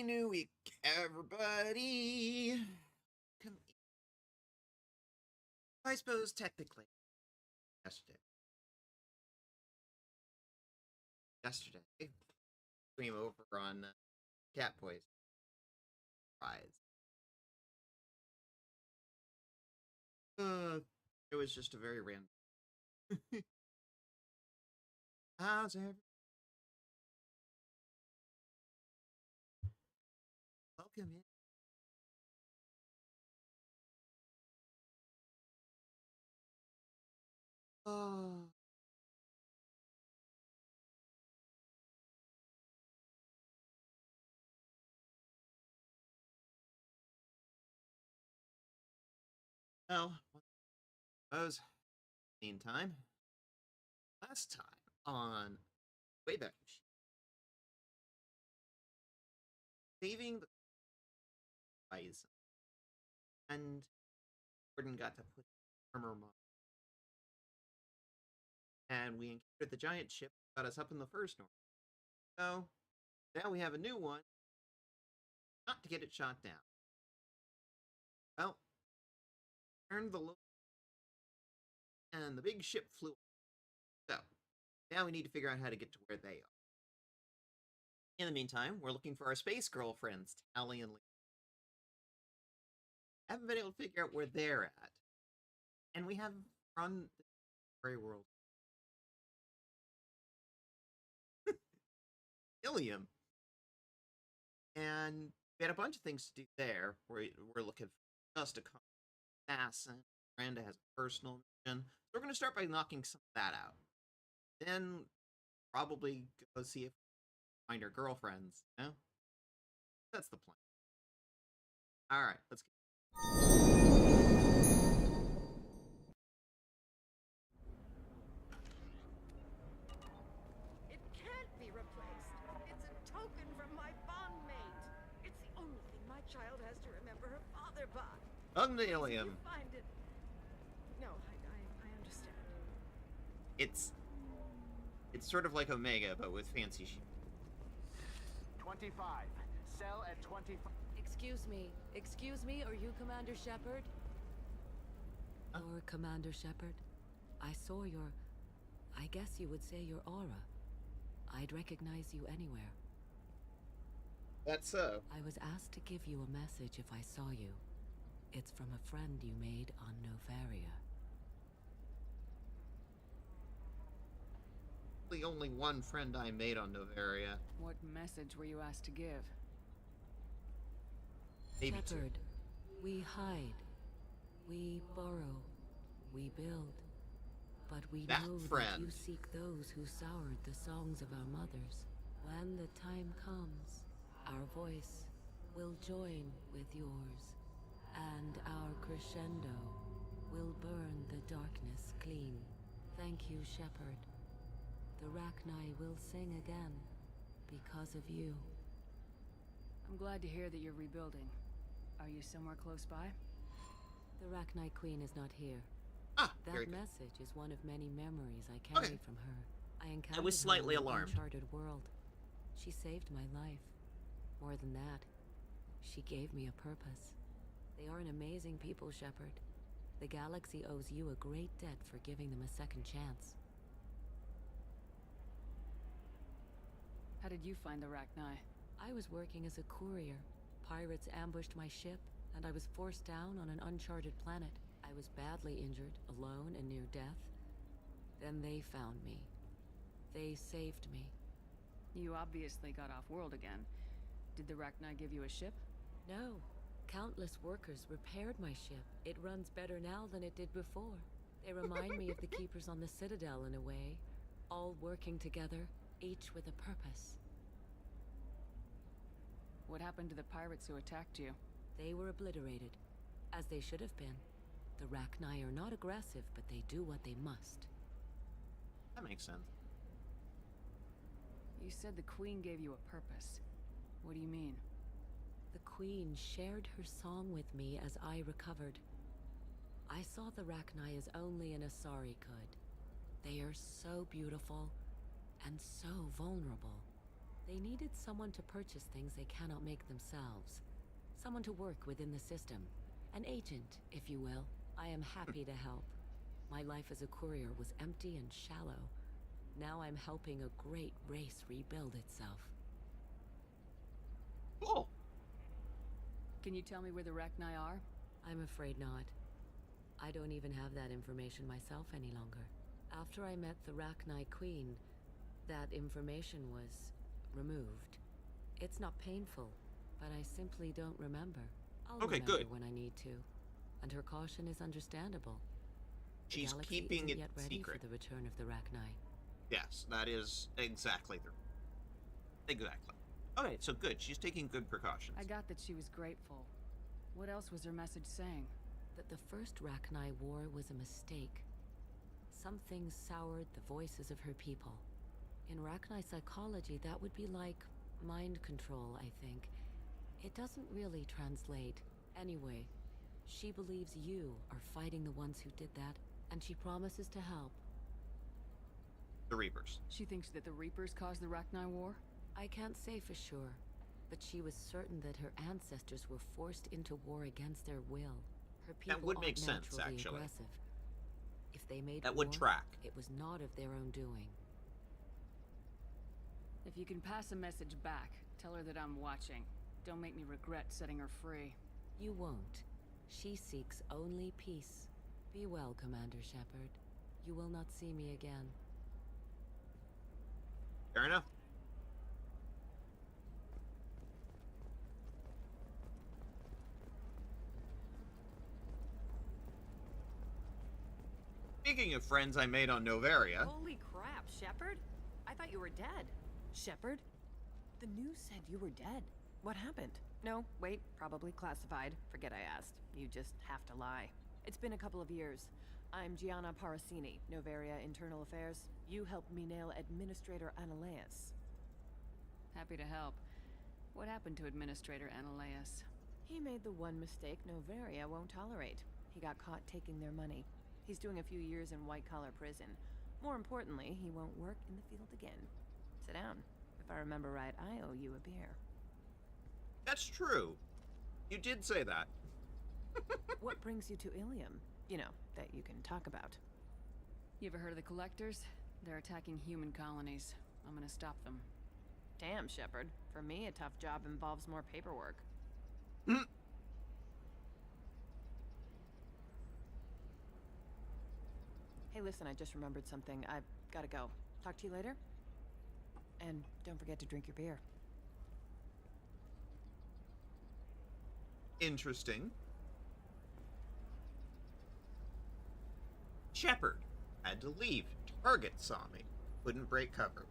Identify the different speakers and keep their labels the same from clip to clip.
Speaker 1: New week, everybody. Come, I suppose technically, yesterday, came over on cat poison fries. It was just a very random. How's every? Welcome in. Oh, well, I suppose. Meantime, last time on Wayback Machine, saving the bison, and Gordon got to put armor on, and we encountered the giant ship that got us up in the first north. So now we have a new one, not to get it shot down. Well, turned the low, and the big ship flew. So now we need to figure out how to get to where they are. In the meantime, we're looking for our space girlfriends, Tally and Lee. Haven't been able to figure out where they're at, and we have run the very world. Ilium. And we had a bunch of things to do there. We're looking for just a assassin. Miranda has a personal mission. So we're going to start by knocking some of that out. Then probably go see if we find our girlfriends. You know? That's the plan. All right, let's get.
Speaker 2: It can't be replaced. It's a token from my bondmate. It's the only thing my child has to remember her father by.
Speaker 1: Ilium.
Speaker 2: You find it. No, I understand.
Speaker 1: It's sort of like Omega, but with fancy shit.
Speaker 3: 25. Sell at 25.
Speaker 4: Excuse me, are you Commander Shepard? Or Commander Shepard? I saw your, I guess you would say your aura. I'd recognize you anywhere.
Speaker 1: That's so.
Speaker 4: I was asked to give you a message if I saw you. It's from a friend you made on Novaria.
Speaker 1: The only one friend I made on Novaria.
Speaker 5: What message were you asked to give?
Speaker 1: Maybe
Speaker 4: Shepard,
Speaker 1: two.
Speaker 4: we hide. We borrow. We build. But we
Speaker 1: That
Speaker 4: know
Speaker 1: friend.
Speaker 4: that you seek those who soured the songs of our mothers. When the time comes, our voice will join with yours, and our crescendo will burn the darkness clean. Thank you, Shepard. The Rachni will sing again because of you.
Speaker 5: I'm glad to hear that you're rebuilding. Are you somewhere close by?
Speaker 4: The Rachni Queen is not here.
Speaker 1: Ah,
Speaker 4: That
Speaker 1: very good.
Speaker 4: message is one of many memories I carry
Speaker 1: Okay.
Speaker 4: from her. I encountered
Speaker 1: was slightly
Speaker 4: her in an
Speaker 1: alarmed.
Speaker 4: uncharted world. She saved my life. More than that, she gave me a purpose. They are an amazing people, Shepard. The galaxy owes you a great debt for giving them a second chance.
Speaker 5: How did you find the Rachni?
Speaker 4: I was working as a courier. Pirates ambushed my ship, and I was forced down on an uncharted planet. I was badly injured, alone and near death. Then they found me. They saved me.
Speaker 5: You obviously got off world again. Did the Rachni give you a ship?
Speaker 4: No. Countless workers repaired my ship. It runs better now than it did before. They remind me of the Keepers on the Citadel in a way. All working together, each with a purpose.
Speaker 5: What happened to the pirates who attacked you?
Speaker 4: They were obliterated, as they should have been. The Rachni are not aggressive, but they do what they must.
Speaker 1: That makes sense.
Speaker 5: You said the Queen gave you a purpose. What do you mean?
Speaker 4: The Queen shared her song with me as I recovered. I saw the Rachni as only an Asari could. They are so beautiful and so vulnerable. They needed someone to purchase things they cannot make themselves. Someone to work within the system. An agent, if you will. I am happy to help. My life as a courier was empty and shallow. Now I'm helping a great race rebuild itself.
Speaker 1: Cool.
Speaker 5: Can you tell me where the Rachni are?
Speaker 4: I'm afraid not. I don't even have that information myself any longer. After I met the Rachni Queen, that information was removed. It's not painful, but I simply don't remember. I'll
Speaker 1: Okay,
Speaker 4: remember
Speaker 1: good.
Speaker 4: when I need to. And her caution is understandable. The
Speaker 1: She's
Speaker 4: galaxy
Speaker 1: keeping
Speaker 4: isn't
Speaker 1: it
Speaker 4: yet ready
Speaker 1: secret.
Speaker 4: for the return of the Rachni.
Speaker 1: Yes, that is exactly the... Exactly. Okay, so good. She's taking good precautions.
Speaker 5: I got that she was grateful. What else was her message saying?
Speaker 4: That the first Rachni war was a mistake. Some things soured the voices of her people. In Rachni psychology, that would be like mind control, I think. It doesn't really translate. Anyway, she believes you are fighting the ones who did that, and she promises to help.
Speaker 1: The Reapers.
Speaker 5: She thinks that the Reapers caused the Rachni War?
Speaker 4: I can't say for sure, but she was certain that her ancestors were forced into war against their will. Her people
Speaker 1: would make
Speaker 4: aren't
Speaker 1: sense,
Speaker 4: naturally
Speaker 1: actually.
Speaker 4: aggressive. If they made
Speaker 1: That
Speaker 4: war,
Speaker 1: would track.
Speaker 4: it was not of their own doing.
Speaker 5: If you can pass a message back, tell her that I'm watching. Don't make me regret setting her free.
Speaker 4: You won't. She seeks only peace. Be well, Commander Shepard. You will not see me again.
Speaker 1: Fair enough. Speaking of friends I made on Novaria,
Speaker 2: Holy crap, Shepard? I thought you were dead. Shepard? The news said you were dead. What happened? No, wait, probably classified. Forget I asked. You just have to lie. It's been a couple of years. I'm Gianna Parasini, Novaria Internal Affairs. You helped me nail Administrator Analeas.
Speaker 5: Happy to help. What happened to Administrator Analeas?
Speaker 2: He made the one mistake Novaria won't tolerate. He got caught taking their money. He's doing a few years in white-collar prison. More importantly, he won't work in the field again. Sit down. If I remember right, I owe you a beer.
Speaker 1: that's true. You did say that.
Speaker 2: What brings you to Ilium? You know, that you can talk about.
Speaker 5: You ever heard of the Collectors? They're attacking human colonies. I'm gonna stop them.
Speaker 2: Damn, Shepard. For me, a tough job involves more paperwork. Hey, listen, I just remembered something. I've gotta go. Talk to you later? And don't forget to drink your beer.
Speaker 1: Interesting. Shepard had to leave. Target saw me. Couldn't break cover.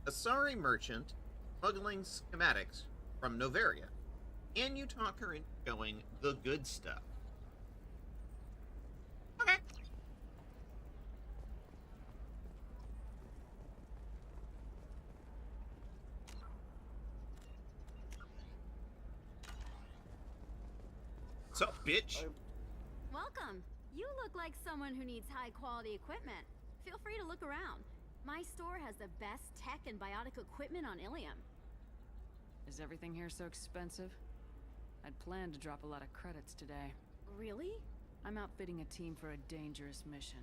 Speaker 1: A sorry merchant smuggling schematics from Novaria. Can you talk her into going the good stuff? Okay. What's up, bitch?
Speaker 6: Welcome. You look like someone who needs high-quality equipment. Feel free to look around. My store has the best tech and biotic equipment on Ilium.
Speaker 5: Is everything here so expensive? I'd planned to drop a lot of credits today.
Speaker 6: Really?
Speaker 5: I'm outfitting a team for a dangerous mission.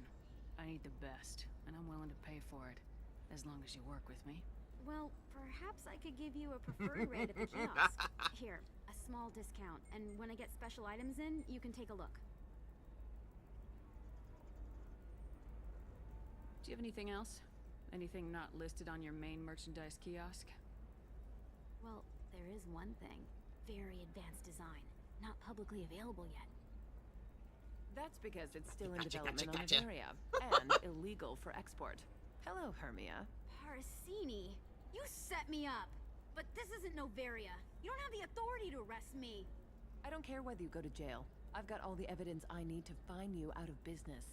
Speaker 5: I need the best, and I'm willing to pay for it, as long as you work with me.
Speaker 6: Well, perhaps I could give you a preferred rate at the kiosk. Here, a small discount, and when I get special items in, you can take a look.
Speaker 5: Do you have anything else? Anything not listed on your main merchandise kiosk?
Speaker 6: Well, there is one thing. Very advanced design. Not publicly available yet.
Speaker 2: That's because it's still in
Speaker 1: Gotcha,
Speaker 2: development
Speaker 1: gotcha,
Speaker 2: on Novaria, and illegal for export. Hello, Hermia.
Speaker 6: Parasini, you set me up! But this isn't Novaria. You don't have the authority to arrest me.
Speaker 2: I don't care whether you go to jail. I've got all the evidence I need to find you out of business.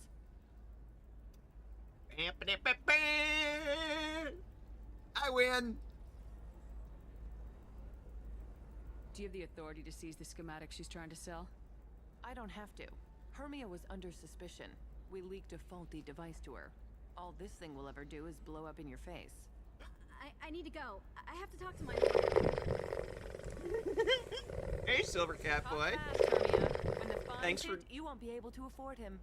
Speaker 1: I win.
Speaker 5: Do you have the authority to seize the schematic she's trying to sell?
Speaker 2: I don't have to. Hermia was under suspicion. We leaked a faulty device to her. All this thing will ever do is blow up in your face.
Speaker 6: I need to go. I have to talk to my lawyer.
Speaker 1: Hey, Silver Cat
Speaker 2: Talk
Speaker 1: Boy.
Speaker 2: fast, Hermia. When the fines
Speaker 1: Thanks for-
Speaker 2: hit, you won't be able to afford him.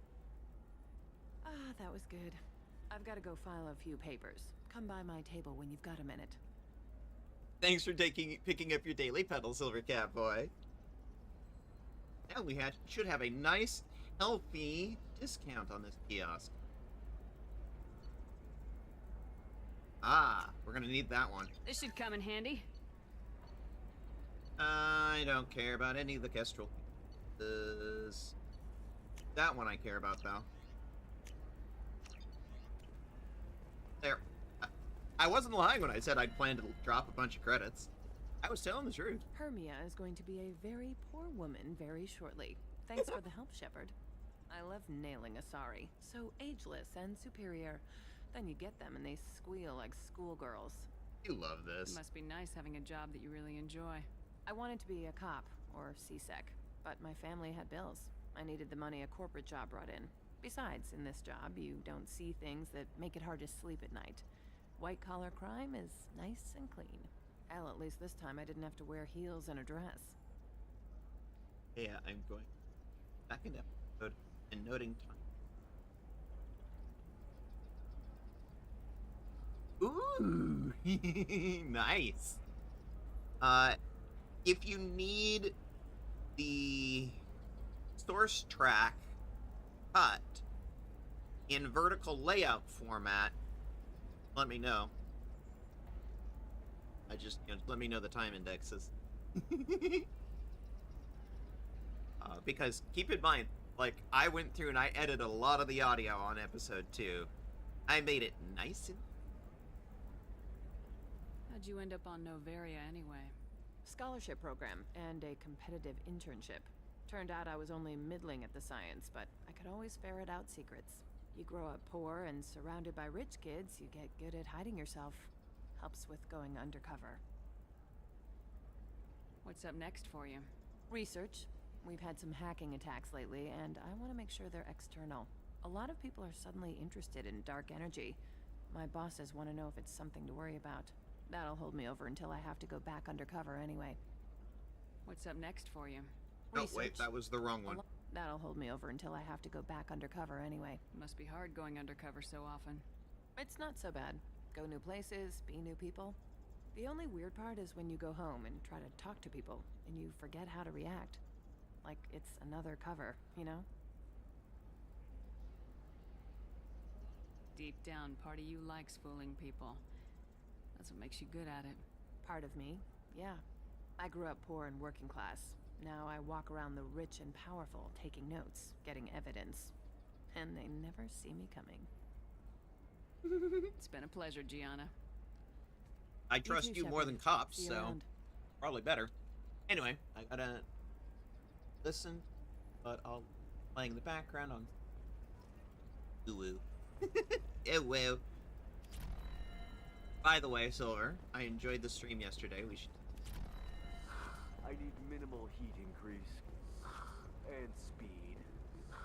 Speaker 2: Ah, that was good. I've got to go file a few papers. Come by my table when you've got a minute.
Speaker 1: Thanks for picking up your daily pedal, Silver Cat Boy. Now we should have a nice, healthy discount on this kiosk. Ah, we're gonna need that one.
Speaker 5: This should come in handy.
Speaker 1: I don't care about any of the Kestrel. That one I care about, though. There. I wasn't lying when I said I'd planned to drop a bunch of credits. I was telling the truth.
Speaker 2: Hermia is going to be a very poor woman very shortly. Thanks for the help, Shepard. I love nailing a sorry. So ageless and superior. Then you get them and they squeal like schoolgirls.
Speaker 1: You love
Speaker 5: It
Speaker 1: this.
Speaker 5: must be nice having a job that you really enjoy.
Speaker 2: I wanted to be a cop, or CSEC, but my family had bills. I needed the money a corporate job brought in. Besides, in this job, you don't see things that make it hard to sleep at night. White-collar crime is nice and clean. Hell, at least this time I didn't have to wear heels and a dress.
Speaker 1: Yeah, I'm going back in episode and noting time. Ooh, nice. If you need the source track cut in vertical layout format, let me know. Let me know the time indexes. Because keep in mind, like, I went through and I edited a lot of the audio on episode 2. I made it nice and...
Speaker 5: How'd you end up on Novaria anyway?
Speaker 2: Scholarship program and a competitive internship. Turned out I was only middling at the science, but I could always ferret out secrets. You grow up poor and surrounded by rich kids, you get good at hiding yourself. Helps with going undercover.
Speaker 5: What's up next for you?
Speaker 2: Research. We've had some hacking attacks lately, and I want to make sure they're external. A lot of people are suddenly interested in dark energy. My bosses want to know if it's something to worry about. That'll hold me over until I have to go back undercover anyway.
Speaker 5: What's up next for you?
Speaker 1: Oh,
Speaker 2: Research.
Speaker 1: wait, that was the wrong one.
Speaker 2: That'll hold me over until I have to go back undercover anyway.
Speaker 5: Must be hard going undercover so often.
Speaker 2: It's not so bad. Go new places, be new people. The only weird part is when you go home and try to talk to people, and you forget how to react. Like it's another cover, you know?
Speaker 5: Deep down, part of you likes fooling people. That's what makes you good at it.
Speaker 2: Part of me, yeah. I grew up poor and working class. Now I walk around the rich and powerful, taking notes, getting evidence. And they never see me coming.
Speaker 5: It's been a pleasure, Gianna.
Speaker 1: I trust you more
Speaker 2: Shepard.
Speaker 1: than cops,
Speaker 2: See you
Speaker 1: so
Speaker 2: around.
Speaker 1: probably better. Anyway, I gotta listen, but I'll playing in the background on. Ooh woo. Ew woo. By the way, Silver, I enjoyed the stream yesterday. We should.
Speaker 3: I need minimal heat increase. And speed.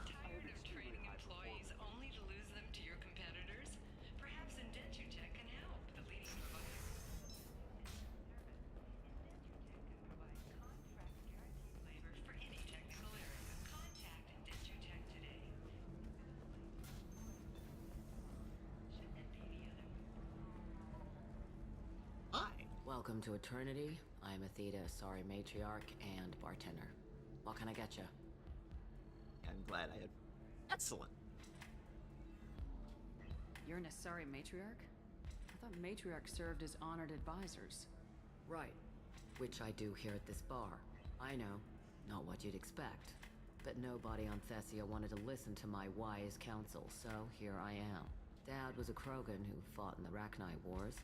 Speaker 7: Tired of training employees only to lose them to your competitors? Perhaps IndentureTech can help. The leading provider. Contract guaranteed labor for any technical area. Contact IndentureTech today. Should that be the other one?
Speaker 1: Hi.
Speaker 4: Welcome to Eternity. I'm Athena, sorry matriarch and bartender. What can I get you?
Speaker 1: I'm glad I had. Excellent.
Speaker 5: You're an Asari matriarch? I thought matriarchs served as honored advisors.
Speaker 4: Right. Which I do here at this bar. I know, not what you'd expect. But nobody on Thessia wanted to listen to my wise counsel, so here I am. Dad was a Krogan who fought in the Rachni Wars.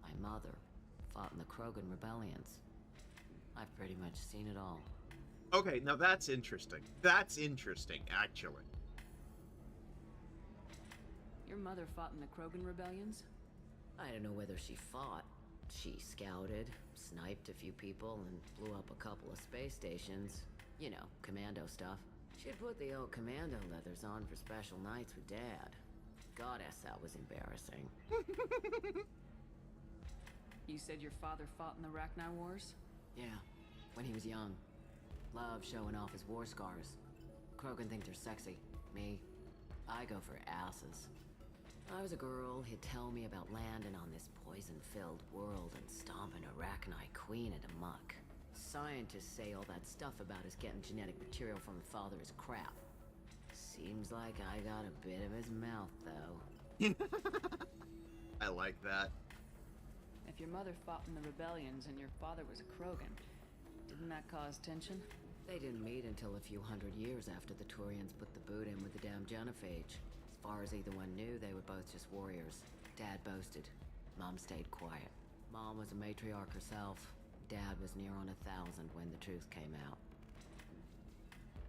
Speaker 4: My mother fought in the Krogan rebellions. I've pretty much seen it all.
Speaker 1: Okay, now that's interesting. That's interesting, actually.
Speaker 5: Your mother fought in the Krogan rebellions?
Speaker 4: I don't know whether she fought. She scouted, sniped a few people, and blew up a couple of space stations. You know, commando stuff. She'd put the old commando leathers on for special nights with Dad. Goddess, that was embarrassing.
Speaker 5: You said your father fought in the Rachni Wars?
Speaker 8: Yeah, when he was young. Loved showing off his war scars. Krogan think they're sexy. Me, I go for asses. When I was a girl, he'd tell me about landing on this poison-filled world and stomping a Rachni queen into muck. Scientists say all that stuff about us getting genetic material from the father is crap. Seems like I got a bit of his mouth, though.
Speaker 1: I like that.
Speaker 5: If your mother fought in the rebellions and your father was a Krogan, didn't that cause tension?
Speaker 8: They didn't meet until a few hundred years after the Turians put the boot in with the damn genophage. As far as either one knew, they were both just warriors. Dad boasted. Mom stayed quiet. Mom was a matriarch herself. Dad was near on 1,000 when the truth came out.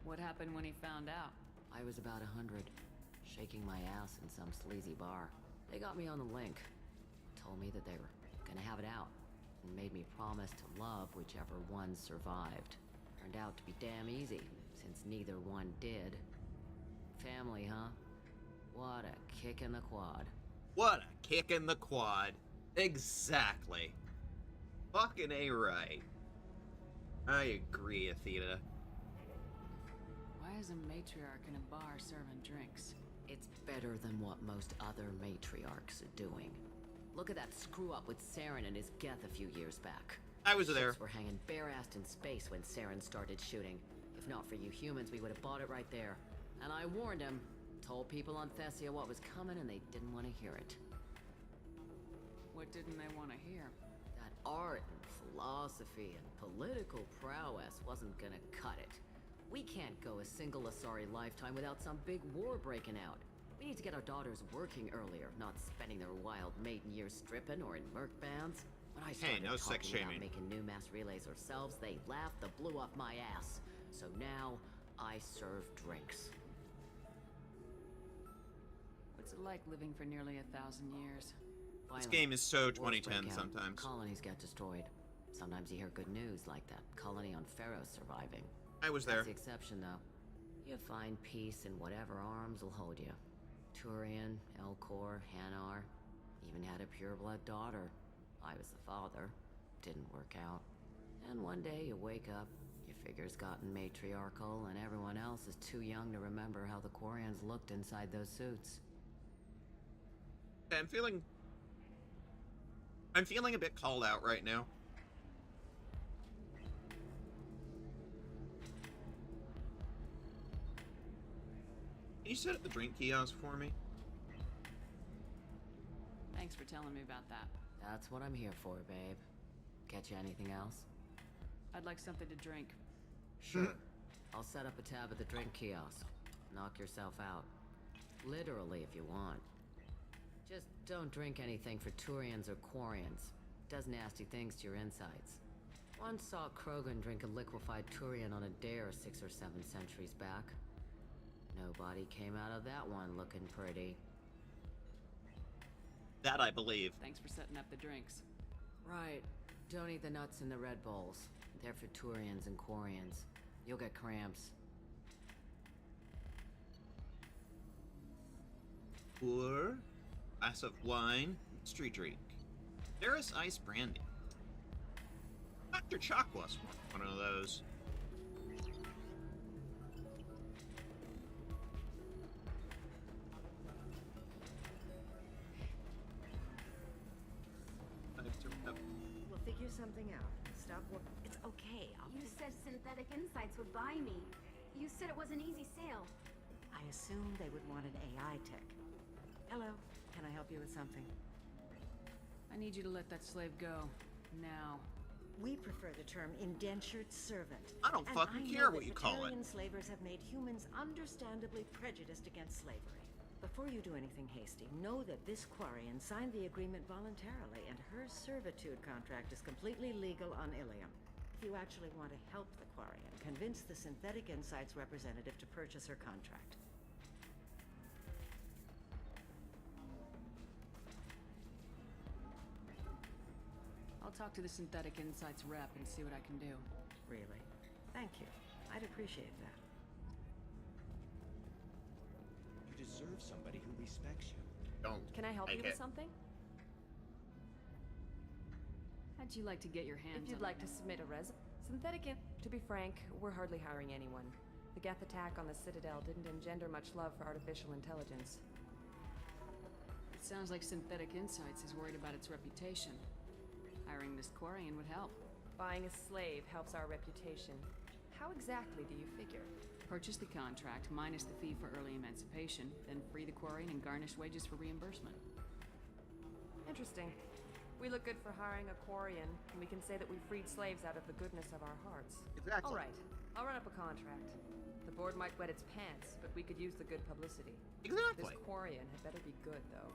Speaker 5: What happened when he found out?
Speaker 8: I was about 100, shaking my ass in some sleazy bar. They got me on the link. Told me that they were gonna have it out, and made me promise to love whichever one survived. Turned out to be damn easy, since neither one did. Family, huh? What a kick in the quad.
Speaker 1: What a kick in the quad. Exactly. Fucking A right. I agree, Athena.
Speaker 5: Why is a matriarch in a bar serving drinks?
Speaker 8: It's better than what most other matriarchs are doing. Look at that screw-up with Saren and his Geth a few years back.
Speaker 1: I was there.
Speaker 8: Ships were hanging bare-assed in space when Saren started shooting. If not for you humans, we would have bought it right there. And I warned him. Told people on Thessia what was coming, and they didn't want to hear it.
Speaker 5: What didn't they want to hear?
Speaker 8: That art and philosophy and political prowess wasn't gonna cut it. We can't go a single Asari lifetime without some big war breaking out. We need to get our daughters working earlier, not spending their wild maiden years stripping or in merc bands. When I started
Speaker 1: no sex
Speaker 8: talking about
Speaker 1: shaming.
Speaker 8: making new mass relays ourselves, they laughed the blue off my ass. So now, I serve drinks.
Speaker 5: What's it like living for nearly 1,000 years?
Speaker 1: This
Speaker 8: Violent.
Speaker 1: game is so
Speaker 8: Wars
Speaker 1: 2010
Speaker 8: break out,
Speaker 1: sometimes.
Speaker 8: Colonies get destroyed. Sometimes you hear good news, like that colony on Pharaoh surviving.
Speaker 1: I was there.
Speaker 8: That's the exception, though. You find peace in whatever arms will hold you. Turian, Elcor, Hanar, even had a pureblood daughter. I was the father. Didn't work out. And one day you wake up, your figure's gotten matriarchal, and everyone else is too young to remember how the Quarians looked inside those suits.
Speaker 1: I'm feeling a bit called out right now. Can you set up the drink kiosk for me?
Speaker 5: Thanks for telling me about that.
Speaker 8: That's what I'm here for, babe. Get you anything else?
Speaker 5: I'd like something to drink.
Speaker 8: Sure. I'll set up a tab at the drink kiosk. Knock yourself out. Literally, if you want. Just don't drink anything for Turians or Quarians. Does nasty things to your insides. Once saw Krogan drink a liquefied Turian on a dare 6 or 7 centuries back. Nobody came out of that one looking pretty.
Speaker 1: That I believe.
Speaker 5: Thanks for setting up the drinks.
Speaker 8: Right. Don't eat the nuts in the red bowls. They're for Turians and Quarians. You'll get cramps.
Speaker 1: Pour, glass of wine, street drink. There's ice brandy. Dr. Chalk was one of those.
Speaker 9: We'll figure something out. Stop work. It's okay.
Speaker 6: You said Synthetic Insights would buy me. You said it was an easy sale.
Speaker 9: I assumed they would want an AI tech. Hello. Can I help you with something?
Speaker 5: I need you to let that slave go. Now.
Speaker 9: We prefer the term indentured servant.
Speaker 1: I don't
Speaker 9: And
Speaker 1: fucking
Speaker 9: I know
Speaker 1: care
Speaker 9: that
Speaker 1: what you call it.
Speaker 9: Batarian slavers have made humans understandably prejudiced against slavery. Before you do anything hasty, know that this Quarian signed the agreement voluntarily, and her servitude contract is completely legal on Ilium. If you actually want to help the Quarian, convince the Synthetic Insights representative to purchase her contract.
Speaker 5: I'll talk to the Synthetic Insights rep and see what I can do.
Speaker 9: Really? Thank you. I'd appreciate that.
Speaker 10: You deserve somebody who respects you.
Speaker 1: Don't.
Speaker 2: Can I help
Speaker 1: make
Speaker 2: you with
Speaker 1: it.
Speaker 2: something?
Speaker 5: How'd you like to get your hands
Speaker 11: If you'd
Speaker 5: on
Speaker 11: like to submit a To be frank, we're hardly hiring anyone. The Geth attack on the Citadel didn't engender much love for artificial intelligence.
Speaker 5: It sounds like Synthetic Insights is worried about its reputation. Hiring this Quarian would help.
Speaker 11: Buying a slave helps our reputation. How exactly do you figure?
Speaker 5: Purchase the contract, minus the fee for early emancipation, then free the Quarian and garnish wages for reimbursement.
Speaker 11: Interesting. We look good for hiring a Quarian, and we can say that we freed slaves out of the goodness of our hearts.
Speaker 1: Exactly.
Speaker 11: All right, I'll run up a contract. The board might wet its pants, but we could use the good publicity.
Speaker 1: Exactly.
Speaker 11: This Quarian had better be good, though.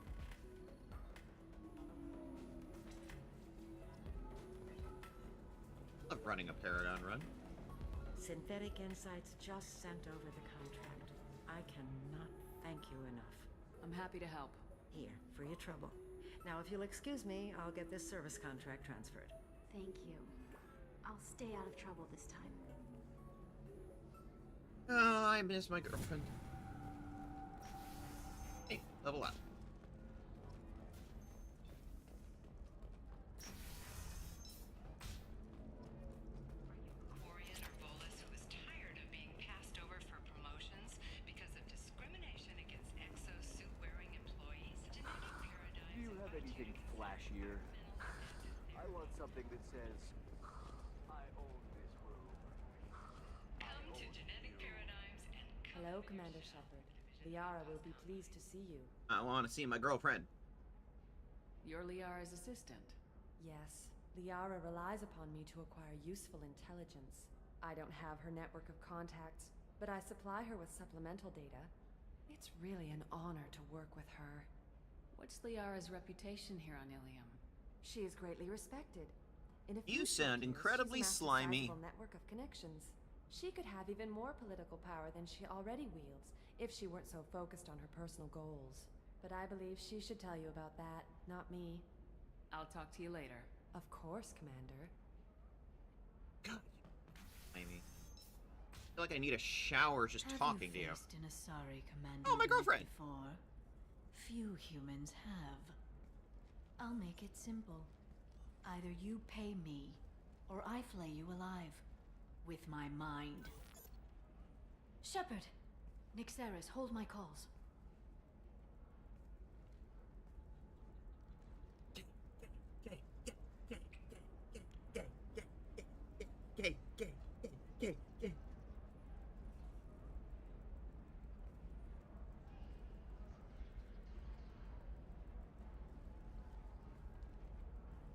Speaker 1: Love running a Paragon run.
Speaker 9: Synthetic Insights just sent over the contract. I cannot thank you enough.
Speaker 5: I'm happy to help.
Speaker 9: Here, for your trouble. Now, if you'll excuse me, I'll get this service contract transferred.
Speaker 6: Thank you. I'll stay out of trouble this time.
Speaker 1: Oh, I miss my girlfriend. Hey, level up.
Speaker 7: Quarian or Volus who is tired of being passed over for promotions because of discrimination against exosuit-wearing employees. Genetic paradigms.
Speaker 3: Do you have anything flashier? I want something that says, I own this room.
Speaker 7: Come to Genetic Paradigms and
Speaker 11: Hello, Commander Shepard. Liara will be pleased to see you.
Speaker 1: I want to see my girlfriend.
Speaker 5: You're Liara's assistant.
Speaker 11: Yes, Liara relies upon me to acquire useful intelligence. I don't have her network of contacts, but I supply her with supplemental data. It's really an honor to work with her.
Speaker 5: What's Liara's reputation here on Ilium?
Speaker 11: She is greatly respected. In a
Speaker 1: You
Speaker 11: few
Speaker 1: sound
Speaker 11: sectors,
Speaker 1: incredibly
Speaker 11: she's amassed a
Speaker 1: slimy.
Speaker 11: sizable network of connections. She could have even more political power than she already wields if she weren't so focused on her personal goals. But I believe she should tell you about that, not me.
Speaker 5: I'll talk to you later.
Speaker 11: Of course, Commander.
Speaker 1: God, Amy. I feel like I need a shower just talking to you.
Speaker 12: Have you faced an Asari commander
Speaker 1: Oh, my
Speaker 12: unit
Speaker 1: girlfriend!
Speaker 12: before? Few humans have. I'll make it simple. Either you pay me, or I flay you alive. With my mind. Shepard! Nixeris, hold my calls.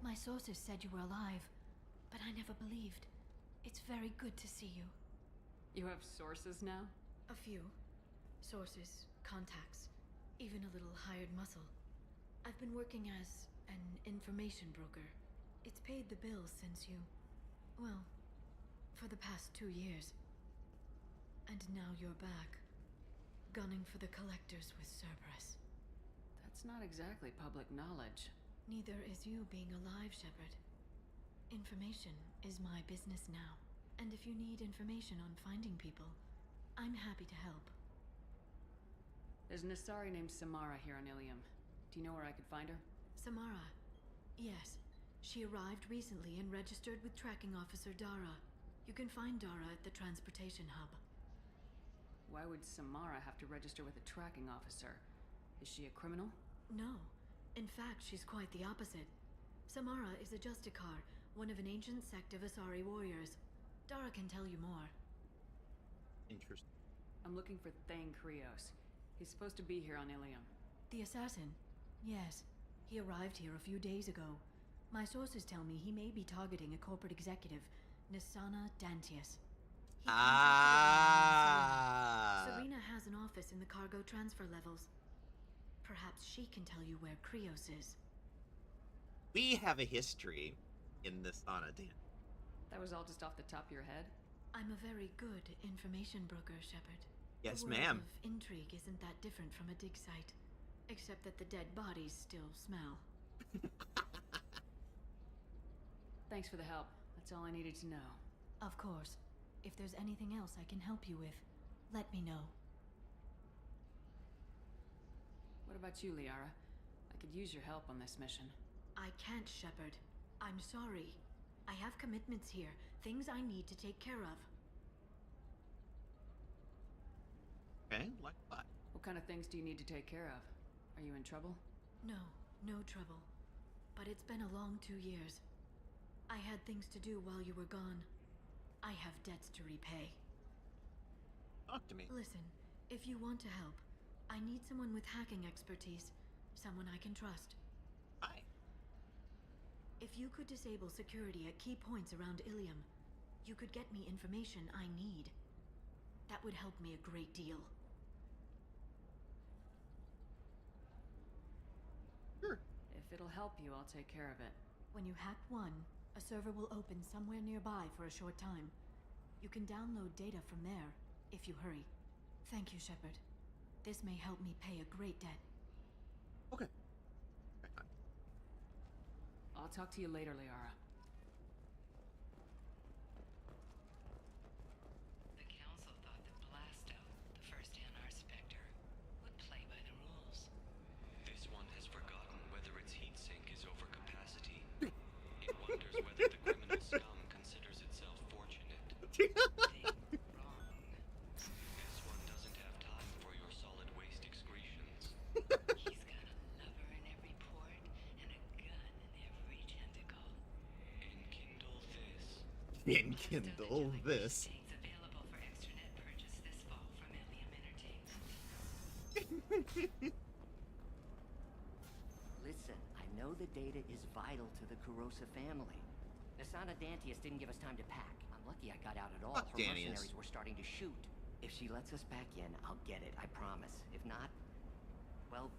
Speaker 12: My sources said you were alive, but I never believed. It's very good to see you.
Speaker 5: You have sources now?
Speaker 12: A few. Sources, contacts, even a little hired muscle. I've been working as an information broker. It's paid the bills since you... well, for the past 2 years. And now you're back, gunning for the collectors with Cerberus.
Speaker 5: That's not exactly public knowledge.
Speaker 12: Neither is you being alive, Shepard. Information is my business now. And if you need information on finding people, I'm happy to help.
Speaker 5: There's an Asari named Samara here on Ilium. Do you know where I could find her?
Speaker 12: Samara. Yes. She arrived recently and registered with Tracking Officer Dara. You can find Dara at the transportation hub.
Speaker 5: Why would Samara have to register with a tracking officer? Is she a criminal?
Speaker 12: No. In fact, she's quite the opposite. Samara is a Justicar, one of an ancient sect of Asari warriors. Dara can tell you more.
Speaker 1: Interesting.
Speaker 5: I'm looking for Thane Krios. He's supposed to be here on Ilium.
Speaker 12: The assassin? Yes. He arrived here a few days ago. My sources tell me he may be targeting a corporate executive, Nisana Dantius. Serena has an office in the cargo transfer levels. Perhaps she can tell you where Krios is.
Speaker 1: We have a history in this Anna, Dan.
Speaker 5: That was all just off the top of your head?
Speaker 12: I'm a very good information broker, Shepard.
Speaker 1: Yes,
Speaker 12: the world
Speaker 1: ma'am.
Speaker 12: of intrigue isn't that different from a dig site. Except that the dead bodies still smell.
Speaker 5: Thanks for the help. That's all I needed to know.
Speaker 12: Of course. If there's anything else I can help you with, let me know.
Speaker 5: What about you, Liara? I could use your help on this mission.
Speaker 12: I can't, Shepard. I'm sorry. I have commitments here, things I need to take care of.
Speaker 1: Okay, like what?
Speaker 5: What kind of things do you need to take care of? Are you in trouble?
Speaker 12: No, no trouble. But it's been a long 2 years. I had things to do while you were gone. I have debts to repay.
Speaker 1: Talk to me.
Speaker 12: Listen, if you want to help, I need someone with hacking expertise. Someone I can trust.
Speaker 1: Hi.
Speaker 12: If you could disable security at key points around Ilium, you could get me information I need. That would help me a great deal.
Speaker 1: Sure.
Speaker 5: If it'll help you, I'll take care of it.
Speaker 12: When you hack one, a server will open somewhere nearby for a short time. You can download data from there, if you hurry. Thank you, Shepard. This may help me pay a great debt.
Speaker 1: Okay.
Speaker 5: I'll talk to you later, Liara.
Speaker 7: The Council thought that Blasto, the first Anar Spectre, would play by the rules.
Speaker 13: This one has forgotten whether its heat sink is over capacity. It wonders whether the criminal scum considers itself fortunate.
Speaker 7: Think wrong.
Speaker 13: This one doesn't have time for your solid waste excretions.
Speaker 7: He's got a lover in every port and a gun in every tentacle.
Speaker 13: Enkindle this.
Speaker 1: Enkindle this.
Speaker 7: Things available for extranet purchase this fall from Ilium Entertainment.
Speaker 14: Listen, I know the data is vital to the Kurosa family. Nasana Dantius didn't give us time to pack. I'm lucky I got out at all.
Speaker 1: Fuck
Speaker 14: Her
Speaker 1: Dantius.
Speaker 14: mercenaries were starting to shoot. If she lets us back in, I'll get it, I promise. If not, well,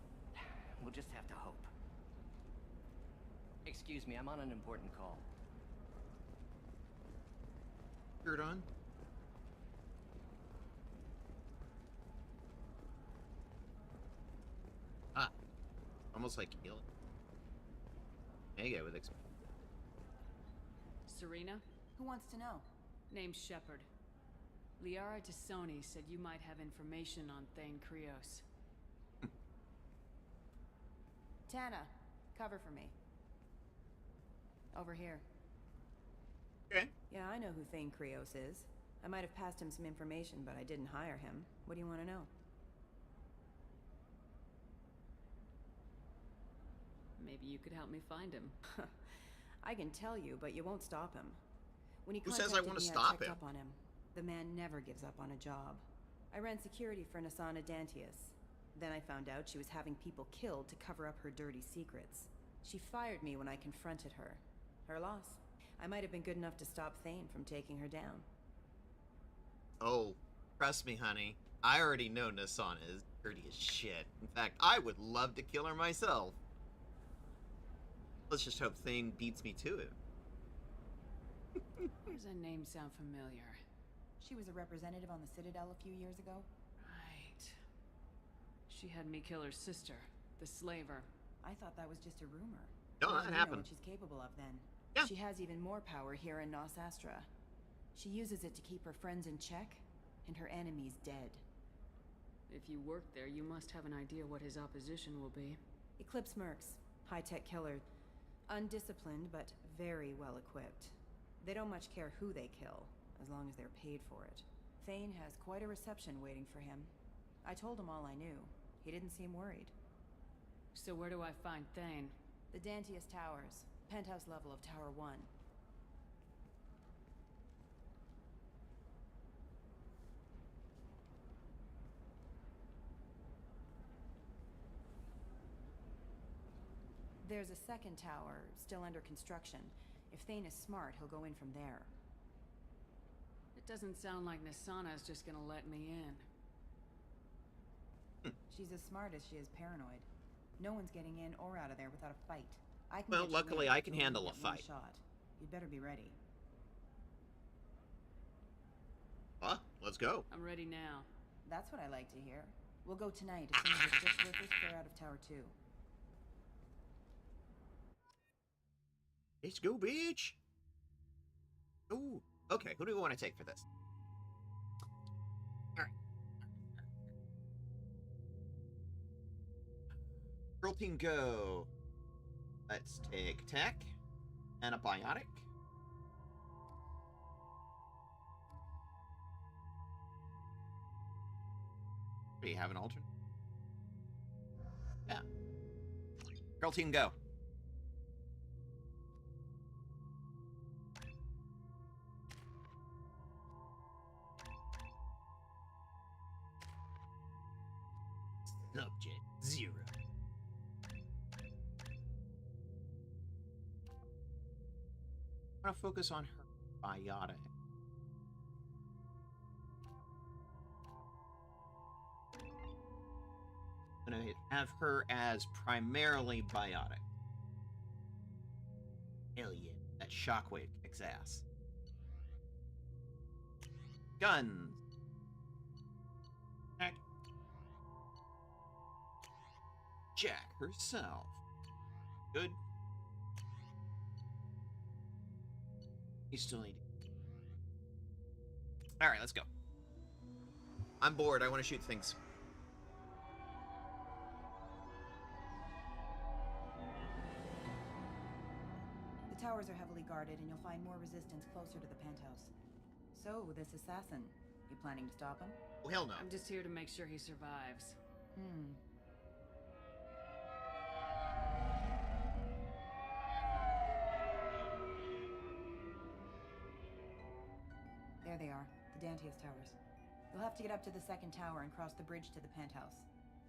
Speaker 14: we'll just have to hope. Excuse me, I'm on an important call.
Speaker 1: Shirt on. Ah. Almost like healing. Mega with
Speaker 5: Serena?
Speaker 15: Who wants to know?
Speaker 5: Name's Shepard. Liara Tassoni said you might have information on Thane Krios.
Speaker 15: Tana, cover for me. Over here.
Speaker 1: Okay.
Speaker 15: Yeah, I know who Thane Krios is. I might have passed him some information, but I didn't hire him. What do you want to know?
Speaker 5: Maybe you could help me find him.
Speaker 15: I can tell you, but you won't stop him. When he
Speaker 1: Who says I
Speaker 15: contacted
Speaker 1: want to
Speaker 15: me,
Speaker 1: stop
Speaker 15: checked
Speaker 1: him?
Speaker 15: up on him. The man never gives up on a job. I ran security for Nasana Dantius. Then I found out she was having people killed to cover up her dirty secrets. She fired me when I confronted her. Her loss. I might have been good enough to stop Thane from taking her down.
Speaker 1: Oh, trust me, honey. I already know Nasana is dirty as shit. In fact, I would love to kill her myself. Let's just hope Thane beats me to it.
Speaker 5: Does that name sound familiar?
Speaker 15: She was a representative on the Citadel a few years ago.
Speaker 5: Right. She had me kill her sister, the slaver.
Speaker 15: I thought that was just a rumor.
Speaker 1: No,
Speaker 15: Well,
Speaker 1: that
Speaker 15: you know
Speaker 1: happened.
Speaker 15: what she's capable of then.
Speaker 1: Yeah.
Speaker 15: She has even more power here in Nos Astra. She uses it to keep her friends in check and her enemies dead.
Speaker 5: If you work there, you must have an idea what his opposition will be.
Speaker 15: Eclipse Mercs, high-tech killer. Undisciplined, but very well equipped. They don't much care who they kill, as long as they're paid for it. Thane has quite a reception waiting for him. I told him all I knew. He didn't seem worried.
Speaker 5: So where do I find Thane?
Speaker 15: The Dantius Towers, penthouse level of Tower 1. There's a second tower, still under construction. If Thane is smart, he'll go in from there.
Speaker 5: It doesn't sound like Nasana's just gonna let me in.
Speaker 15: She's as smart as she is paranoid. No one's getting in or out of there without a fight. I can
Speaker 1: Well,
Speaker 15: get you
Speaker 1: luckily
Speaker 15: in,
Speaker 1: I can
Speaker 15: but you'll
Speaker 1: handle
Speaker 15: only
Speaker 1: a
Speaker 15: get one
Speaker 1: fight.
Speaker 15: shot. You'd better be ready.
Speaker 1: Huh? Let's go.
Speaker 5: I'm ready now.
Speaker 15: That's what I like to hear. We'll go tonight as soon as the ship's workers clear out of Tower 2.
Speaker 1: Let's go, bitch. Ooh. Okay, who do we want to take for this? Alright. Girl team go. Let's take Tech. And a biotic. Do you have an alternate? Yeah. Girl team, go. Subject 0. I'm gonna focus on her biotic. I'm gonna have her as primarily biotic. Hell yeah, that shockwave kicks ass. Guns. Jack herself. Good. You still need. All right, let's go. I'm bored. I want to shoot things.
Speaker 15: The towers are heavily guarded, and you'll find more resistance closer to the penthouse. So, this assassin, you planning to stop him?
Speaker 1: Oh, hell no.
Speaker 5: I'm just here to make sure he survives.
Speaker 15: There they are, the Dantius towers. You'll have to get up to the second tower and cross the bridge to the penthouse.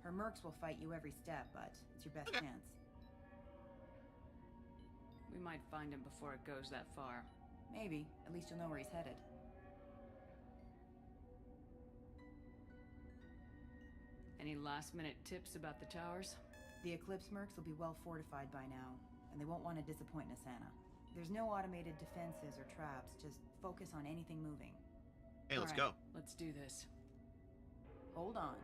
Speaker 15: Her mercs will fight you every step, but it's your best chance.
Speaker 5: We might find him before it goes that far.
Speaker 15: Maybe. At least you'll know where he's headed.
Speaker 5: Any last-minute tips about the towers?
Speaker 15: The Eclipse mercs will be well fortified by now, and they won't want to disappoint Nasana. There's no automated defenses or traps, just focus on anything moving.
Speaker 1: Hey, let's go.
Speaker 5: Let's do this.
Speaker 15: Hold on.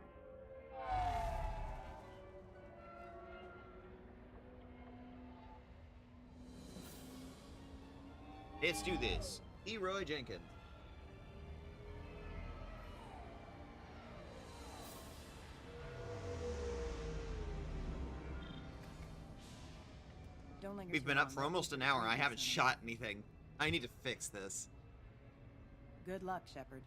Speaker 1: Let's do this. Leroy Jenkins.
Speaker 15: Don't linger
Speaker 1: We've
Speaker 15: too
Speaker 1: been up
Speaker 15: long,
Speaker 1: for
Speaker 15: though.
Speaker 1: almost an hour. I haven't shot anything. I need to fix this.
Speaker 15: Good luck, Shepard.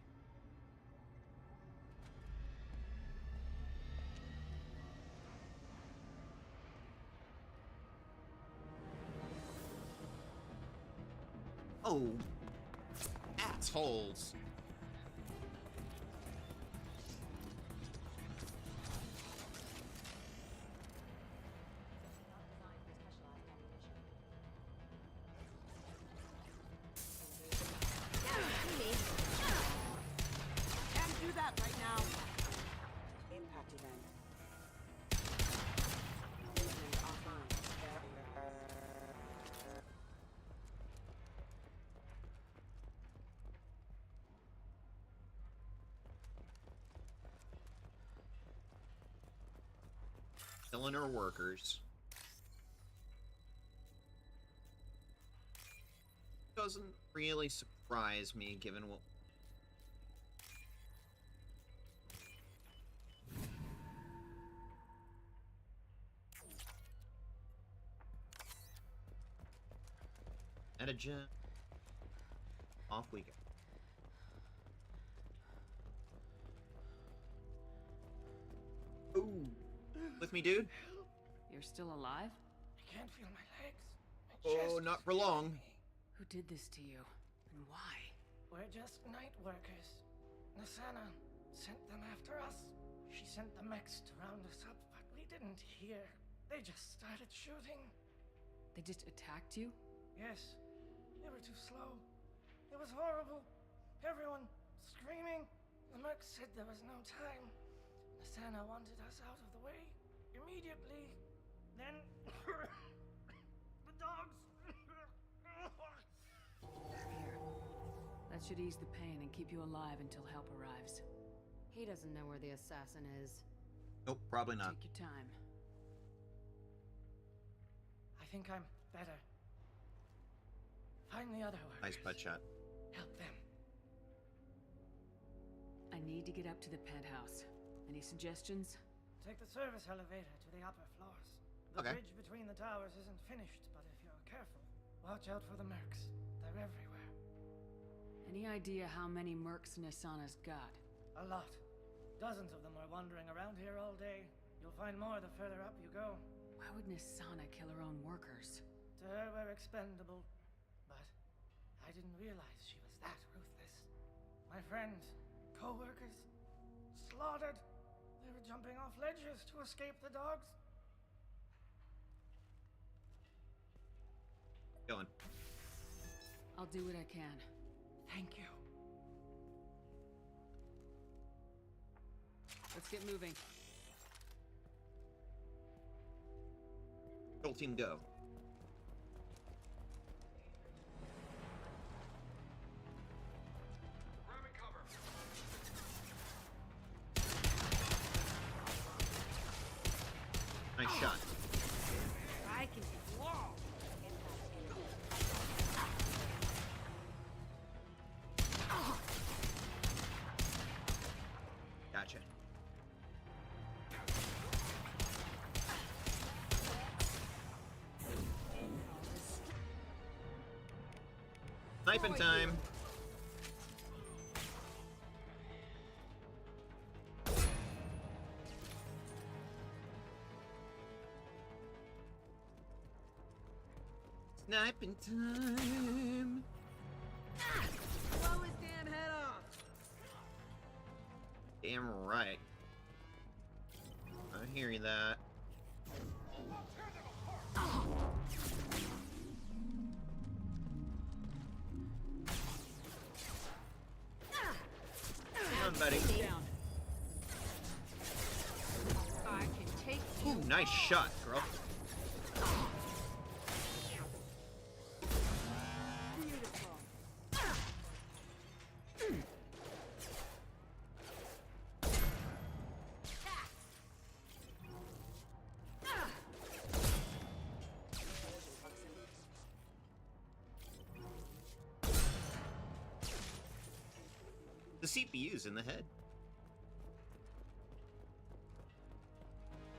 Speaker 1: Oh, assholes.
Speaker 9: Can't do that right now. Impact event. Movement offline.
Speaker 1: Killing her workers. Doesn't really surprise me given what. And a gem. Off we go. Ooh. With me, dude?
Speaker 5: You're still alive?
Speaker 16: I can't feel my legs. My
Speaker 1: Oh,
Speaker 16: chest
Speaker 1: not
Speaker 16: is
Speaker 1: for long.
Speaker 16: killing me.
Speaker 5: Who did this to you? And why?
Speaker 16: We're just night workers. Nasana sent them after us. She sent the mechs to round us up, but we didn't hear. They just started shooting.
Speaker 5: They just attacked you?
Speaker 16: Yes, they were too slow. It was horrible. Everyone screaming. The mechs said there was no time. Nasana wanted us out of the way immediately. Then the dogs.
Speaker 5: Here. That should ease the pain and keep you alive until help arrives.
Speaker 4: He doesn't know where the assassin is.
Speaker 1: Nope, probably not.
Speaker 5: Take your time.
Speaker 16: I think I'm better. Find the other workers.
Speaker 1: Nice butt shot.
Speaker 16: Help them.
Speaker 5: I need to get up to the penthouse. Any suggestions?
Speaker 16: Take the service elevator to the upper floors. The
Speaker 1: Okay.
Speaker 16: bridge between the towers isn't finished, but if you're careful, Watch out for the mercs. They're everywhere.
Speaker 5: Any idea how many mercs Nisana's got?
Speaker 16: A lot. Dozens of them are wandering around here all day. You'll find more the further up you go.
Speaker 5: Why would Nisana kill her own workers?
Speaker 16: To her, we're expendable. But I didn't realize she was that ruthless. My friends, co-workers, slaughtered. They were jumping off ledges to escape the dogs.
Speaker 1: Going.
Speaker 5: I'll do what I can.
Speaker 16: Thank you.
Speaker 5: Let's get moving.
Speaker 1: Control team, go. Nice shot.
Speaker 9: I can do wall.
Speaker 1: Gotcha. Sniping time. Sniping time.
Speaker 9: Blow his damn head off.
Speaker 1: Damn right. I hear you that. Come on, buddy.
Speaker 2: I can take
Speaker 1: Ooh, nice shot, girl. The CPU's in the head.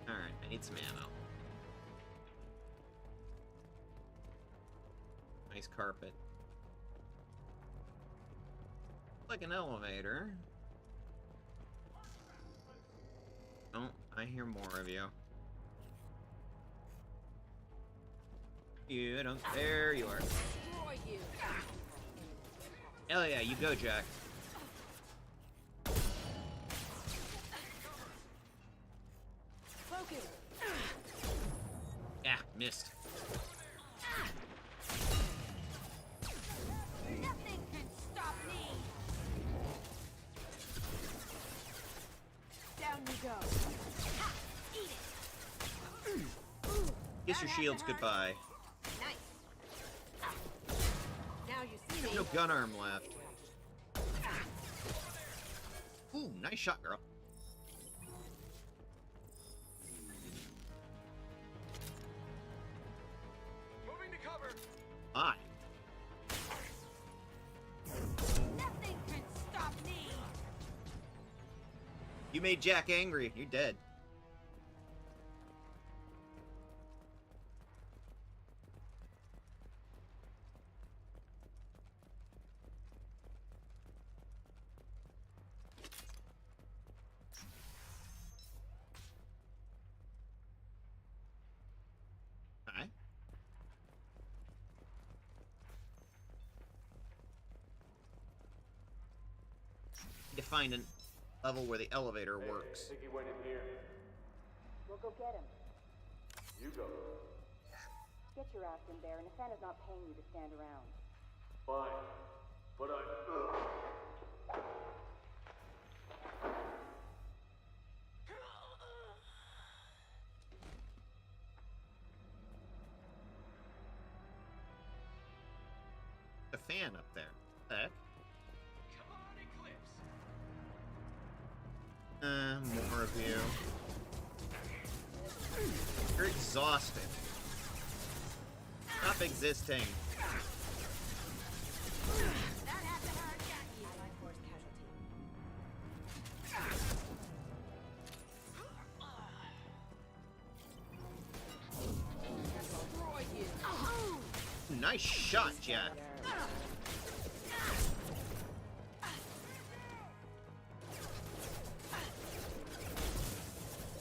Speaker 1: Alright, I need some ammo. Nice carpet. Like an elevator. Oh, I hear more of you. You don't. There you are.
Speaker 9: Destroy you.
Speaker 1: Hell yeah, you go, Jack.
Speaker 9: Focus.
Speaker 1: Yeah, missed.
Speaker 6: Nothing can stop me.
Speaker 9: Down you go.
Speaker 6: Ha! Eat it.
Speaker 1: Kiss your shields goodbye.
Speaker 9: Nice. Now you see
Speaker 1: There's
Speaker 9: me.
Speaker 1: no gun arm left. Ooh, nice shot, girl.
Speaker 3: Moving to cover.
Speaker 1: Hi.
Speaker 6: Nothing can stop me.
Speaker 1: You made Jack angry. You're dead. Hi. Need to find a level where the elevator works.
Speaker 3: I think he went in here.
Speaker 17: We'll go get him.
Speaker 3: You go.
Speaker 17: Get your ass in there, and Nathana's not paying you to stand around.
Speaker 3: Fine. But I...
Speaker 1: A fan up there. Heck. More of you. You're exhausted. Stop existing. nice shot, Jack.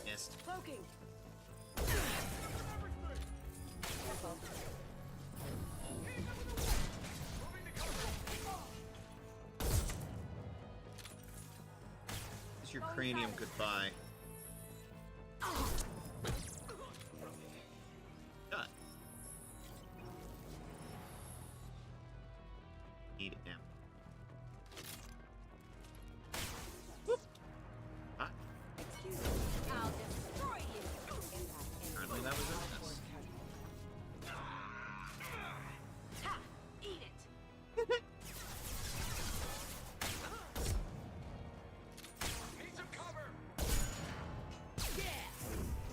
Speaker 1: Missed.
Speaker 9: Cloaking.
Speaker 1: Is your cranium goodbye? Shut. Eat it now. Whoop. Ah.
Speaker 9: Excuse me. I'll destroy you.
Speaker 1: Apparently that was a miss.
Speaker 9: Ha! Eat it.
Speaker 16: Need some cover!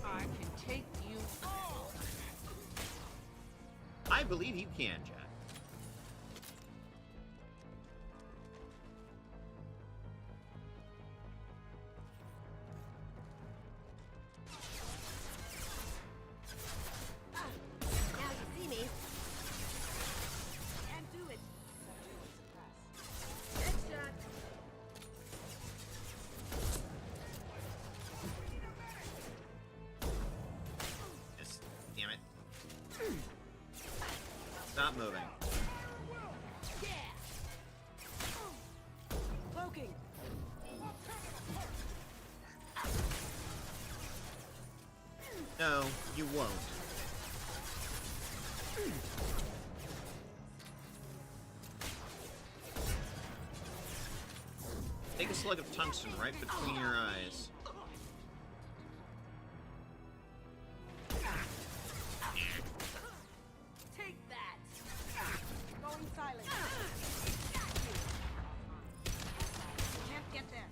Speaker 5: I can take you all.
Speaker 1: I believe you can, Jack.
Speaker 9: Now you see me. Can't do it. Headshot.
Speaker 1: Yes. Damn it. Stop moving.
Speaker 9: Cloaking.
Speaker 1: No, you won't. Take a slug of tungsten right between your eyes.
Speaker 9: Take that. Going silent. Can't get there.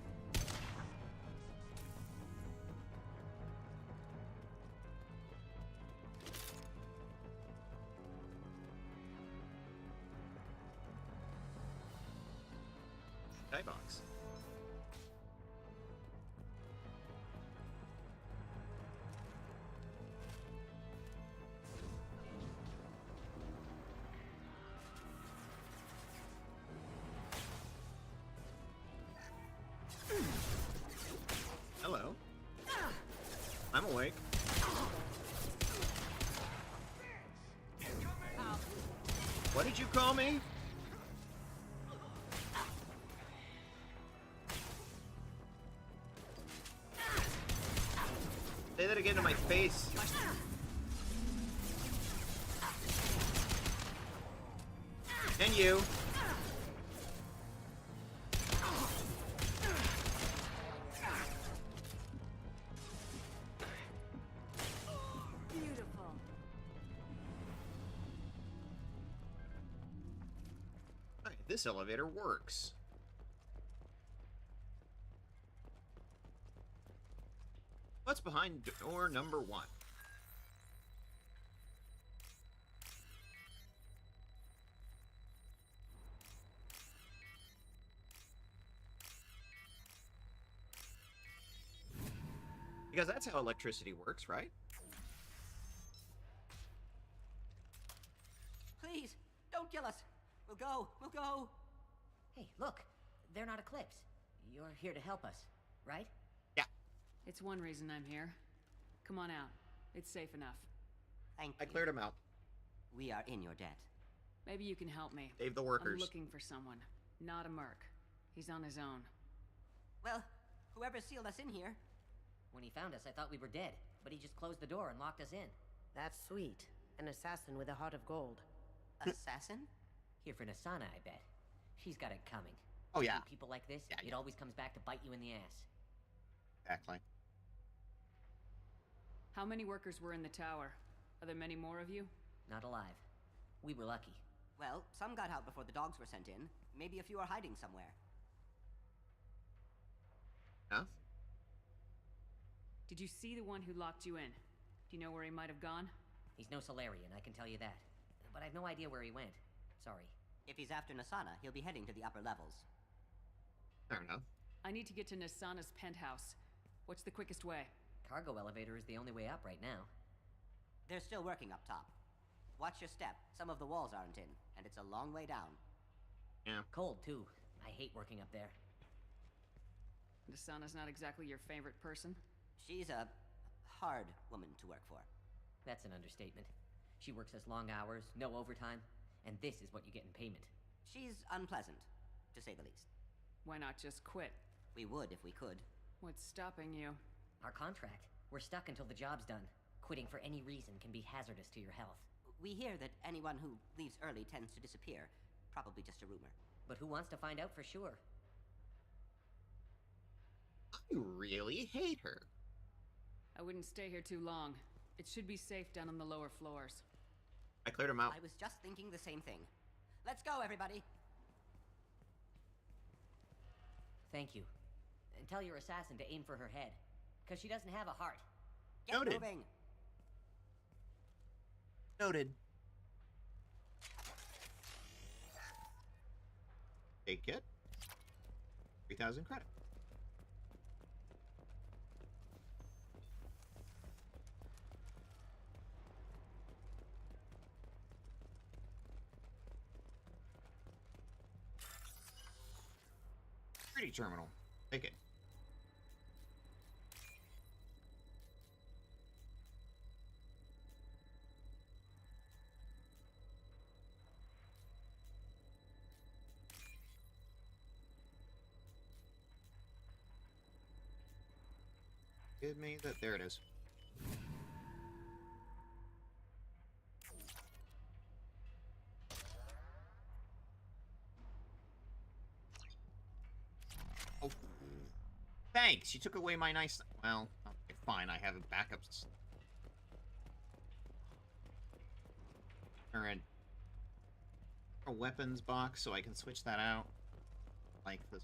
Speaker 1: Skybox. Hello. I'm awake. What did you call me? Say that again to my face. And you.
Speaker 9: Beautiful.
Speaker 1: Alright, this elevator works. What's behind door number 1? Because that's how electricity works, right?
Speaker 14: Please, don't kill us. We'll go. We'll go. Hey, look. They're not Eclipse. You're here to help us, right?
Speaker 5: It's one reason I'm here. Come on out. It's safe enough.
Speaker 14: Thank
Speaker 1: I cleared him out.
Speaker 14: We are in your debt.
Speaker 5: Maybe you can help me.
Speaker 1: Save the workers.
Speaker 5: I'm looking for someone, not a merc. He's on his own.
Speaker 14: Well, whoever sealed us in here. When he found us, I thought we were dead, but he just closed the door and locked us in.
Speaker 9: That's sweet. An assassin with a heart of gold.
Speaker 14: Assassin? Here for Nasana, I bet. She's got it coming.
Speaker 1: Oh, yeah.
Speaker 14: People like this,
Speaker 1: Yeah,
Speaker 14: it always comes back to bite you in the ass.
Speaker 1: Exactly.
Speaker 5: How many workers were in the tower? Are there many more of you?
Speaker 14: Not alive. We were lucky.
Speaker 18: Well, some got out before the dogs were sent in. Maybe a few are hiding somewhere.
Speaker 1: Enough?
Speaker 5: Did you see the one who locked you in? Do you know where he might have gone?
Speaker 14: He's no Solarian, I can tell you that. But I've no idea where he went. Sorry.
Speaker 18: If he's after Nasana, he'll be heading to the upper levels.
Speaker 1: Fair enough.
Speaker 5: I need to get to Nasana's penthouse. What's the quickest way?
Speaker 14: Cargo elevator is the only way up right now.
Speaker 18: They're still working up top. Watch your step. Some of the walls aren't in, and it's a long way down.
Speaker 1: Yeah.
Speaker 19: Cold, too. I hate working up there.
Speaker 5: Nasana's not exactly your favorite person?
Speaker 18: She's a hard woman to work for.
Speaker 19: That's an understatement. She works us long hours, no overtime, and this is what you get in payment.
Speaker 18: She's unpleasant, to say the least.
Speaker 5: Why not just quit?
Speaker 18: We would if we could.
Speaker 5: What's stopping you?
Speaker 19: Our contract. We're stuck until the job's done. Quitting for any reason can be hazardous to your health.
Speaker 18: We hear that anyone who leaves early tends to disappear. Probably just a rumor.
Speaker 19: But who wants to find out for sure?
Speaker 1: I really hate her.
Speaker 5: I wouldn't stay here too long. It should be safe down on the lower floors.
Speaker 1: I cleared him out.
Speaker 18: I was just thinking the same thing. Let's go, everybody!
Speaker 19: Thank you. And tell your assassin to aim for her head. Because she doesn't have a heart.
Speaker 18: Get
Speaker 1: Noted.
Speaker 18: moving!
Speaker 1: Noted. Take it. 3,000 credit. Security terminal. Take it. Give me that. There it is. Oh, thanks. You took away my nice. Well, okay, fine. I have a backups. Or a weapons box, so I can switch that out. Like this.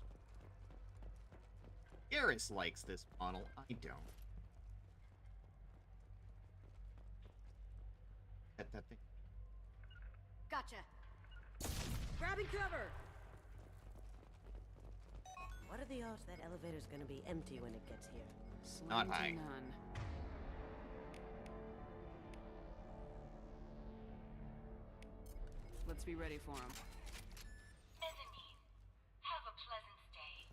Speaker 1: Garrus likes this model. I don't. Get that thing.
Speaker 9: Gotcha. Grabbing cover. What are the odds that elevator's gonna be empty when it gets here?
Speaker 5: Slim
Speaker 1: Not
Speaker 5: to
Speaker 1: high.
Speaker 5: none. Let's be ready for him.
Speaker 17: Mezzanine. Have a pleasant stay.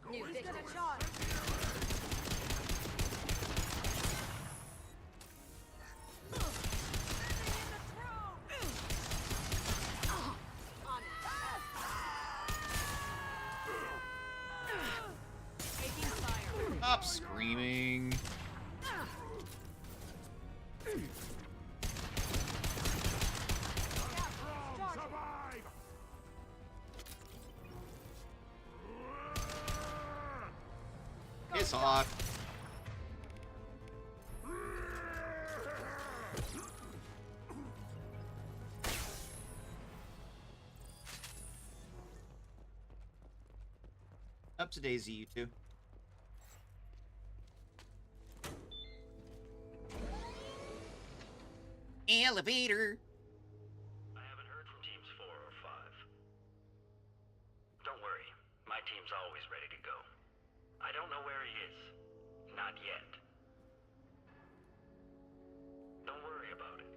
Speaker 9: New victim shot.
Speaker 1: Stop screaming. Piss off. Up to Daisy, you two. Elevator.
Speaker 20: I haven't heard from teams 4 or 5. Don't worry, my team's always ready to go. I don't know where he is. Not yet. Don't worry about it.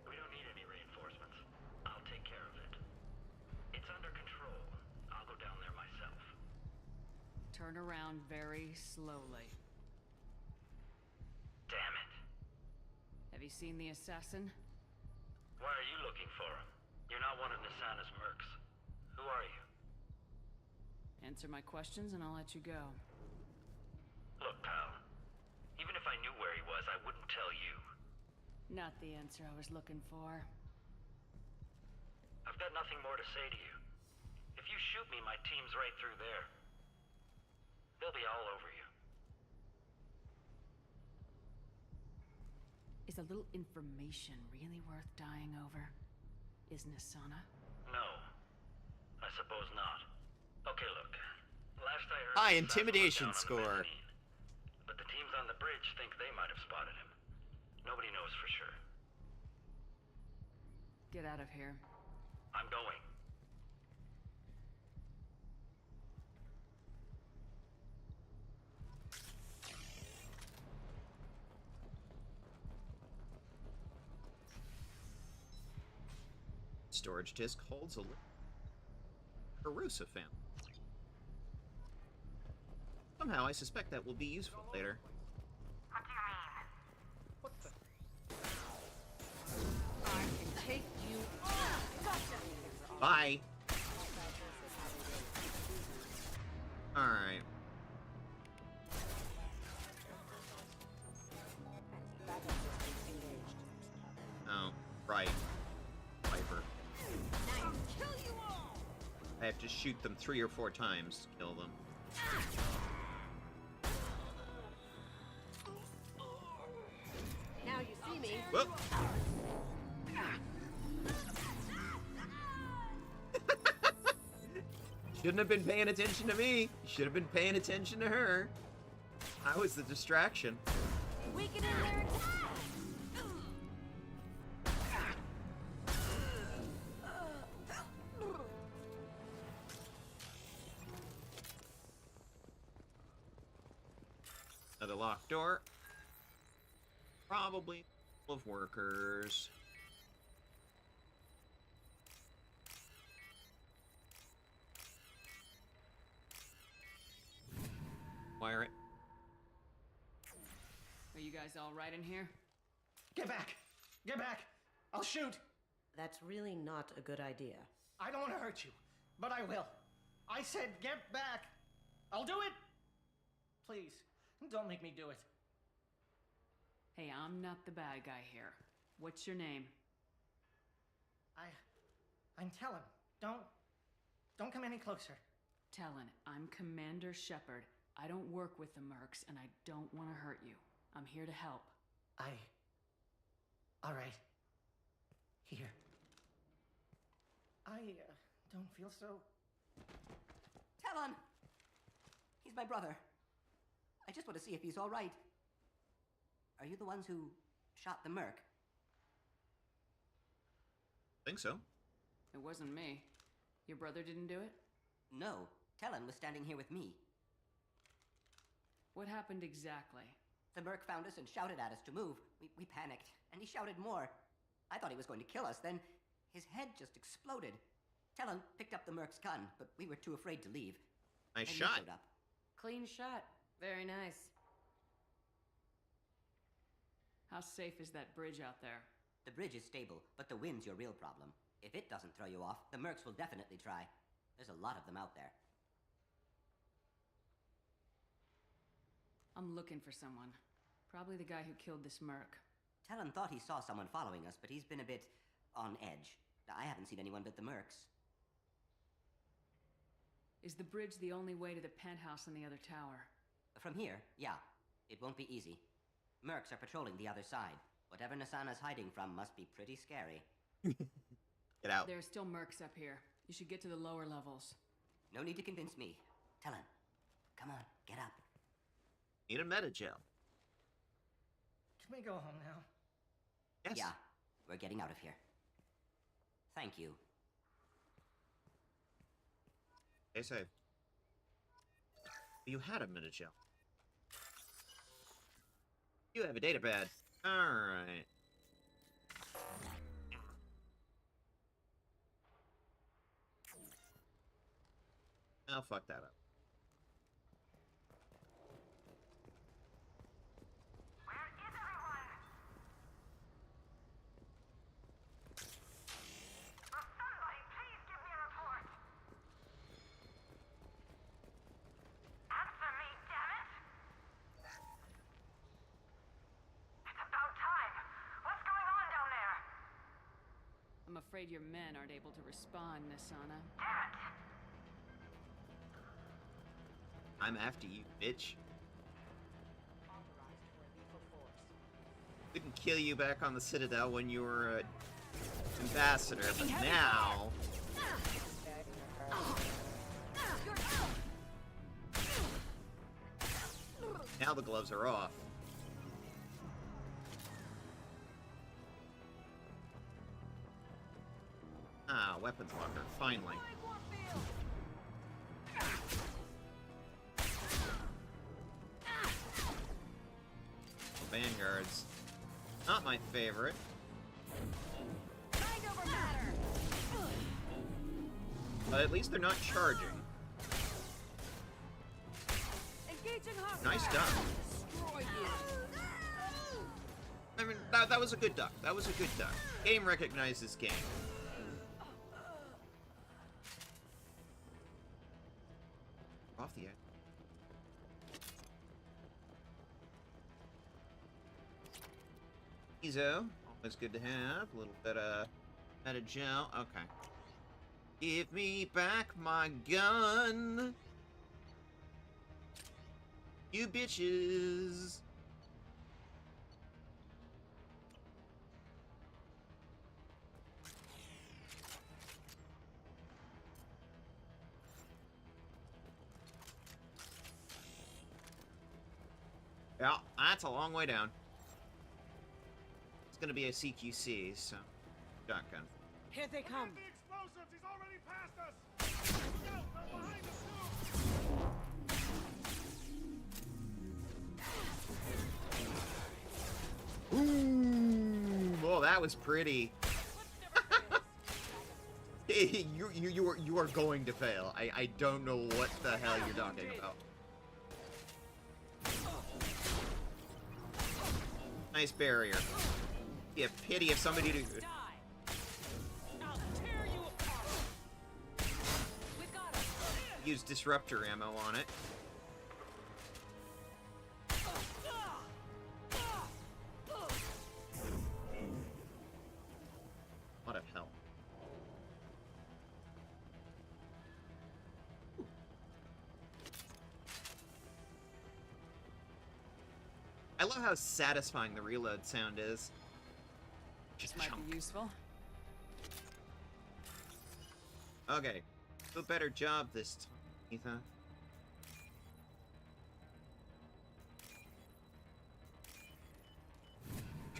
Speaker 20: We don't need any reinforcements. I'll take care of it. It's under control. I'll go down there myself.
Speaker 5: Turn around very slowly.
Speaker 20: Damn it.
Speaker 5: Have you seen the assassin?
Speaker 20: Why are you looking for him? You're not one of Nasana's mercs. Who are you?
Speaker 5: Answer my questions and I'll let you go.
Speaker 20: Look, pal. Even if I knew where he was, I wouldn't tell you.
Speaker 5: Not the answer I was looking for.
Speaker 20: I've got nothing more to say to you. If you shoot me, my team's right through there. They'll be all over you.
Speaker 5: Is a little information really worth dying over? Is Nasana?
Speaker 20: No. I suppose not. Okay, look. Last I heard...
Speaker 1: High
Speaker 20: the assassin was
Speaker 1: intimidation
Speaker 20: down on the
Speaker 1: score.
Speaker 20: mezzanine. But the teams on the bridge think they might have spotted him. Nobody knows for sure.
Speaker 5: Get out of here.
Speaker 20: I'm going.
Speaker 21: Storage disk holds a Carusa family. Somehow, I suspect that will be useful later.
Speaker 16: What the?
Speaker 5: I can take you on.
Speaker 21: Bye! Alright. Oh, right. Viper. I have to shoot them 3 or 4 times to kill them.
Speaker 17: Now you see me.
Speaker 21: Whoop! Shouldn't have been paying attention to me. Should have been paying attention to her. I was the distraction.
Speaker 6: Weaken in their attack!
Speaker 21: Another locked door. Probably full of workers. Wire it.
Speaker 5: Are you guys all right in here?
Speaker 16: Get back! Get back! I'll shoot!
Speaker 9: That's really not a good idea.
Speaker 16: I don't want to hurt you, but I will. I said get back! I'll do it! Please, don't make me do it.
Speaker 5: Hey, I'm not the bad guy here. What's your name?
Speaker 16: I'm Talon. Don't come any closer.
Speaker 5: Talon, I'm Commander Shepard. I don't work with the Mercs, and I don't want to hurt you. I'm here to help.
Speaker 16: All right. Here. I don't feel so...
Speaker 18: Talon! He's my brother. I just want to see if he's all right. Are you the ones who shot the Merc?
Speaker 21: Think so.
Speaker 5: It wasn't me. Your brother didn't do it?
Speaker 18: No. Talon was standing here with me.
Speaker 5: What happened exactly?
Speaker 18: The Merc found us and shouted at us to move. We panicked, and he shouted more. I thought he was going to kill us, then his head just exploded. Talon picked up the Merc's gun, but we were too afraid to leave.
Speaker 21: Nice
Speaker 18: And
Speaker 21: shot.
Speaker 18: He showed up.
Speaker 11: Clean shot. Very nice.
Speaker 5: How safe is that bridge out there?
Speaker 18: The bridge is stable, but the wind's your real problem. If it doesn't throw you off, the Mercs will definitely try. There's a lot of them out there.
Speaker 5: I'm looking for someone. Probably the guy who killed this Merc.
Speaker 18: Talon thought he saw someone following us, but he's been a bit on edge. I haven't seen anyone but the Mercs.
Speaker 5: Is the bridge the only way to the penthouse in the other tower?
Speaker 18: From here, yeah. It won't be easy. Mercs are patrolling the other side. Whatever Nasana's hiding from must be pretty scary.
Speaker 21: Get out.
Speaker 5: There are still Mercs up here. You should get to the lower levels.
Speaker 18: No need to convince me. Talon, come on, get up.
Speaker 21: Need a meta-gel.
Speaker 16: Can we go home now?
Speaker 21: Yes.
Speaker 18: Yeah, we're getting out of here. Thank you.
Speaker 21: Stay safe. You had a meta-gel. You have a data pad. Alright. I'll fuck that up.
Speaker 5: I'm afraid your men aren't able to respond, Nasana.
Speaker 21: I'm after you, bitch. Couldn't kill you back on the Citadel when you were an ambassador, but now... Now the gloves are off. Ah, weapons locker, finally. Vanguards. Not my favorite.
Speaker 6: Mind over matter!
Speaker 21: But at least they're not charging. Nice duck. I mean, that was a good duck. That was a good duck. Game recognizes game. Off the edge. Ezo, always good to have. A little bit of gel. Okay. Give me back my gun. You bitches. Yeah, that's a long way down. It's gonna be a CQC, so shotgun.
Speaker 16: Here they come. The explosives! He's already past us! Look out! They're behind us too!
Speaker 21: Ooh, well, that was pretty. you are going to fail. I don't know what the hell you're talking about. Nice barrier. Be a pity if somebody to use disruptor ammo on it. What of hell. I love how satisfying the reload sound is.
Speaker 5: This might be useful.
Speaker 21: Okay. Do a better job this time, Ethan.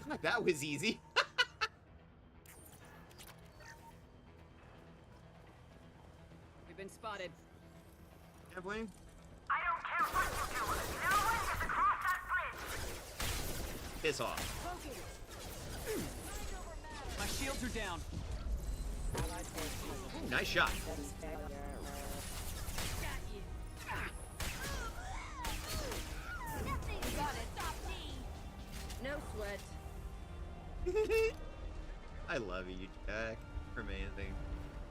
Speaker 21: God, that was easy.
Speaker 5: We've been spotted.
Speaker 21: Have we?
Speaker 16: I don't care what you do. You know when you have to cross that bridge.
Speaker 21: Piss off.
Speaker 3: My shields are down.
Speaker 21: Ooh, nice shot.
Speaker 9: No sweat.
Speaker 21: I love you, Jack. You're amazing.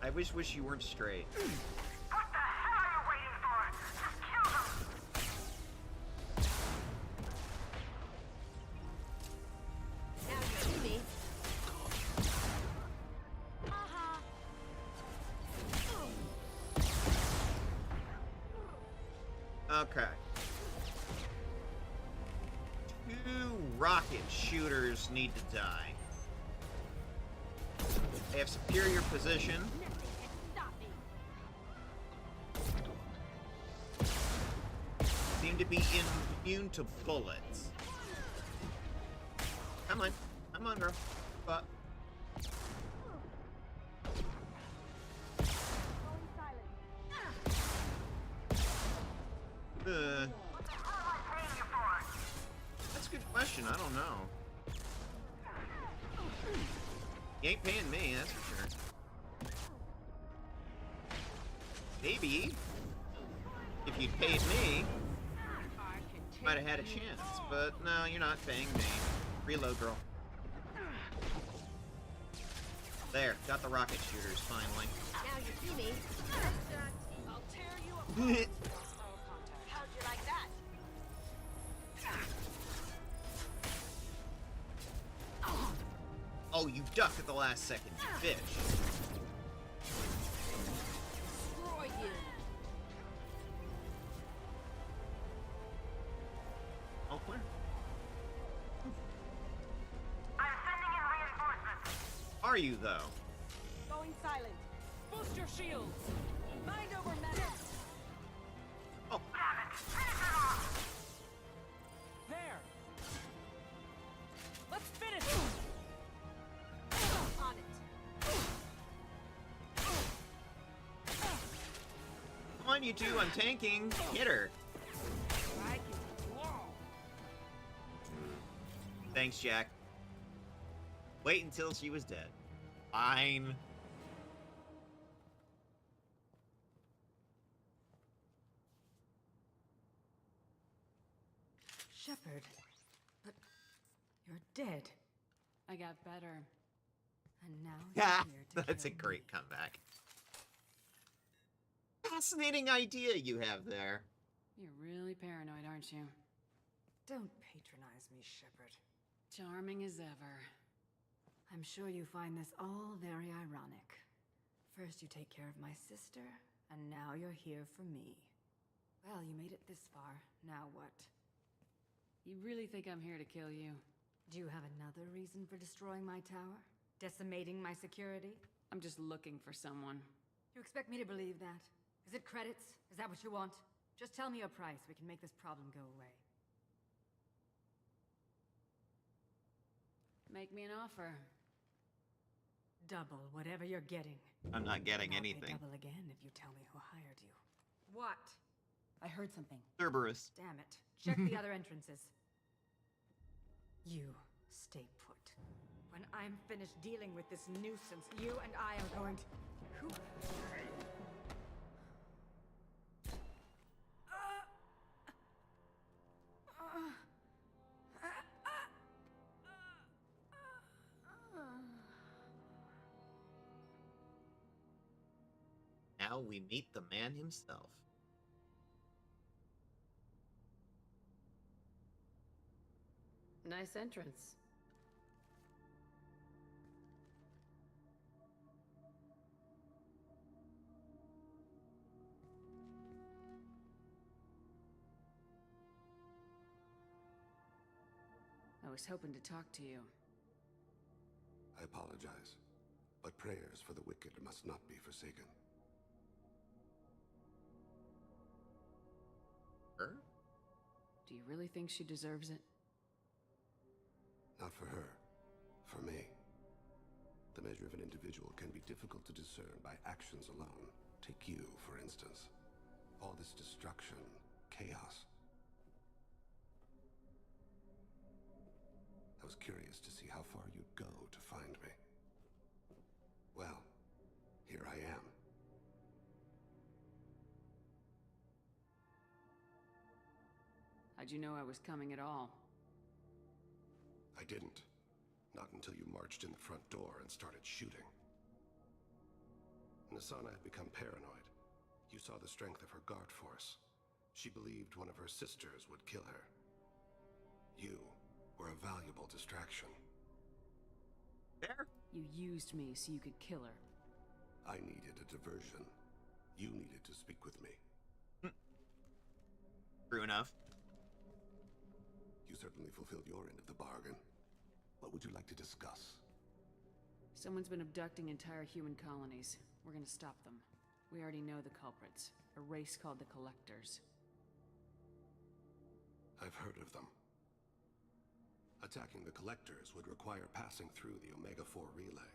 Speaker 21: I wish you weren't straight.
Speaker 16: What the hell are you waiting for? Just kill them!
Speaker 9: Now you see me.
Speaker 21: Okay. 2 rocket shooters need to die. They have superior position. Seem to be immune to bullets. Come on. Come on, girl. But that's a good question. I don't know. You ain't paying me, that's for sure. Maybe if you'd paid me, might have had a chance. But no, you're not paying me. Reload, girl. There, got the rocket shooters finally.
Speaker 9: Now you see me.
Speaker 16: I'll tear you apart. How'd you like that?
Speaker 21: Oh, you ducked at the last second, you bitch.
Speaker 9: Destroy you.
Speaker 21: All clear.
Speaker 16: I'm sending in reinforcements.
Speaker 21: Are you, though?
Speaker 16: Going silent. Boost your shields. Mind over matter.
Speaker 21: Oh.
Speaker 16: Damn it. Finish it off. There. Let's finish it.
Speaker 9: On it.
Speaker 21: Come on, you two, I'm tanking. Hit her. Thanks, Jack. Wait until she was dead. Fine.
Speaker 5: Shepard. But you're dead. I got better. And now you're
Speaker 21: Yeah,
Speaker 5: here to
Speaker 21: that's a
Speaker 5: kill
Speaker 21: great
Speaker 5: me.
Speaker 21: comeback. Fascinating idea you have there.
Speaker 5: You're really paranoid, aren't you?
Speaker 9: Don't patronize me, Shepard.
Speaker 5: Charming as ever.
Speaker 2: I'm sure you find this all very ironic. First you take care of my sister, and now you're here for me. Well, you made it this far. Now what?
Speaker 5: You really think I'm here to kill you?
Speaker 2: Do you have another reason for destroying my tower? Decimating my security?
Speaker 5: I'm just looking for someone.
Speaker 2: You expect me to believe that? Is it credits? Is that what you want? Just tell me your price. We can make this problem go away.
Speaker 5: Make me an offer.
Speaker 2: Double whatever you're getting.
Speaker 21: I'm not getting
Speaker 2: And I'll pay
Speaker 21: anything.
Speaker 2: double again if you tell me who hired you.
Speaker 9: What? I heard something.
Speaker 21: Cerberus.
Speaker 2: Damn it. Check the other entrances. You stay put. When I'm finished dealing with this nuisance, you and I are going to... Who?
Speaker 21: Now we meet the man himself.
Speaker 5: Nice entrance. I was hoping to talk to you.
Speaker 8: I apologize, but prayers for the wicked must not be forsaken.
Speaker 21: Her?
Speaker 5: Do you really think she deserves it?
Speaker 8: Not for her. For me. The measure of an individual can be difficult to discern by actions alone. Take you, for instance. All this destruction, chaos. I was curious to see how far you'd go to find me. Well, here I am.
Speaker 5: How'd you know I was coming at all?
Speaker 8: I didn't. Not until you marched in the front door and started shooting. Nasana had become paranoid. You saw the strength of her guard force. She believed one of her sisters would kill her. You were a valuable distraction.
Speaker 21: Fair?
Speaker 5: You used me so you could kill her.
Speaker 8: I needed a diversion. You needed to speak with me.
Speaker 21: True enough.
Speaker 8: You certainly fulfilled your end of the bargain. What would you like to discuss?
Speaker 5: Someone's been abducting entire human colonies. We're gonna stop them. We already know the culprits. A race called the Collectors.
Speaker 8: I've heard of them. Attacking the Collectors would require passing through the Omega-4 relay.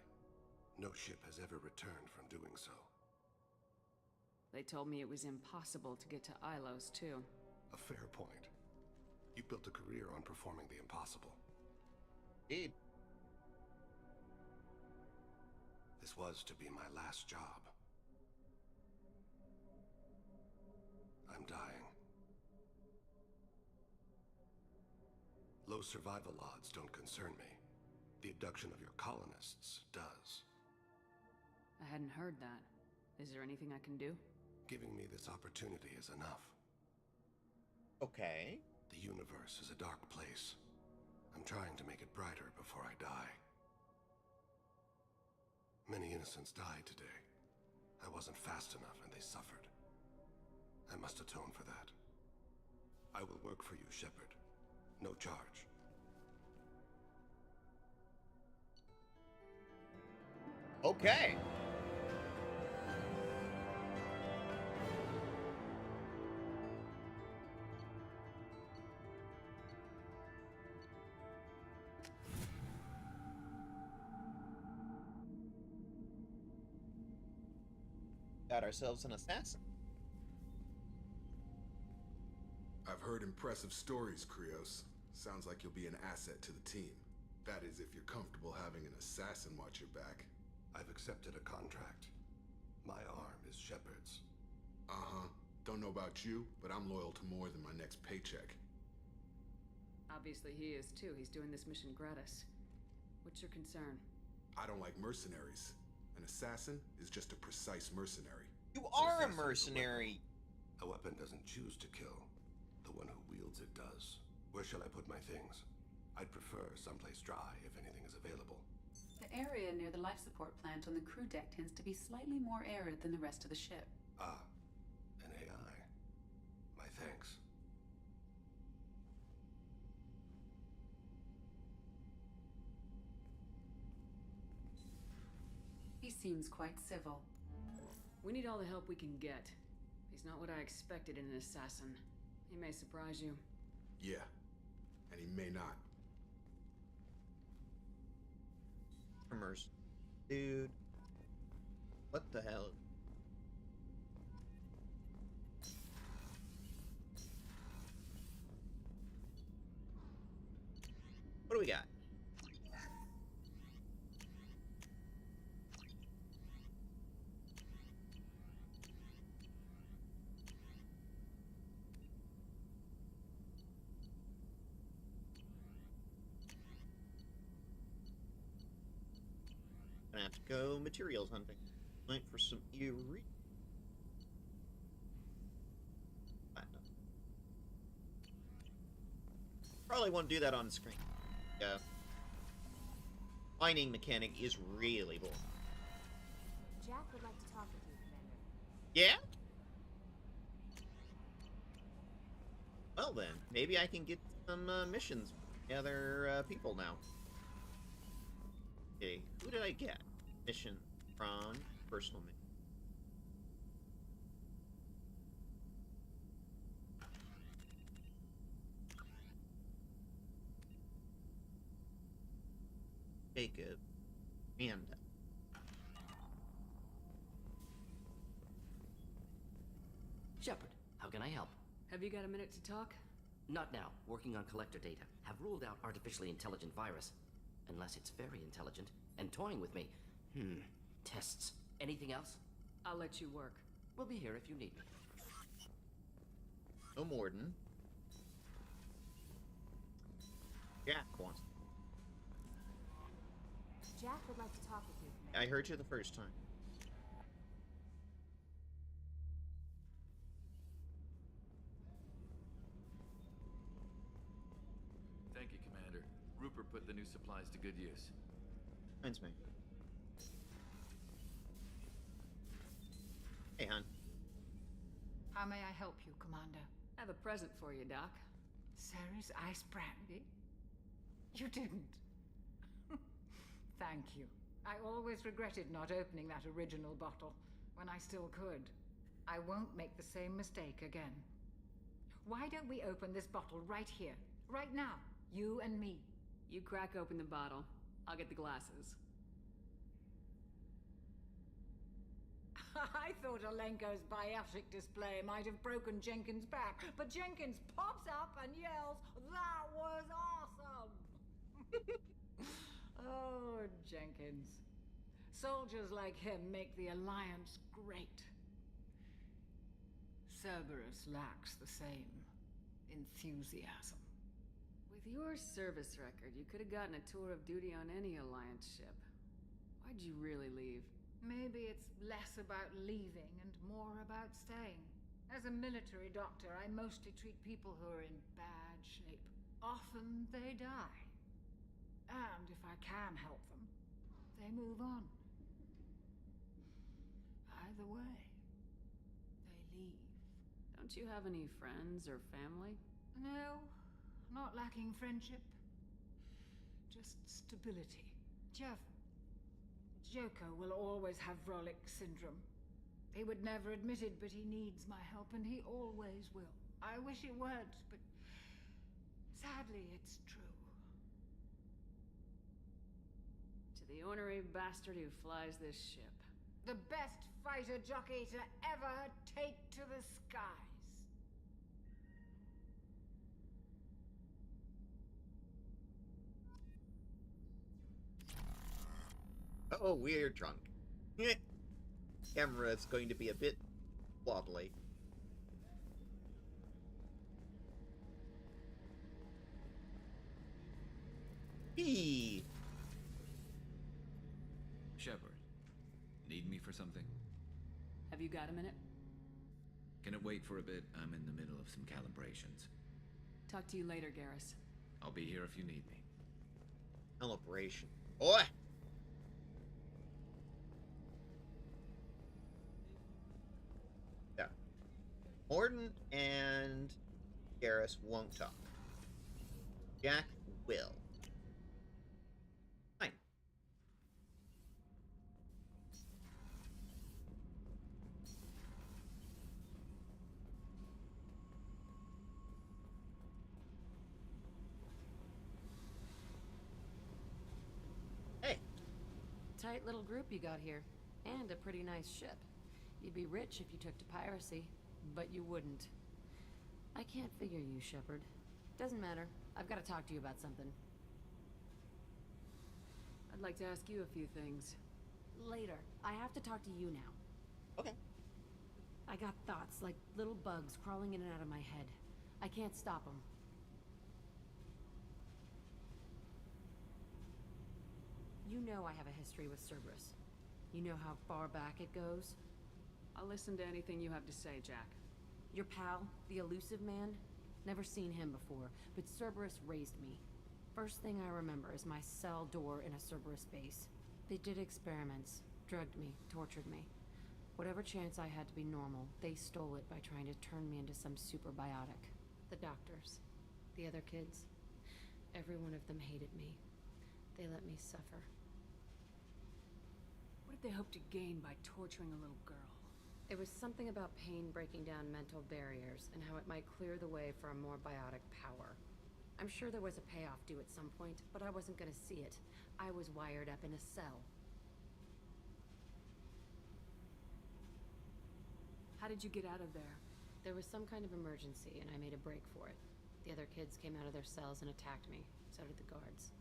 Speaker 8: No ship has ever returned from doing so.
Speaker 5: They told me it was impossible to get to Ilos, too.
Speaker 8: A fair point. You built a career on performing the impossible.
Speaker 21: Indeed.
Speaker 8: This was to be my last job. I'm dying. Low survival odds don't concern me. The abduction of your colonists does.
Speaker 5: I hadn't heard that. Is there anything I can do?
Speaker 8: Giving me this opportunity is enough.
Speaker 21: Okay.
Speaker 8: The universe is a dark place. I'm trying to make it brighter before I die. Many innocents died today. I wasn't fast enough and they suffered. I must atone for that. I will work for you, Shepard. No charge.
Speaker 21: Okay. Got ourselves an assassin.
Speaker 22: I've heard impressive stories, Krios. Sounds like you'll be an asset to the team. That is, if you're comfortable having an assassin watch your back.
Speaker 8: I've accepted a contract. My arm is Shepard's.
Speaker 22: Uh-huh. Don't know about you, but I'm loyal to more than my next paycheck.
Speaker 5: Obviously he is too. He's doing this mission gratis. What's your concern?
Speaker 22: I don't like mercenaries. An assassin is just a precise mercenary.
Speaker 21: You are a mercenary.
Speaker 8: A weapon doesn't choose to kill. The one who wields it does. Where shall I put my things? I'd prefer someplace dry if anything is available.
Speaker 10: The area near the life support plant on the crew deck tends to be slightly more arid than the rest of the ship.
Speaker 8: Ah, an AI. My thanks.
Speaker 10: He seems quite civil.
Speaker 5: We need all the help we can get. He's not what I expected in an assassin. He may surprise you.
Speaker 22: Yeah, and he may not.
Speaker 21: Mercy. Dude. What the hell? What do we got? Gonna have to go materials hunting. Wait for some eerie. Probably won't do that on screen. Yeah. Mining mechanic is really boring.
Speaker 17: Jack would like to talk with you, Commander.
Speaker 21: Yeah? Well then, maybe I can get some missions with the other people now. Okay, who did I get? Mission from personal mission. Jacob. And
Speaker 14: Shepard, how can I help?
Speaker 5: Have you got a minute to talk?
Speaker 14: Not now. Working on collector data. Have ruled out artificially intelligent virus. Unless it's very intelligent. And toying with me. Tests. Anything else?
Speaker 5: I'll let you work.
Speaker 14: We'll be here if you need me.
Speaker 21: no Morden. Jack wants.
Speaker 17: Jack would like to talk with you, Commander.
Speaker 21: I heard you the first time.
Speaker 12: Thank you, Commander. Rupert put the new supplies to good use.
Speaker 21: Thanks, me. Hey, hon.
Speaker 23: How may I help you, Commander?
Speaker 5: I have a present for you, Doc.
Speaker 23: Sarah's ice brandy? You didn't. Thank you. I always regretted not opening that original bottle when I still could. I won't make the same mistake again. Why don't we open this bottle right here, right now? You and me.
Speaker 5: You crack open the bottle. I'll get the glasses.
Speaker 23: I thought Alenko's biotic display might have broken Jenkins' back, but Jenkins pops up and yells, "That was awesome!" Oh, Jenkins. Soldiers like him make the Alliance great. Cerberus lacks the same enthusiasm.
Speaker 5: With your service record, you could have gotten a tour of duty on any Alliance ship. Why'd you really leave?
Speaker 23: Maybe it's less about leaving and more about staying. As a military doctor, I mostly treat people who are in bad shape. Often they die. And if I can help them, they move on. Either way, they leave.
Speaker 5: Don't you have any friends or family?
Speaker 23: No, not lacking friendship. Just stability. Joko will always have Vrolic syndrome. He would never admit it, but he needs my help, and he always will. I wish it weren't, but sadly it's true.
Speaker 5: To the ornery bastard who flies this ship.
Speaker 23: The best fighter jockey to ever take to the skies.
Speaker 21: Oh, we're drunk. Camera is going to be a bit wobbly. Eee.
Speaker 12: Shepard, need me for something?
Speaker 5: Have you got a minute?
Speaker 12: Can it wait for a bit? I'm in the middle of some calibrations.
Speaker 5: Talk to you later, Garrus.
Speaker 12: I'll be here if you need me.
Speaker 21: Calibration. Boy! Yeah. Mordant and Garrus won't talk. Jack will. Fine. Hey.
Speaker 4: Tight little group you got here. And a pretty nice ship. You'd be rich if you took to piracy, but you wouldn't. I can't figure you, Shepard. Doesn't matter. I've got to talk to you about something.
Speaker 5: I'd like to ask you a few things.
Speaker 4: Later. I have to talk to you now.
Speaker 21: Okay.
Speaker 4: I got thoughts like little bugs crawling in and out of my head. I can't stop them. You know I have a history with Cerberus. You know how far back it goes?
Speaker 5: I'll listen to anything you have to say, Jack.
Speaker 4: Your pal, the elusive man? Never seen him before, but Cerberus raised me. First thing I remember is my cell door in a Cerberus base. They did experiments, drugged me, tortured me. Whatever chance I had to be normal, they stole it by trying to turn me into some superbiotic. The doctors, the other kids, every one of them hated me. They let me suffer.
Speaker 5: What did they hope to gain by torturing a little girl?
Speaker 4: It was something about pain breaking down mental barriers and how it might clear the way for a more biotic power. I'm sure there was a payoff due at some point, but I wasn't gonna see it. I was wired up in a cell.
Speaker 5: How did you get out of there?
Speaker 4: There was some kind of emergency, and I made a break for it. The other kids came out of their cells and attacked me. So did the guards.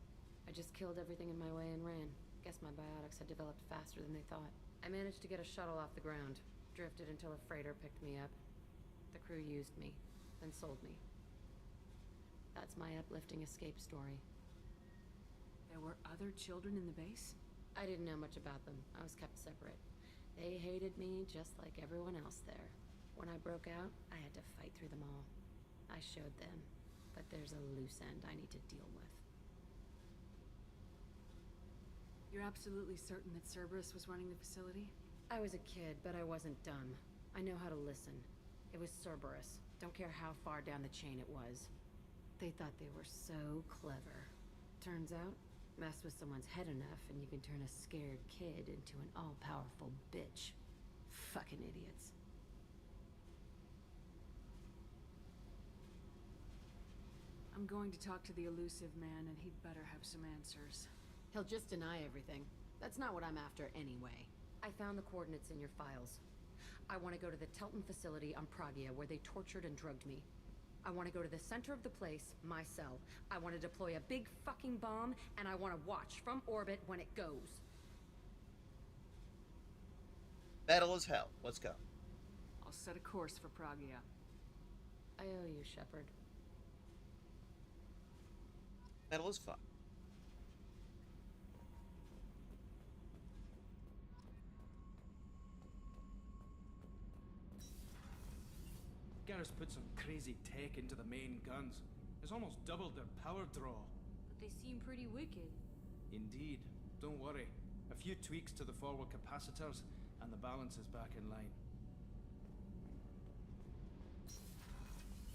Speaker 4: I just killed everything in my way and ran. Guess my biotics had developed faster than they thought. I managed to get a shuttle off the ground. Drifted until a freighter picked me up. The crew used me, then sold me. That's my uplifting escape story.
Speaker 5: There were other children in the base?
Speaker 4: I didn't know much about them. I was kept separate. They hated me just like everyone else there. When I broke out, I had to fight through them all. I showed them, but there's a loose end I need to deal with.
Speaker 5: You're absolutely certain that Cerberus was running the facility?
Speaker 4: I was a kid, but I wasn't dumb. I know how to listen. It was Cerberus. Don't care how far down the chain it was. They thought they were so clever. Turns out, mess with someone's head enough and you can turn a scared kid into an all-powerful bitch. Fucking idiots.
Speaker 5: I'm going to talk to the elusive man, and he'd better have some answers.
Speaker 4: He'll just deny everything. That's not what I'm after anyway. I found the coordinates in your files. I want to go to the Telton facility on Pragia where they tortured and drugged me. I want to go to the center of the place, my cell. I want to deploy a big fucking bomb, and I want to watch from orbit when it goes.
Speaker 21: Battle as hell. Let's go.
Speaker 5: I'll set a course for Pragia.
Speaker 4: I owe you, Shepard.
Speaker 21: Battle is fun.
Speaker 7: Garrus put some crazy tech into the main guns. It's almost doubled their power draw.
Speaker 11: But they seem pretty wicked.
Speaker 7: Indeed. Don't worry. A few tweaks to the forward capacitors, and the balance is back in line.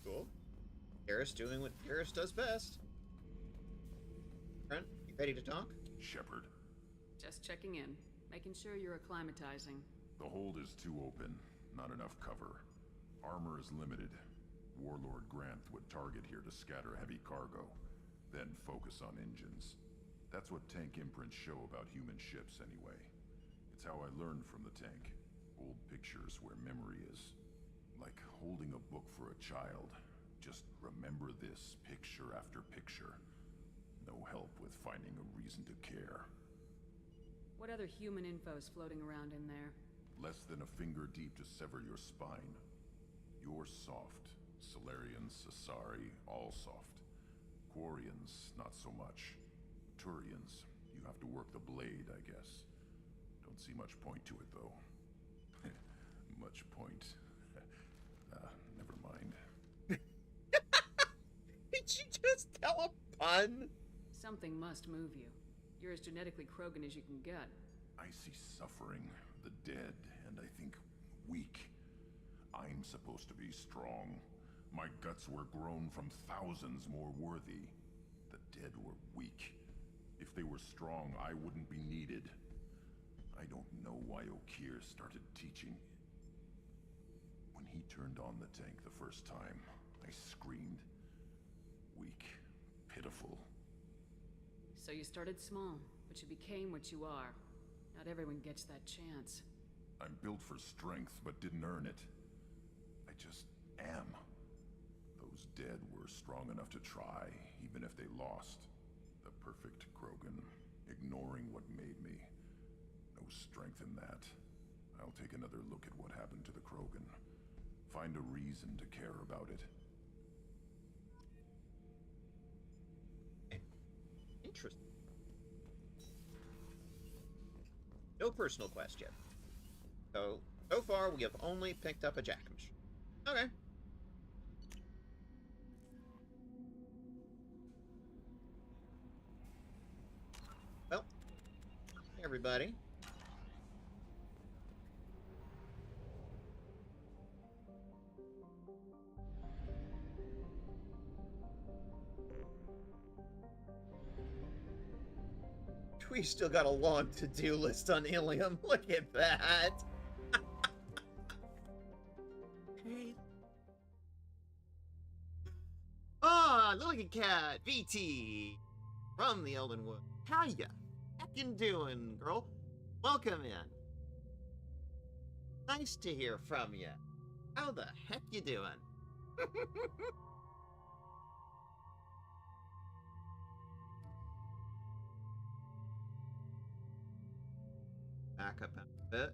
Speaker 21: Cool. Garrus doing what Garrus does best. Brent, you ready to talk?
Speaker 13: Shepard.
Speaker 5: Just checking in. Making sure you're acclimatizing.
Speaker 13: The hold is too open. Not enough cover. Armor is limited. Warlord Granth would target here to scatter heavy cargo, then focus on engines. That's what tank imprints show about human ships anyway. It's how I learned from the tank. Old pictures where memory is. Like holding a book for a child. Just remember this picture after picture. No help with finding a reason to care.
Speaker 5: What other human info's floating around in there?
Speaker 13: Less than a finger deep to sever your spine. You're soft. Solarians, Asari, all soft. Quarians, not so much. Turians. You have to work the blade, I guess. Don't see much point to it, though. Much point. Never mind.
Speaker 21: Did you just tell a pun?
Speaker 5: Something must move you. You're as genetically Krogan as you can get.
Speaker 13: I see suffering, the dead, and I think weak. I'm supposed to be strong. My guts were grown from thousands more worthy. The dead were weak. If they were strong, I wouldn't be needed. I don't know why Okeer started teaching. When he turned on the tank the first time, I screamed. Weak, pitiful.
Speaker 5: So you started small, but you became what you are. Not everyone gets that chance.
Speaker 13: I'm built for strength, but didn't earn it. I just am. Those dead were strong enough to try, even if they lost. The perfect Krogan, ignoring what made me. No strength in that. I'll take another look at what happened to the Krogan. Find a reason to care about it.
Speaker 21: Interesting. No personal quest yet. So far we have only picked up a Jackamsh. Okay. Well, hey everybody. We still got a long to-do list on Ilium. Look at that. Ah, Lily Cat, VT, from the Elden Wood. How ya heckin' doing, girl? Welcome in. Nice to hear from ya. How the heck you doing? Back up a bit.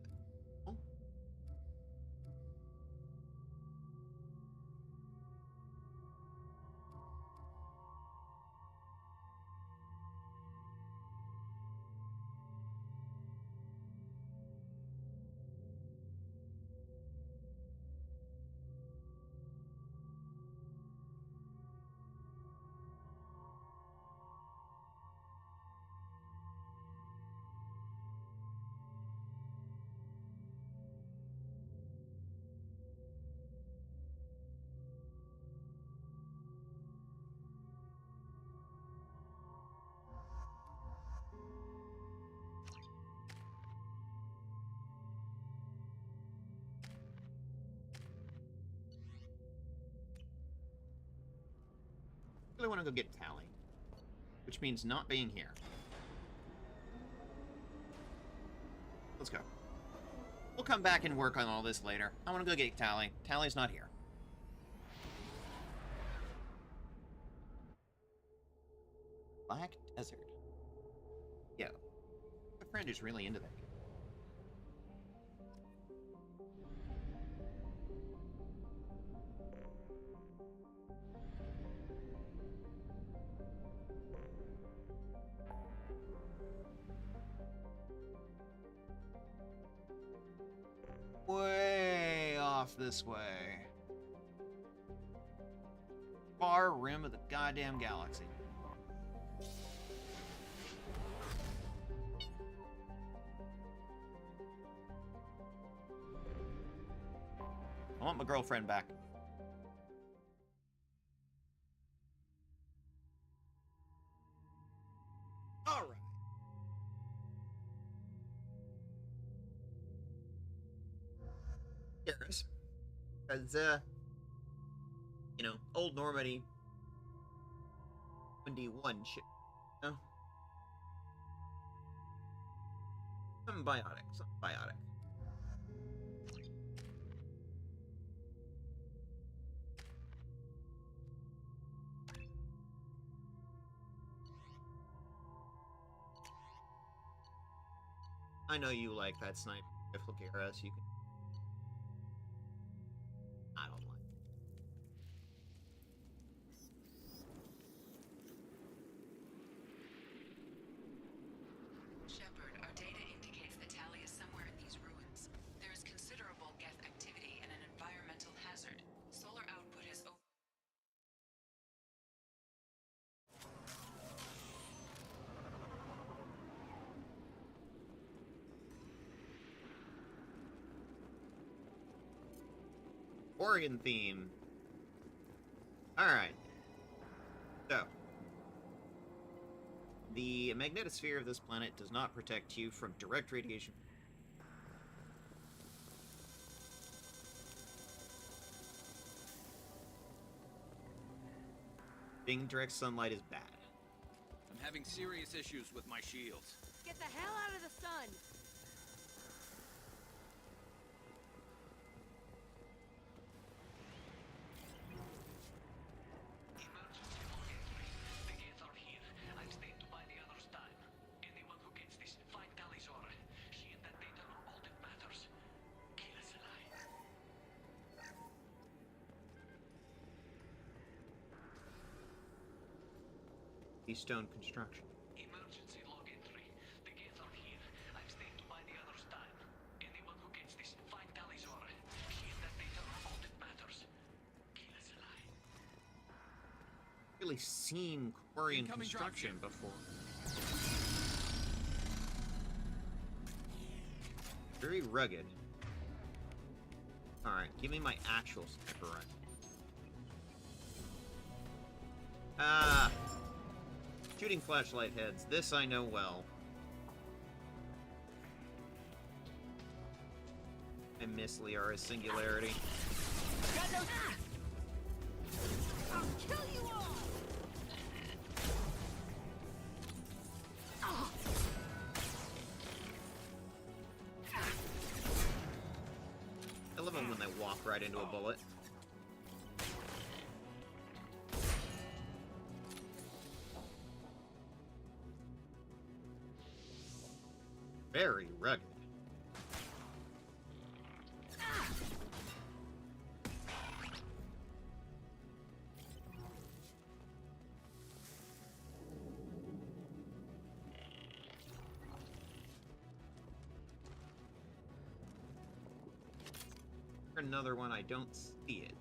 Speaker 21: I really want to go get Tally, which means not being here. Let's go. We'll come back and work on all this later. I want to go get Tally. Tally's not here. Black Desert. Yo, my friend is really into that game. Way off this way. Far rim of the goddamn galaxy. I want my girlfriend back. All right. Because, you know, old Normandy 71 shit, you know? Something biotic, something biotic. I know you like that sniper rifle, Garrus. You can. I don't like it.
Speaker 10: Shepard, our data indicates that Tali is somewhere in these ruins. There is considerable Geth activity and an environmental hazard. Solar output has
Speaker 21: Oregon theme. Alright. So. The magnetosphere of this planet does not protect you from direct radiation. Being direct sunlight is bad.
Speaker 1: I'm having serious issues with my shields.
Speaker 15: Get the hell out of the sun!
Speaker 21: Stone construction.
Speaker 20: Emergency log entry. The gates are here. I've stayed to buy the others time. Anyone who gets this, find Talizora. She and that data are all that matters. Kill us alive.
Speaker 21: Really seen Quarian
Speaker 1: Incoming
Speaker 21: construction before. Very rugged. Alright, give me my actual sniper rifle. Ah! Shooting flashlight heads. This I know well. I miss Liara's singularity.
Speaker 15: Got no... I'll kill you all!
Speaker 21: I love them when they walk right into a bullet. Very rugged. Another one, I don't see it.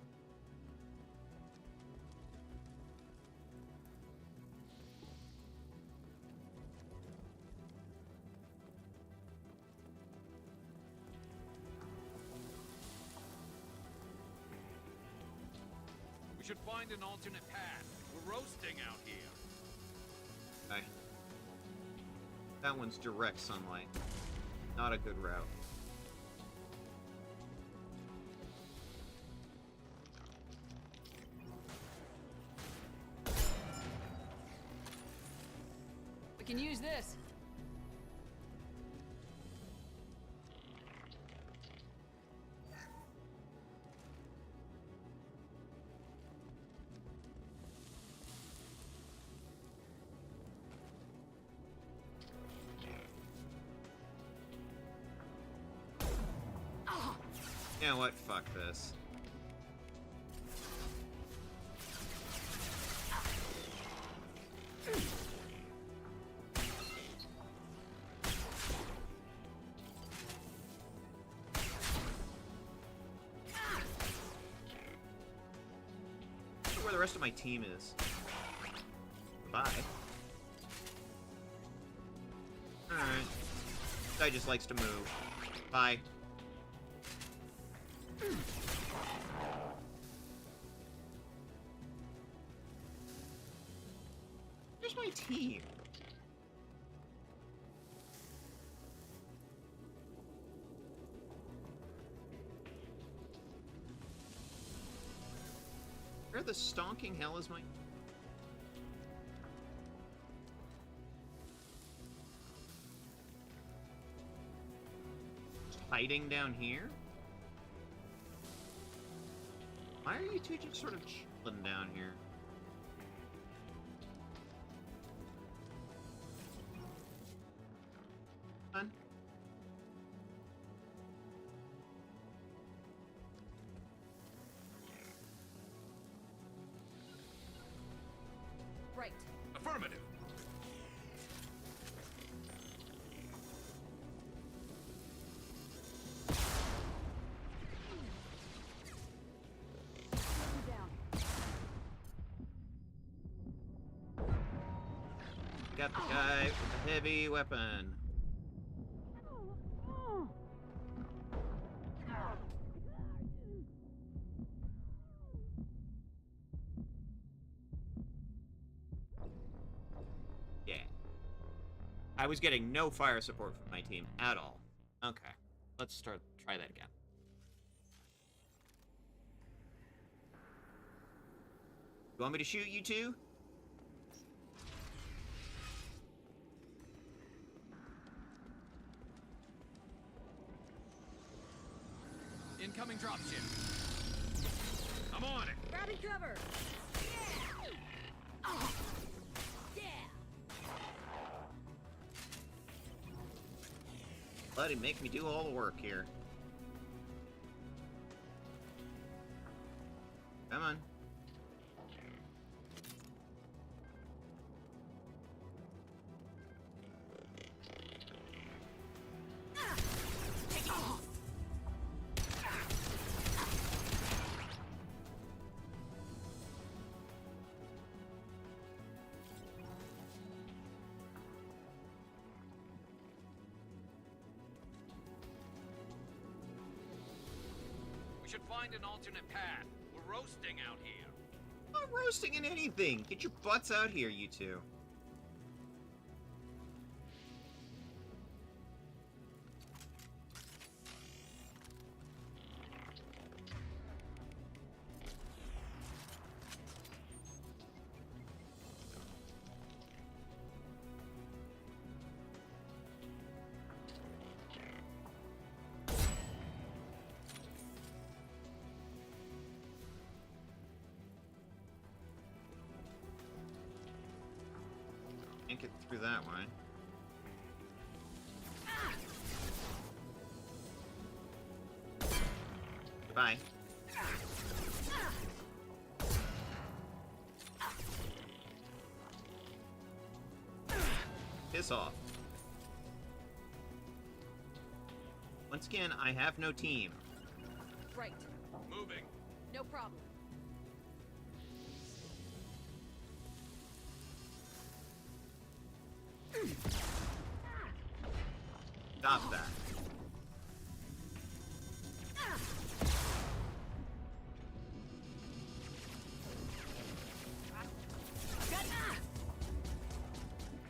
Speaker 1: We should find an alternate path. We're roasting out here.
Speaker 21: Okay. That one's direct sunlight. Not a good route.
Speaker 5: We can use this.
Speaker 21: You know what? Fuck this. I wonder where the rest of my team is. Bye. Alright. Guy just likes to move. Bye. Where's my team? Where the stonking hell is my... Hiding down here? Why are you two just sort of chilling down here? Fun.
Speaker 15: Right.
Speaker 1: Affirmative.
Speaker 21: got the guy with the heavy weapon. Yeah. I was getting no fire support from my team at all. Okay. Let's try that again. You want me to shoot you two?
Speaker 1: Incoming dropship. I'm on it.
Speaker 15: Grabbing cover. Yeah. Oh. Yeah.
Speaker 21: Buddy, make me do all the work here. Come on.
Speaker 1: We should find an alternate path. We're roasting out here.
Speaker 21: I'm not roasting in anything. Get your butts out here, you two. Can't get through that way. Goodbye. Piss off. Once again, I have no team.
Speaker 15: Right.
Speaker 1: Moving.
Speaker 15: No problem.
Speaker 21: Stop that.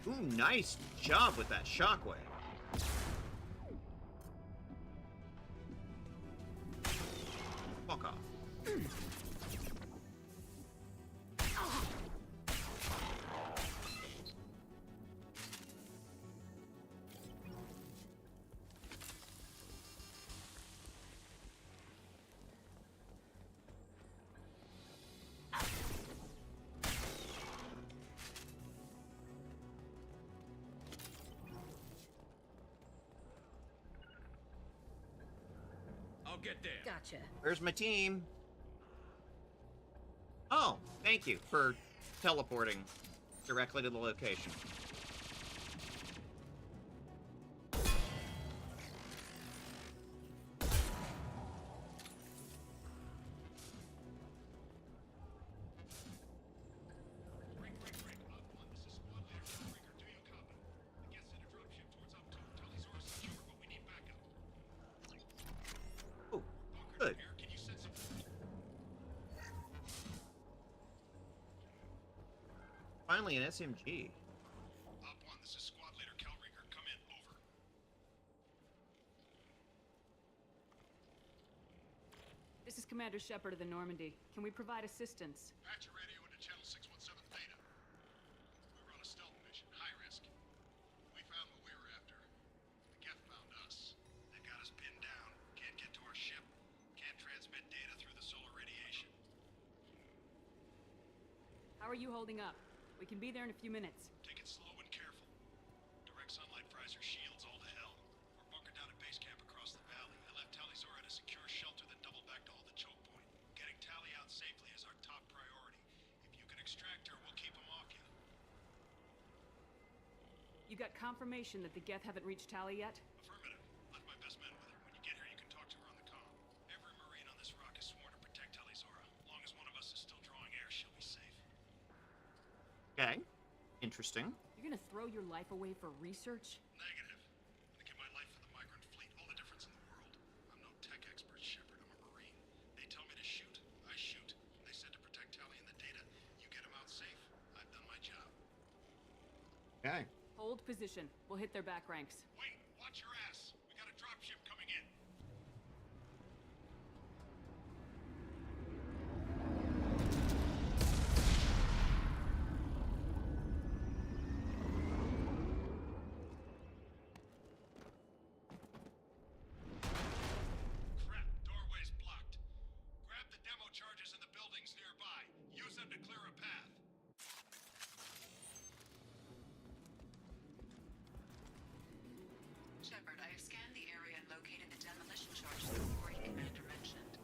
Speaker 21: Ooh, nice job with that shockwave. Fuck off.
Speaker 1: I'll get there.
Speaker 15: Gotcha.
Speaker 21: Where's my team? Oh, thank you for teleporting directly to the location. Oh, good. Finally, an SMG.
Speaker 13: Op 1, this is squad leader Calringer. Come in, over.
Speaker 5: This is Commander Shepard of the Normandy. Can we provide assistance?
Speaker 13: Patch your radio into channel 617 Theta. We were on a stealth mission, high risk. We found what we were after. The Geth found us. They got us pinned down. Can't get to our ship. Can't transmit data through the solar radiation.
Speaker 5: How are you holding up? We can be there in a few minutes.
Speaker 13: Take it slow and careful. Direct sunlight fries your shields all to hell. We're bunkered down at base camp across the valley. I left Talizora at a secure shelter, then doubled back to hold the choke point. Getting Tally out safely is our top priority. If you can extract her, we'll keep them off you.
Speaker 5: You got confirmation that the Geth haven't reached Tally yet?
Speaker 13: Affirmative. Left my best men with her. When you get her, you can talk to her on the comm. Every Marine on this rock is sworn to protect Talizora. As long as one of us is still drawing air, she'll be safe.
Speaker 21: Okay. Interesting.
Speaker 5: You're gonna throw your life away for research?
Speaker 13: Negative. I give my life for the migrant fleet, all the difference in the world. I'm no tech expert, Shepard. I'm a Marine. They tell me to shoot, I shoot. They said to protect Tally and the data. You get them out safe, I've done my job.
Speaker 21: Okay.
Speaker 5: Hold position. We'll hit their back ranks.
Speaker 13: Wait, watch your ass. We got a dropship coming in. Crap, doorway's blocked. Grab the demo charges in the buildings nearby. Use them to clear a path.
Speaker 10: Shepard, I have scanned the area and located the demolition charges the Warring Commander mentioned.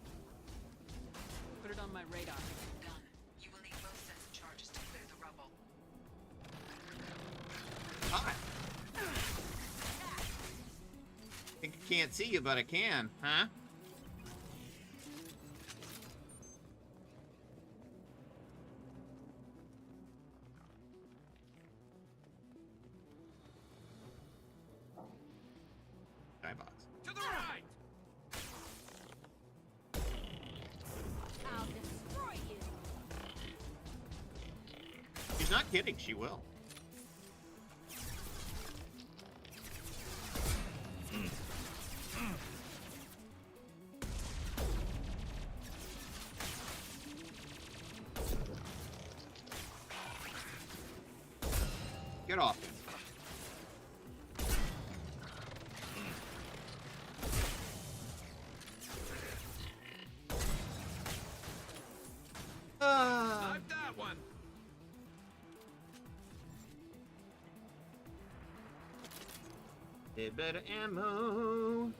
Speaker 5: Put it on my radar.
Speaker 10: Done. You will need both sets of charges to clear the rubble.
Speaker 21: Hi. Think I can't see you, but I can, huh? Skybox.
Speaker 1: To the right!
Speaker 15: I'll destroy you!
Speaker 21: She's not kidding, she will. Get off him.
Speaker 1: I've that one!
Speaker 21: Did better ammo.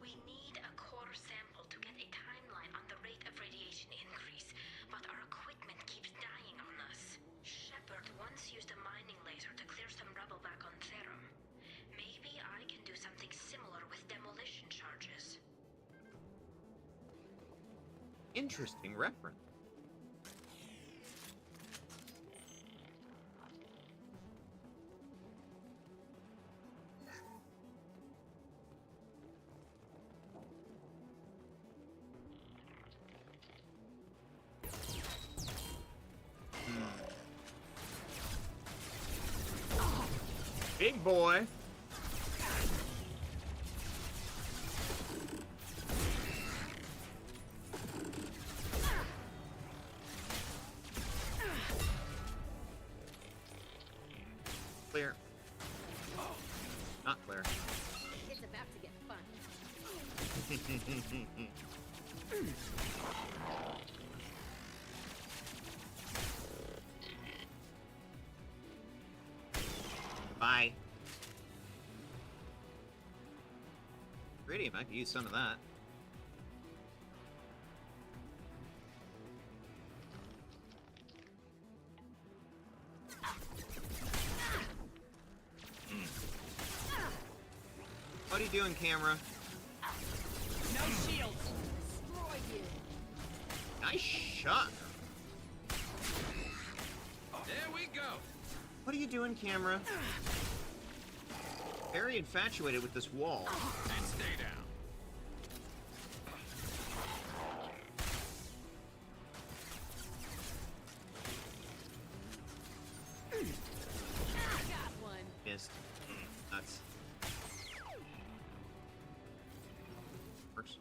Speaker 6: We need a core sample to get a timeline on the rate of radiation increase, but our equipment keeps dying on us. Shepard once used a mining laser to clear some rubble back on Therum. Maybe I can do something similar with demolition charges.
Speaker 21: Interesting reference. Big boy. Clear. Not clear.
Speaker 15: It's about to get fun.
Speaker 21: Bye. Iridium, I could use some of that. What are you doing, camera?
Speaker 15: No shields! Destroy you!
Speaker 21: Nice shot.
Speaker 1: There we go!
Speaker 21: What are you doing, camera? Very infatuated with this wall.
Speaker 1: And stay down.
Speaker 15: I got one!
Speaker 21: Missed. Nuts. Works.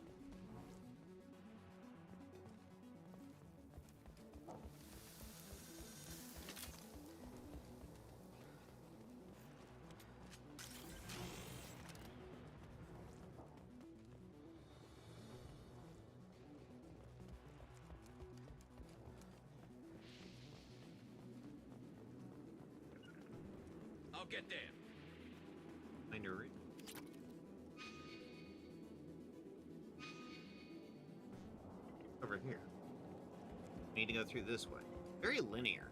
Speaker 1: I'll get there.
Speaker 21: Find a read. Over here. Need to go through this way. Very linear.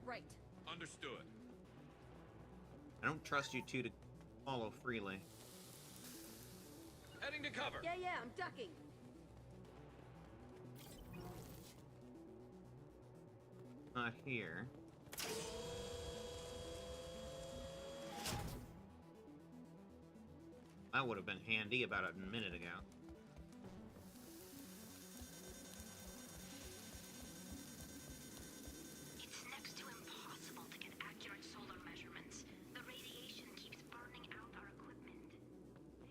Speaker 15: Right.
Speaker 1: Understood.
Speaker 21: I don't trust you two to follow freely.
Speaker 1: Heading to cover.
Speaker 15: Yeah, I'm ducking.
Speaker 21: Not here. That would have been handy about a minute ago.
Speaker 6: It's next to impossible to get accurate solar measurements. The radiation keeps burning out our equipment.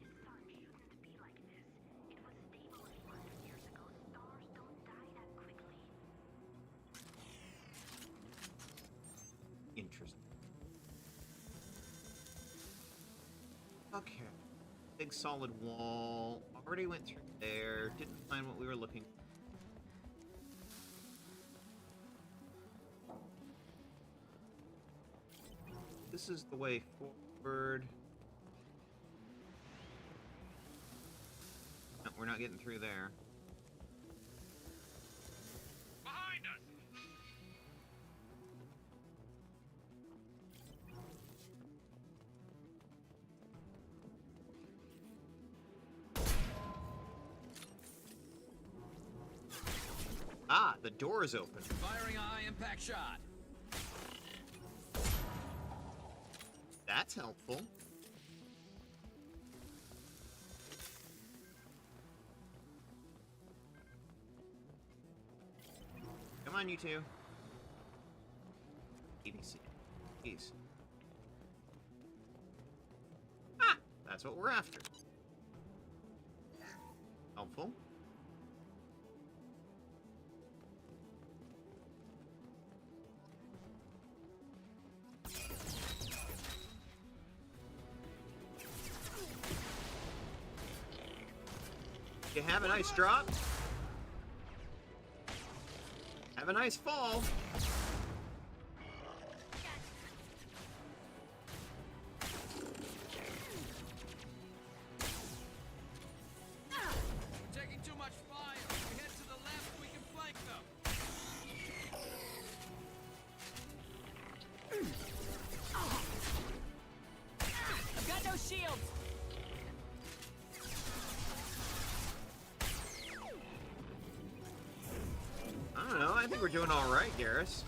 Speaker 6: This sun shouldn't be like this. It was stable a few hundred years ago. Stars don't die that quickly.
Speaker 21: Interesting. Okay. Big solid wall. Already went through there. Didn't find what we were looking for. This is the way forward. No, we're not getting through there.
Speaker 1: Behind us.
Speaker 21: Ah, the door is open.
Speaker 1: Firing a high impact shot.
Speaker 21: That's helpful. Come on, you two. ABC. Please. Ah! That's what we're after. Helpful. You have a nice drop. Have a nice fall.
Speaker 1: Taking too much fire. If we head to the left, we can flank them.
Speaker 15: I've got no shields.
Speaker 21: I don't know. I think we're doing all right, Garrus.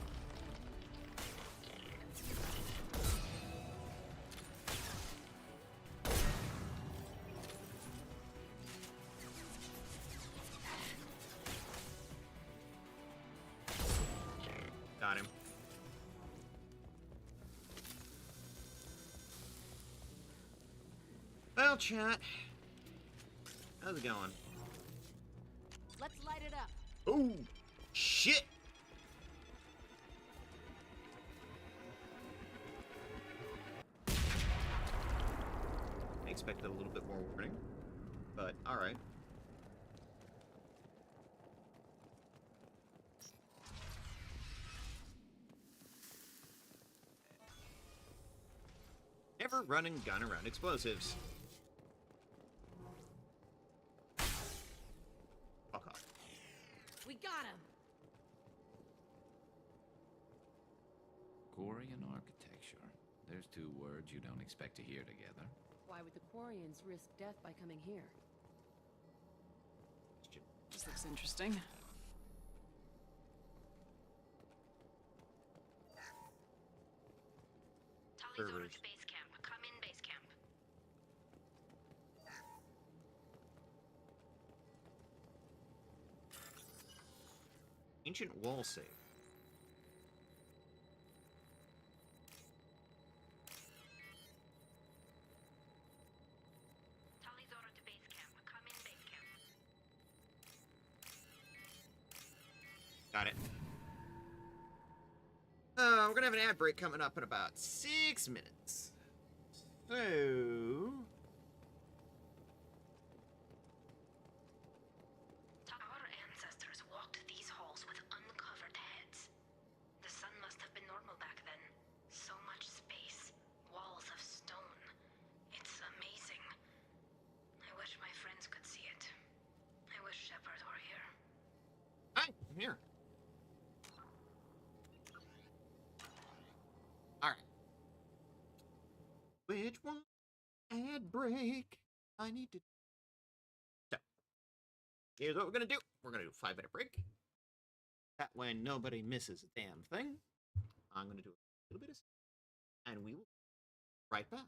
Speaker 21: Got him. Well, chat. How's it going?
Speaker 15: Let's light it up.
Speaker 21: Oh, shit! I expected a little bit more warning, but all right. Never run and gun around explosives. Fuck off.
Speaker 15: We got him.
Speaker 12: Quarian architecture. There's two words you don't expect to hear together.
Speaker 4: Why would the Quarians risk death by coming here?
Speaker 5: This looks interesting.
Speaker 6: Tali's order to base camp. Come in, base camp.
Speaker 21: Ancient wall save.
Speaker 6: Tali's order to base camp. Come in, base camp.
Speaker 21: Got it. We're gonna have an ad break coming up in about 6 minutes. So...
Speaker 6: Our ancestors walked these halls with uncovered heads. The sun must have been normal back then. So much space. Walls of stone. It's amazing. I wish my friends could see it. I wish Shepard were here.
Speaker 21: Hi, I'm here. Alright. Which one? Ad break. I need to Here's what we're gonna do. We're gonna do a 5-minute break. That way nobody misses a damn thing. I'm gonna do a little bit of, and we will be right back.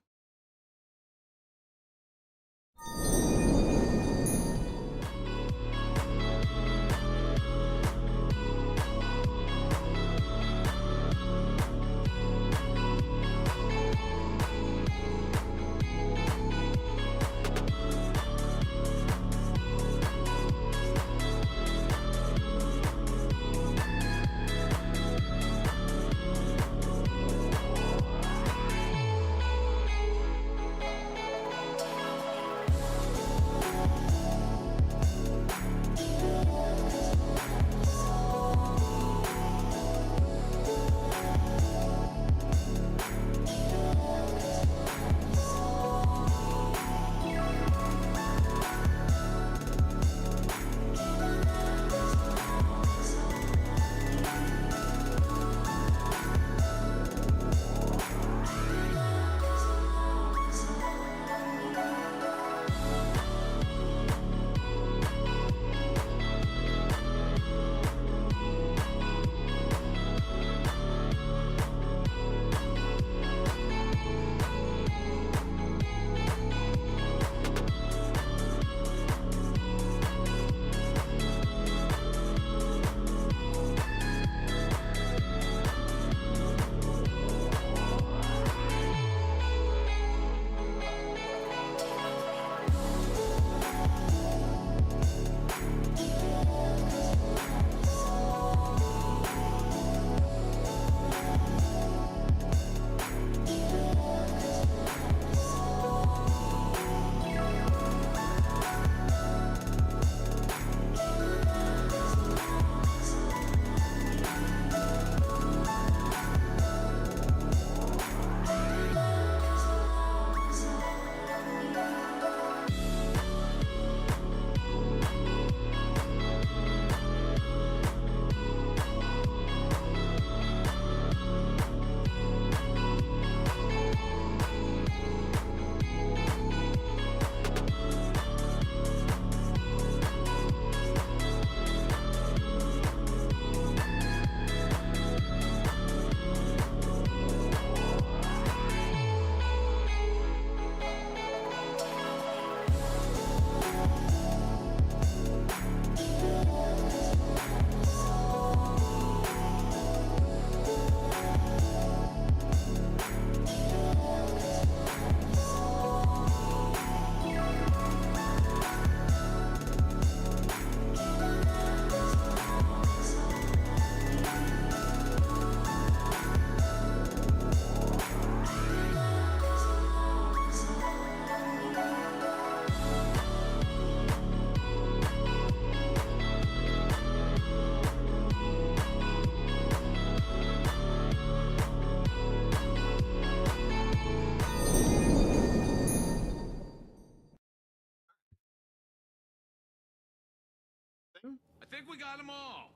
Speaker 1: I think we got them all.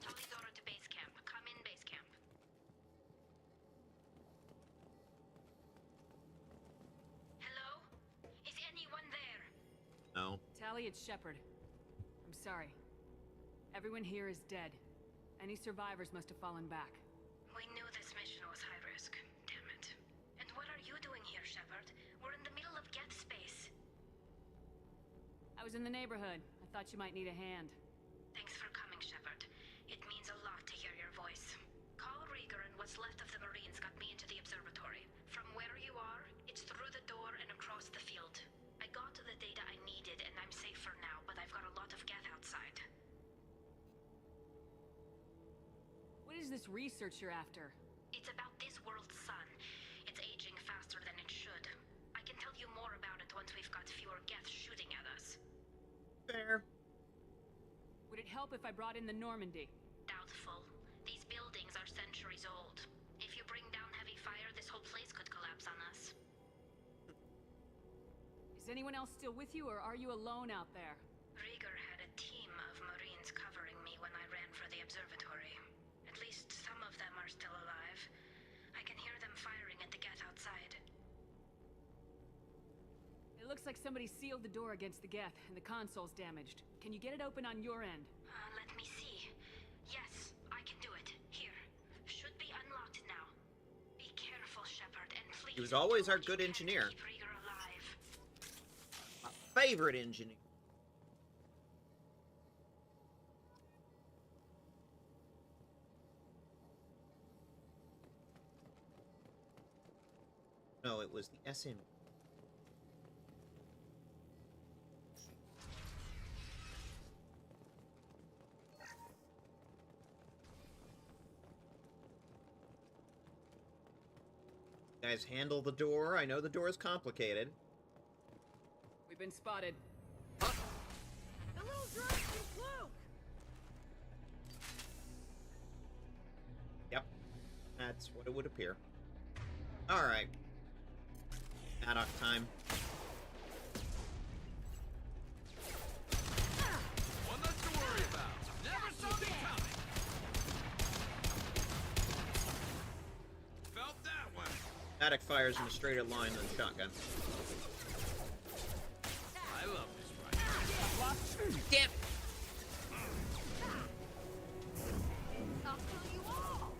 Speaker 6: Tully's order to base camp. Come in, base camp. Hello? Is anyone there?
Speaker 21: No.
Speaker 5: Tally, it's Shepard. I'm sorry. Everyone here is dead. Any survivors must have fallen back.
Speaker 6: We knew this mission was high risk. Damn it. And what are you doing here, Shepard? We're in the middle of Geth space.
Speaker 5: I was in the neighborhood. I thought you might need a hand.
Speaker 6: Thanks for coming, Shepard. It means a lot to hear your voice. Carl Rieger and what's left of the Marines got me into the observatory. From where you are, it's through the door and across the field. I got to the data I needed and I'm safe for now, but I've got a lot of Geth outside.
Speaker 5: What is this research you're after?
Speaker 6: It's about this world's sun. It's aging faster than it should. I can tell you more about it once we've got fewer Geth shooting at us.
Speaker 21: Fair.
Speaker 5: Would it help if I brought in the Normandy?
Speaker 6: Doubtful. These buildings are centuries old. If you bring down heavy fire, this whole place could collapse on us.
Speaker 5: Is anyone else still with you, or are you alone out there?
Speaker 6: Rieger had a team of Marines covering me when I ran for the observatory. At least some of them are still alive. I can hear them firing at the Geth outside.
Speaker 5: It looks like somebody sealed the door against the Geth, and the console's damaged. Can you get it open on your end?
Speaker 6: Let me see. Yes, I can do it. Here. Should be unlocked now. Be careful, Shepard, and please.
Speaker 21: He was always our good engineer.
Speaker 6: Keep Rieger alive.
Speaker 21: My favorite engineer. No, it was the SM. You guys handle the door. I know the door is complicated.
Speaker 5: We've been spotted.
Speaker 15: The little drone's too cloak!
Speaker 21: Yep. That's what it would appear. Alright. Ad-hoc time.
Speaker 1: One less to worry about. Never saw me coming. Felt that one.
Speaker 21: Static fires in a straighter line than shotgun.
Speaker 1: I love this rifle.
Speaker 21: Damn!
Speaker 15: I'll kill you all!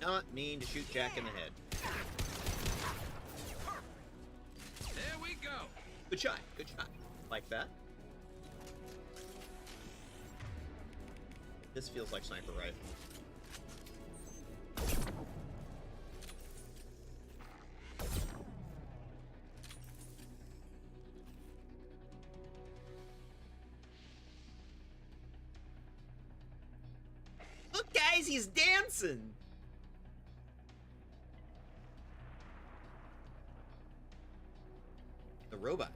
Speaker 21: Not mean to shoot Jack in the head.
Speaker 1: There we go.
Speaker 21: Good shot. Good shot. Like that. This feels like sniper rifle. Look, guys, he's dancing. The robot.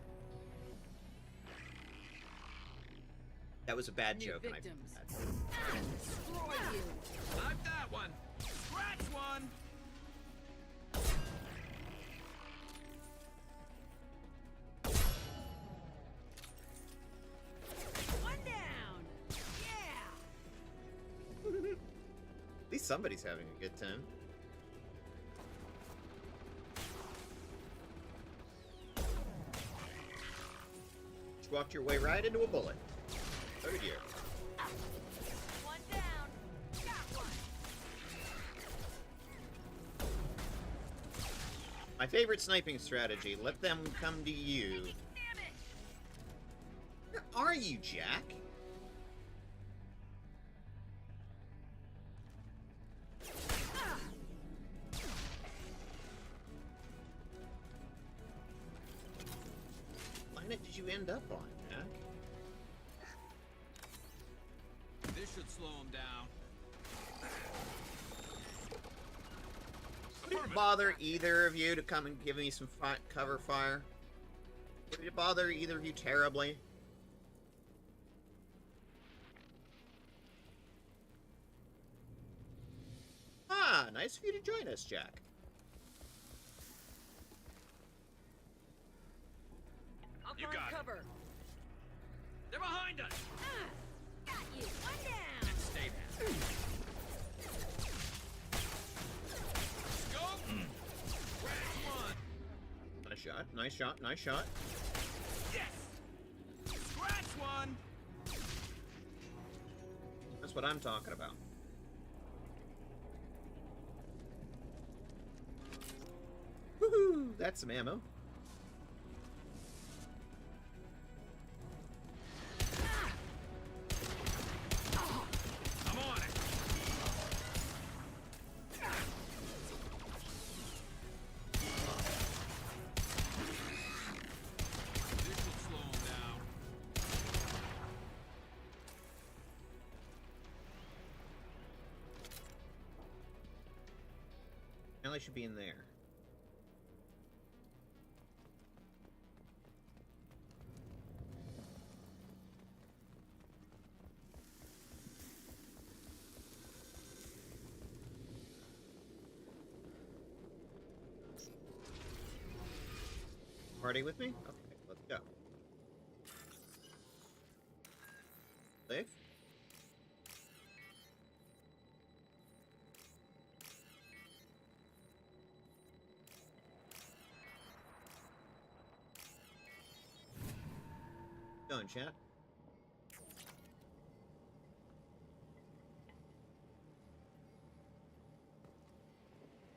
Speaker 21: That was a bad
Speaker 5: New
Speaker 21: joke. And
Speaker 5: victims.
Speaker 15: Destroy you!
Speaker 1: Like that one. Scratch one.
Speaker 15: One down! Yeah!
Speaker 21: At least somebody's having a good time. Just walked your way right into a bullet. Oh dear.
Speaker 15: One down! Got one!
Speaker 21: My favorite sniping strategy, let them come to you.
Speaker 15: Damn it!
Speaker 21: Where are you, Jack? What planet did you end up on, Jack?
Speaker 1: This should slow him down.
Speaker 21: Would it bother either of you to come and give me some cover fire? Would it bother either of you terribly? Ah, nice of you to join us, Jack.
Speaker 15: I'll
Speaker 1: You
Speaker 15: find
Speaker 1: got it.
Speaker 15: cover.
Speaker 1: They're behind us.
Speaker 15: Got you! One down!
Speaker 1: Stay there. Scope. Scratch one.
Speaker 21: Nice shot, nice shot, nice shot.
Speaker 1: Yes. Scratch one.
Speaker 21: That's what I'm talking about. Woohoo! That's some ammo.
Speaker 1: I'm on it. This should slow him down.
Speaker 21: Now I should be in there. Party with me? Okay, let's go. Safe? Going, chat.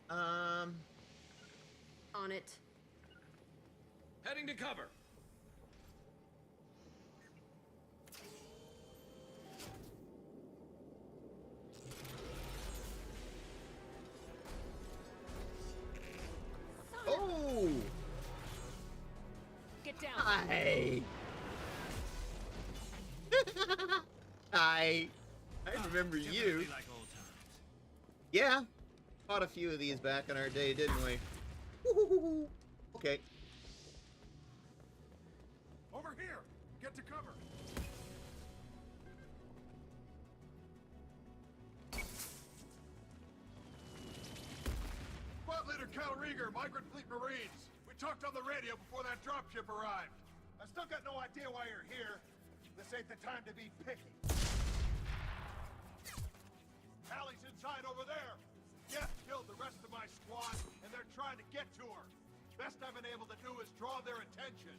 Speaker 2: On it.
Speaker 1: Heading to cover.
Speaker 21: Oh!
Speaker 2: Get down.
Speaker 21: Hi. Hi. I remember you.
Speaker 1: Like old times.
Speaker 21: Yeah. Fought a few of these back in our day, didn't we? Woo-hoo-hoo-hoo. Okay.
Speaker 13: Over here! Get to cover! Squad Leader Cal Rieger, Migrant Fleet Marines. We talked on the radio before that dropship arrived. I still got no idea why you're here. This ain't the time to be picky. Allie's inside over there. Jeff killed the rest of my squad, and they're trying to get to her. Best I've been able to do is draw their attention.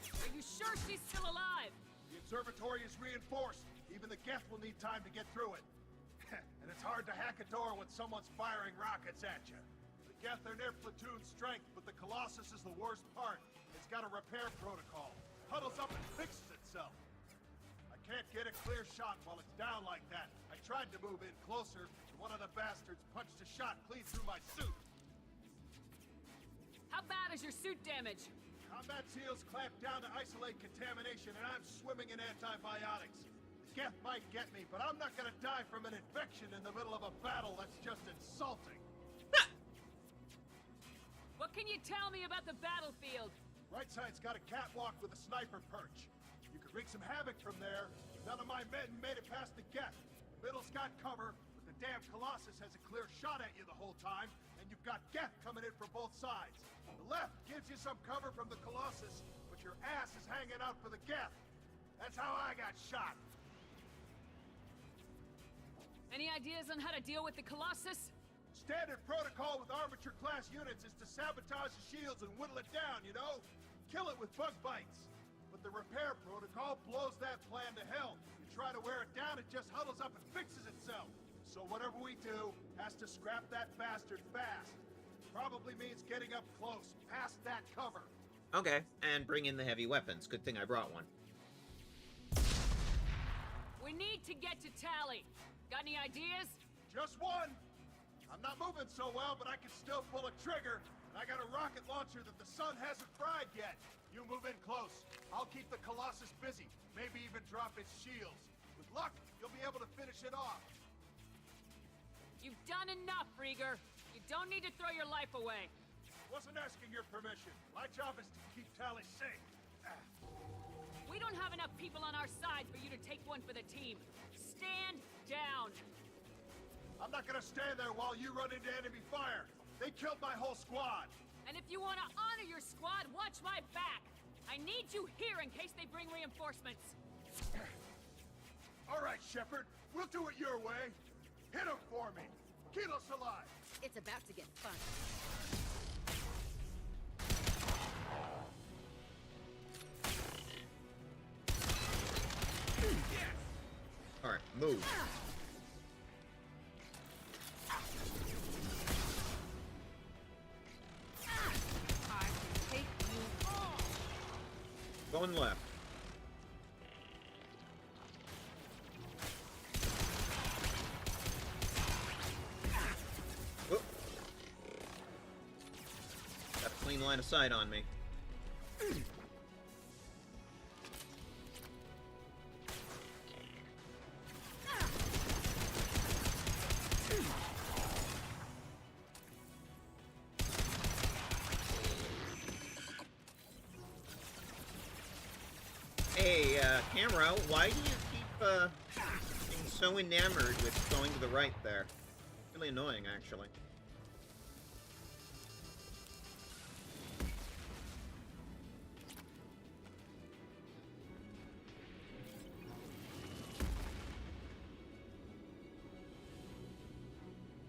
Speaker 2: Are you sure she's still alive?
Speaker 13: The observatory is reinforced. Even the Geth will need time to get through it. And it's hard to hack a door when someone's firing rockets at you. The Geth are near platoon strength, but the Colossus is the worst part. It's got a repair protocol. Huddles up and fixes itself. I can't get a clear shot while it's down like that. I tried to move in closer, and one of the bastards punched a shot clean through my suit.
Speaker 2: How bad is your suit damage?
Speaker 13: Combat SEALs clamped down to isolate contamination, and I'm swimming in antibiotics. Geth might get me, but I'm not gonna die from an infection in the middle of a battle. That's just insulting.
Speaker 2: What can you tell me about the battlefield?
Speaker 13: Right side's got a catwalk with a sniper perch. You could wreak some havoc from there. None of my men made it past the Geth. Middle's got cover, but the damn Colossus has a clear shot at you the whole time, and you've got Geth coming in from both sides. The left gives you some cover from the Colossus, but your ass is hanging out for the Geth. That's how I got shot.
Speaker 2: Any ideas on how to deal with the Colossus?
Speaker 13: Standard protocol with armature-class units is to sabotage the shields and whittle it down, you know? Kill it with bug bites. But the repair protocol blows that plan to hell. You try to wear it down, it just huddles up and fixes itself. So whatever we do has to scrap that bastard fast. Probably means getting up close, past that cover.
Speaker 21: Okay, and bring in the heavy weapons. Good thing I brought one.
Speaker 2: We need to get to Tally. Got any ideas?
Speaker 13: Just one. I'm not moving so well, but I can still pull a trigger. And I got a rocket launcher that the sun hasn't fried yet. You move in close. I'll keep the Colossus busy. Maybe even drop its shields. With luck, you'll be able to finish it off.
Speaker 2: You've done enough, Rieger. You don't need to throw your life away.
Speaker 13: Wasn't asking your permission. My job is to keep Tally safe.
Speaker 2: We don't have enough people on our side for you to take one for the team. Stand down.
Speaker 13: I'm not gonna stand there while you run into enemy fire. They killed my whole squad.
Speaker 2: And if you want to honor your squad, watch my back. I need you here in case they bring reinforcements.
Speaker 13: All right, Shepard. We'll do it your way. Hit him for me. Kilos alive.
Speaker 2: It's about to get fun.
Speaker 21: All right, move. Going left. Oop. Got a clean line of sight on me. Hey, camera, why do you keep, being so enamored with going to the right there? Really annoying, actually.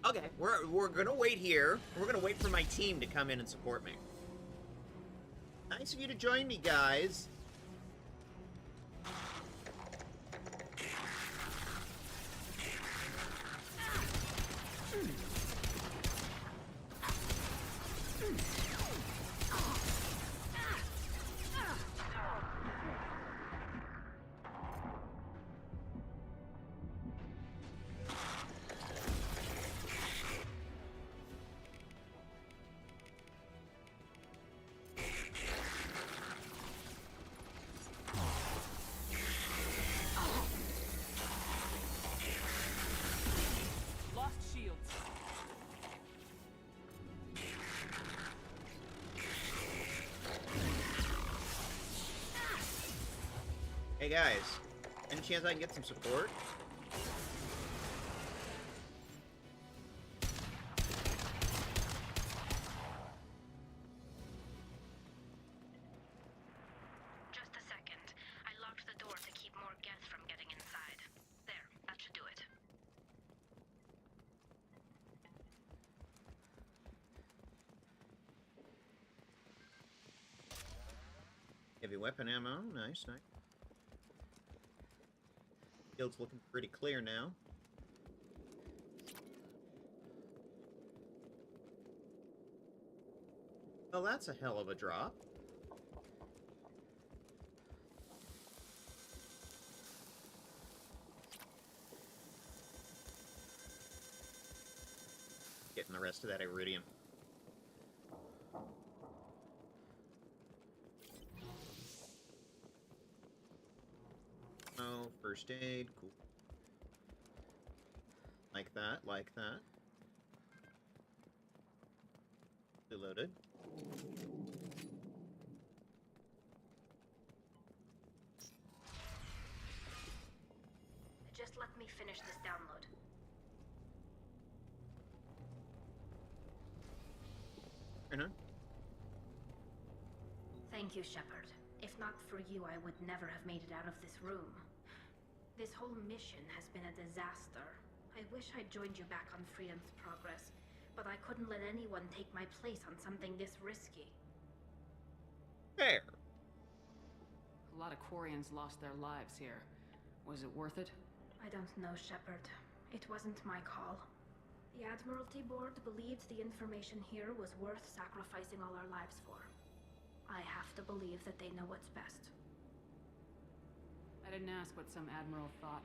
Speaker 21: Okay, we're gonna wait here. We're gonna wait for my team to come in and support me. Nice of you to join me, guys.
Speaker 5: Lost shields.
Speaker 21: Hey guys, any chance I can get some support?
Speaker 6: Just a second. I locked the door to keep more Geth from getting inside. There, that should do it.
Speaker 21: Heavy weapon ammo, nice, nice. Field's looking pretty clear now. Well, that's a hell of a drop. Getting the rest of that iridium. Oh, first aid, cool. Like that, like that. Reloaded.
Speaker 6: Just let me finish this download. Thank you, Shepard. If not for you, I would never have made it out of this room. This whole mission has been a disaster. I wish I'd joined you back on Freedom's Progress, but I couldn't let anyone take my place on something this risky.
Speaker 21: Fair.
Speaker 5: A lot of Quarians lost their lives here. Was it worth it?
Speaker 6: I don't know, Shepard. It wasn't my call. The Admiralty Board believed the information here was worth sacrificing all our lives for. I have to believe that they know what's best.
Speaker 5: I didn't ask what some admiral thought.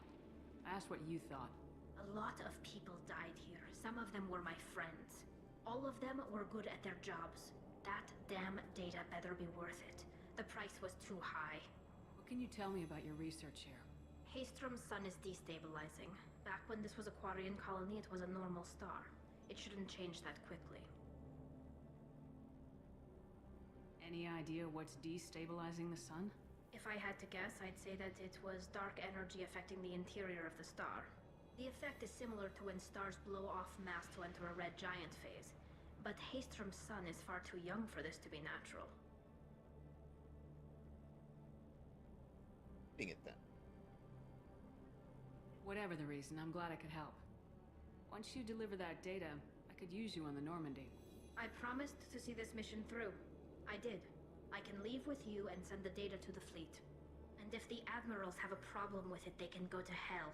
Speaker 5: I asked what you thought.
Speaker 6: A lot of people died here. Some of them were my friends. All of them were good at their jobs. That damn data better be worth it. The price was too high.
Speaker 5: What can you tell me about your research here?
Speaker 6: Haystrom's sun is destabilizing. Back when this was a Quarian colony, it was a normal star. It shouldn't change that quickly.
Speaker 5: Any idea what's destabilizing the sun?
Speaker 6: If I had to guess, I'd say that it was dark energy affecting the interior of the star. The effect is similar to when stars blow off mass to enter a red giant phase. But Haystrom's sun is far too young for this to be natural.
Speaker 21: Being it then.
Speaker 5: Whatever the reason, I'm glad I could help. Once you deliver that data, I could use you on the Normandy.
Speaker 6: I promised to see this mission through. I did. I can leave with you and send the data to the fleet. And if the admirals have a problem with it, they can go to hell.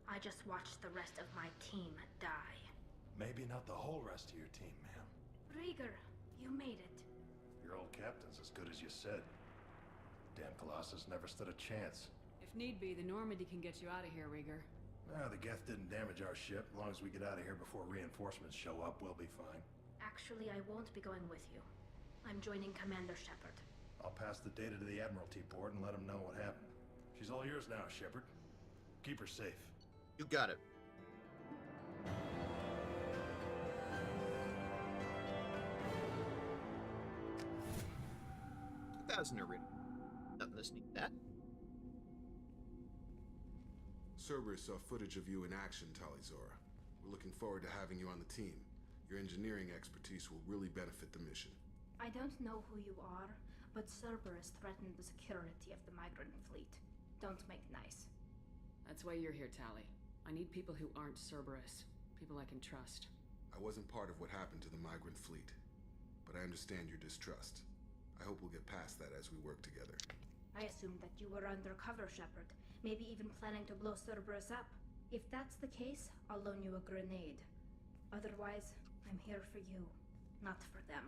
Speaker 6: I just watched the rest of my team die.
Speaker 3: Maybe not the whole rest of your team, ma'am.
Speaker 6: Rieger, you made it.
Speaker 3: Your old captain's as good as you said. Damn Colossus never stood a chance.
Speaker 5: If need be, the Normandy can get you out of here, Rieger.
Speaker 3: The Geth didn't damage our ship. As long as we get out of here before reinforcements show up, we'll be fine.
Speaker 6: Actually, I won't be going with you. I'm joining Commander Shepard.
Speaker 3: I'll pass the data to the Admiralty Board and let them know what happened. She's all yours now, Shepard. Keep her safe.
Speaker 21: You got it. $1,000 iridium. Nothing to sneak that.
Speaker 22: Cerberus saw footage of you in action, Talizora. We're looking forward to having you on the team. Your engineering expertise will really benefit the mission.
Speaker 6: I don't know who you are, but Cerberus threatened the security of the migrant fleet. Don't make nice.
Speaker 5: That's why you're here, Tali. I need people who aren't Cerberus. People I can trust.
Speaker 22: I wasn't part of what happened to the migrant fleet, but I understand your distrust. I hope we'll get past that as we work together.
Speaker 17: I assumed that you were undercover, Shepard. Maybe even planning to blow Cerberus up. If that's the case, I'll loan you a grenade. Otherwise, I'm here for you, not for them.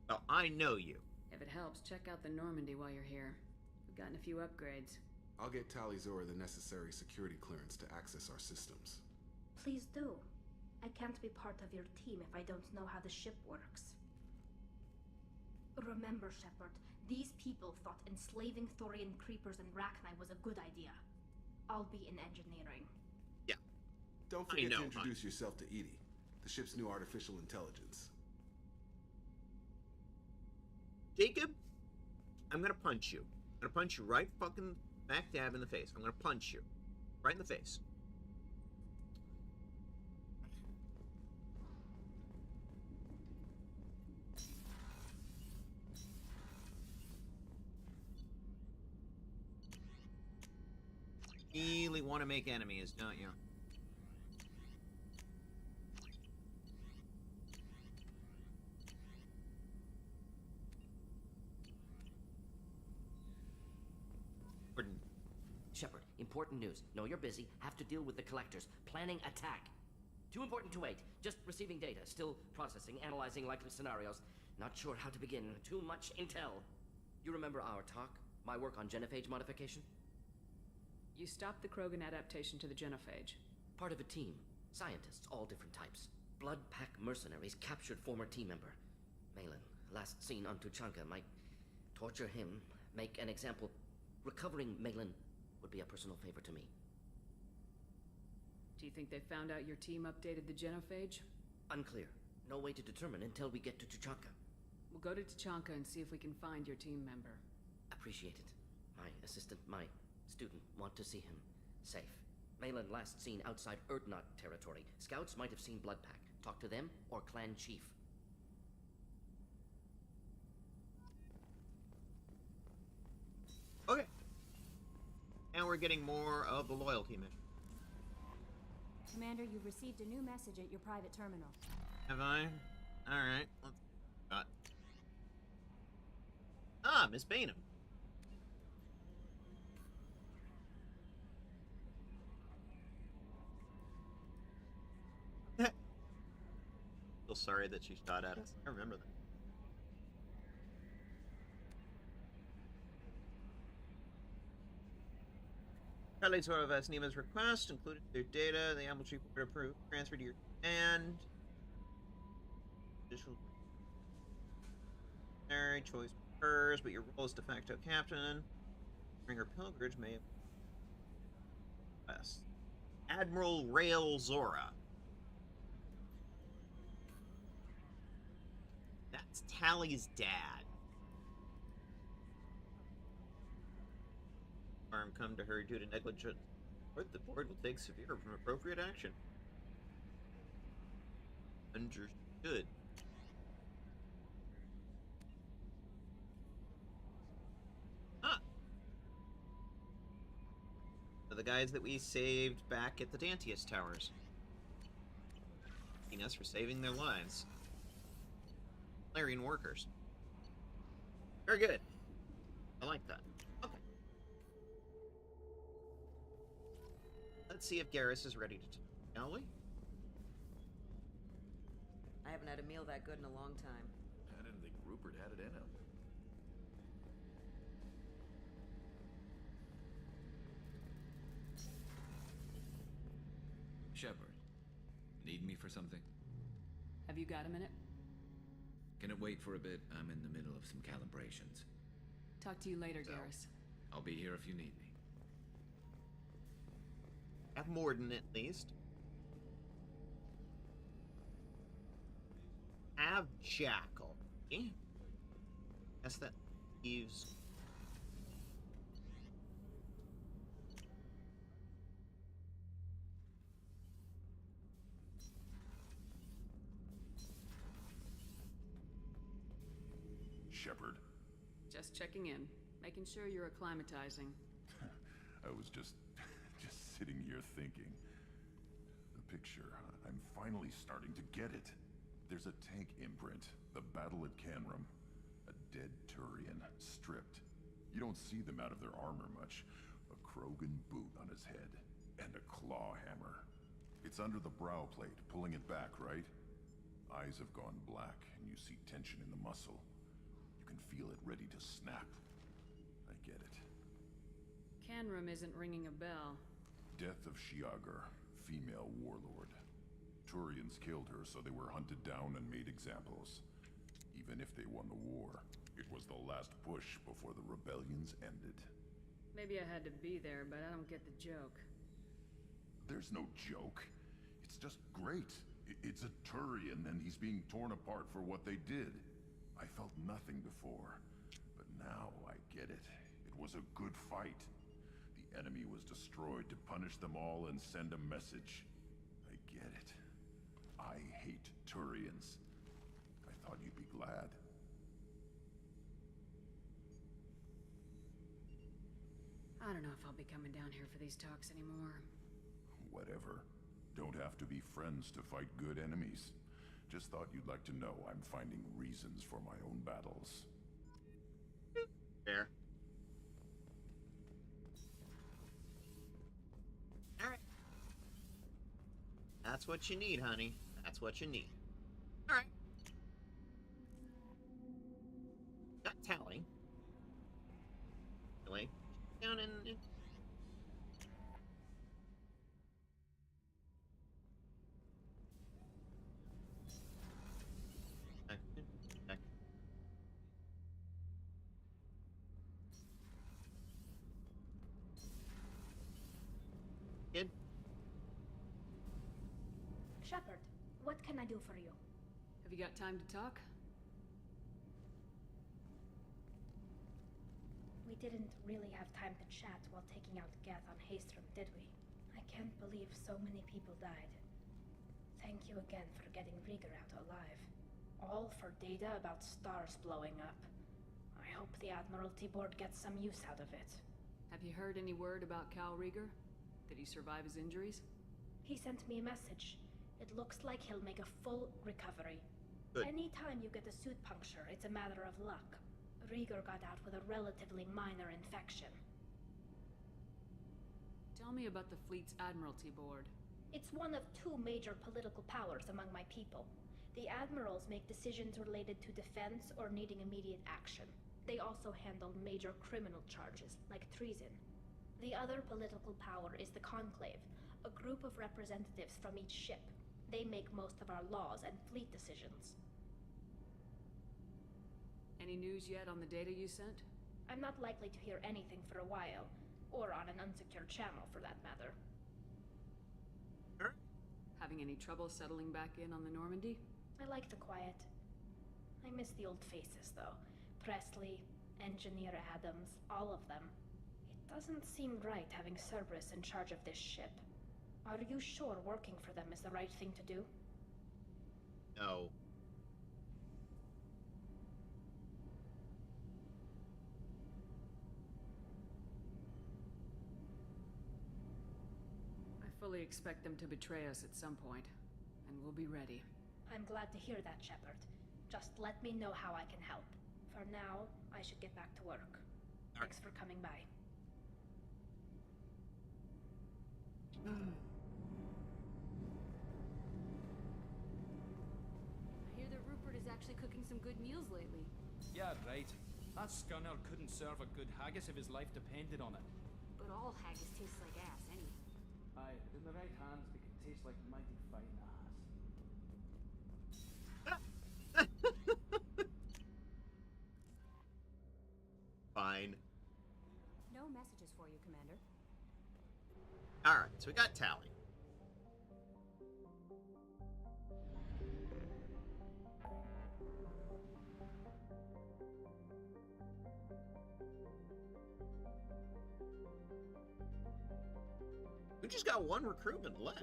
Speaker 21: Oh, I know you.
Speaker 5: If it helps, check out the Normandy while you're here. We've gotten a few upgrades.
Speaker 22: I'll get Talizora the necessary security clearance to access our systems.
Speaker 17: Please do. I can't be part of your team if I don't know how the ship works. Remember, Shepard, these people thought enslaving Thorian creepers and Rachni was a good idea. I'll be in engineering.
Speaker 21: Yeah.
Speaker 22: Don't forget to introduce yourself to EDI, the ship's new artificial intelligence.
Speaker 21: Jacob, I'm gonna punch you. I'm gonna punch you right fucking smack dab in the face. I'm gonna punch you. Right in the face. Really want to make enemies, don't you?
Speaker 14: Shepard, important news. Know you're busy. Have to deal with the collectors. Planning attack. Too important to wait. Just receiving data. Still processing, analyzing likely scenarios. Not sure how to begin. Too much intel. You remember our talk? My work on genophage modification?
Speaker 5: You stopped the Krogan adaptation to the genophage.
Speaker 14: Part of a team. Scientists, all different types. Blood Pack mercenaries captured former team member. Malin, last seen on Tuchanka, might torture him, make an example. Recovering Malin would be a personal favor to me.
Speaker 5: Do you think they found out your team updated the genophage?
Speaker 14: Unclear. No way to determine until we get to Tuchanka.
Speaker 5: We'll go to Tuchanka and see if we can find your team member.
Speaker 14: Appreciate it. My assistant, my student, want to see him safe. Malin last seen outside Erdnot territory. Scouts might have seen Bloodpack. Talk to them or clan chief.
Speaker 21: Okay. Now we're getting more of the loyalty mission.
Speaker 16: Commander, you've received a new message at your private terminal.
Speaker 21: Have I? Alright, let's got. Ah, Miss Bainham. Feel sorry that she shot at us. I remember that. Charlie Toro of Nima's request included their data, the ambush report approved, transferred to your command. Additional choice hers, but your role as de facto captain. During her pilgrimage may have Admiral Rail Zora. That's Tally's dad. Harm come to her due to negligence, or the board will take severe and appropriate action. Understood. Ah. So the guys that we saved back at the Dantius Towers. Thanking us for saving their lives. Larian workers. Very good. I like that. Okay. Let's see if Garrus is ready to shall we?
Speaker 18: I haven't had a meal that good in a long time.
Speaker 12: I didn't think Rupert had it in him. Shepard, need me for something?
Speaker 5: Have you got a minute?
Speaker 12: Can it wait for a bit? I'm in the middle of some calibrations.
Speaker 5: Talk to you later, Garrus.
Speaker 12: I'll be here if you need me.
Speaker 21: Have Morden at least. Have Jackal. Yeah. Guess that leaves.
Speaker 13: Shepard.
Speaker 5: Just checking in, making sure you're acclimatizing.
Speaker 13: I was just sitting here thinking. The picture, I'm finally starting to get it. There's a tank imprint. The battle at Canrum. A dead Turian, stripped. You don't see them out of their armor much. A Krogan boot on his head, and a claw hammer. It's under the brow plate, pulling it back, right? Eyes have gone black, and you see tension in the muscle. You can feel it ready to snap. I get it.
Speaker 5: Canrum isn't ringing a bell.
Speaker 13: Death of Shiagar, female warlord. Turians killed her, so they were hunted down and made examples. Even if they won the war, it was the last push before the rebellions ended.
Speaker 5: Maybe I had to be there, but I don't get the joke.
Speaker 13: There's no joke. It's just great. It's a Turian, and he's being torn apart for what they did. I felt nothing before, but now I get it. It was a good fight. The enemy was destroyed to punish them all and send a message. I get it. I hate Turians. I thought you'd be glad.
Speaker 5: I don't know if I'll be coming down here for these talks anymore.
Speaker 13: Whatever. Don't have to be friends to fight good enemies. Just thought you'd like to know I'm finding reasons for my own battles.
Speaker 21: Fair. Alright. That's what you need, honey. That's what you need. Alright. Got Tally. Anyway, down in... Kid?
Speaker 17: Shepard, what can I do for you?
Speaker 5: Have you got time to talk?
Speaker 17: We didn't really have time to chat while taking out Geth on Haestrom, did we? I can't believe so many people died. Thank you again for getting Rieger out alive. All for data about stars blowing up. I hope the Admiralty Board gets some use out of it.
Speaker 5: Have you heard any word about Cal Rieger? Did he survive his injuries?
Speaker 17: He sent me a message. It looks like he'll make a full recovery.
Speaker 21: Good.
Speaker 17: Anytime you get a suit puncture, it's a matter of luck. Rieger got out with a relatively minor infection.
Speaker 5: Tell me about the fleet's Admiralty Board.
Speaker 17: It's one of two major political powers among my people. The admirals make decisions related to defense or needing immediate action. They also handle major criminal charges, like treason. The other political power is the Conclave, a group of representatives from each ship. They make most of our laws and fleet decisions.
Speaker 5: Any news yet on the data you sent?
Speaker 17: I'm not likely to hear anything for a while, or on an unsecured channel for that matter.
Speaker 5: Having any trouble settling back in on the Normandy?
Speaker 17: I like the quiet. I miss the old faces, though. Presley, Engineer Adams, all of them. It doesn't seem right having Cerberus in charge of this ship. Are you sure working for them is the right thing to do?
Speaker 21: No.
Speaker 5: I fully expect them to betray us at some point, and we'll be ready.
Speaker 17: I'm glad to hear that, Shepard. Just let me know how I can help. For now, I should get back to work. Thanks for coming by.
Speaker 5: I
Speaker 16: hear that Rupert is actually cooking some good meals lately.
Speaker 7: Yeah, right. That scunner couldn't serve a good haggis if his life depended on it.
Speaker 16: But all haggis tastes like ass, anyway.
Speaker 7: Aye, in the right hands, they could taste like mighty fine ass.
Speaker 21: Fine.
Speaker 16: No messages for you, Commander.
Speaker 21: Alright, so we got Tally. We just got one recruitment left.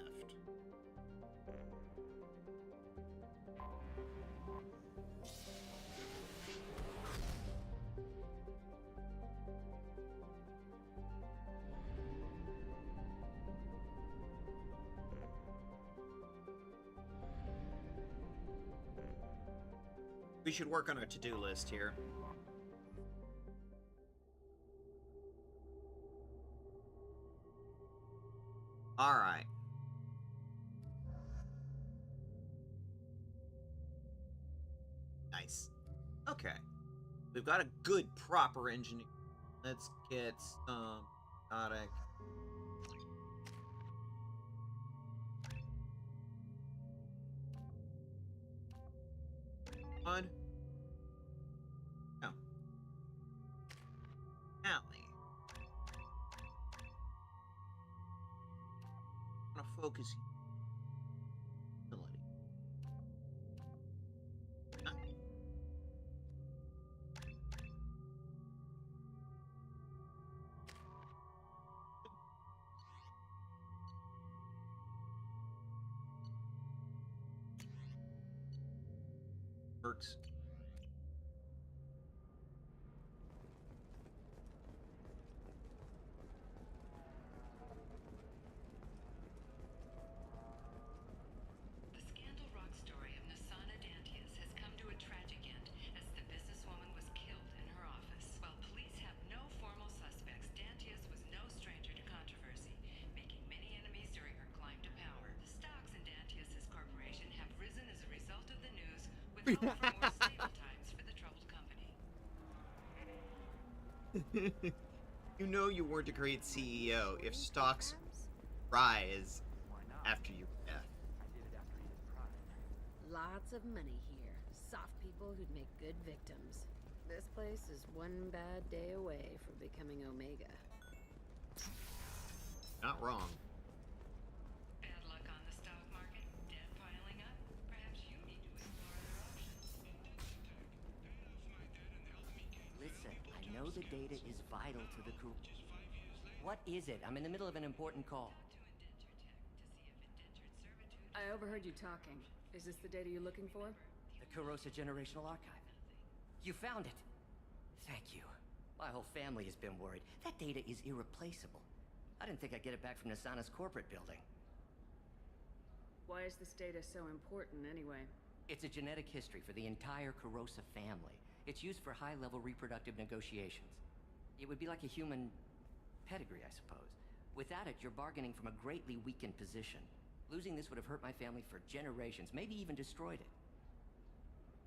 Speaker 21: We should work on our to-do list here. Alright. Nice. Okay. We've got a good, proper engineer. Let's get some exotic. One. No. Alley. I'm gonna focus. Ability. Works.
Speaker 10: The scandal rock story of Nasana Dantius has come to a tragic end as the businesswoman was killed in her office. While police have no formal suspects, Dantius was no stranger to controversy, making many enemies during her climb to power. The stocks in Dantius's corporation have risen as a result of the news, with hope for more stable times for the troubled company.
Speaker 21: You know you weren't a great CEO if stocks rise after your death.
Speaker 16: Lots of money here. Soft people who'd make good victims. This place is one bad day away from becoming Omega.
Speaker 21: Not wrong.
Speaker 10: Bad luck on the stock market, debt piling up. Perhaps you need to explore other options.
Speaker 8: Listen, I know the data is vital to the crew. What is it? I'm in the middle of an important call.
Speaker 5: I overheard you talking. Is this the data you're looking for?
Speaker 8: The Kurosa Generational Archive. You found it. Thank you. My whole family has been worried. That data is irreplaceable. I didn't think I'd get it back from Nasana's corporate building.
Speaker 5: Why is this data so important anyway?
Speaker 8: It's a genetic history for the entire Kurosa family. It's used for high-level reproductive negotiations. It would be like a human pedigree, I suppose. Without it, you're bargaining from a greatly weakened position. Losing this would have hurt my family for generations, maybe even destroyed it.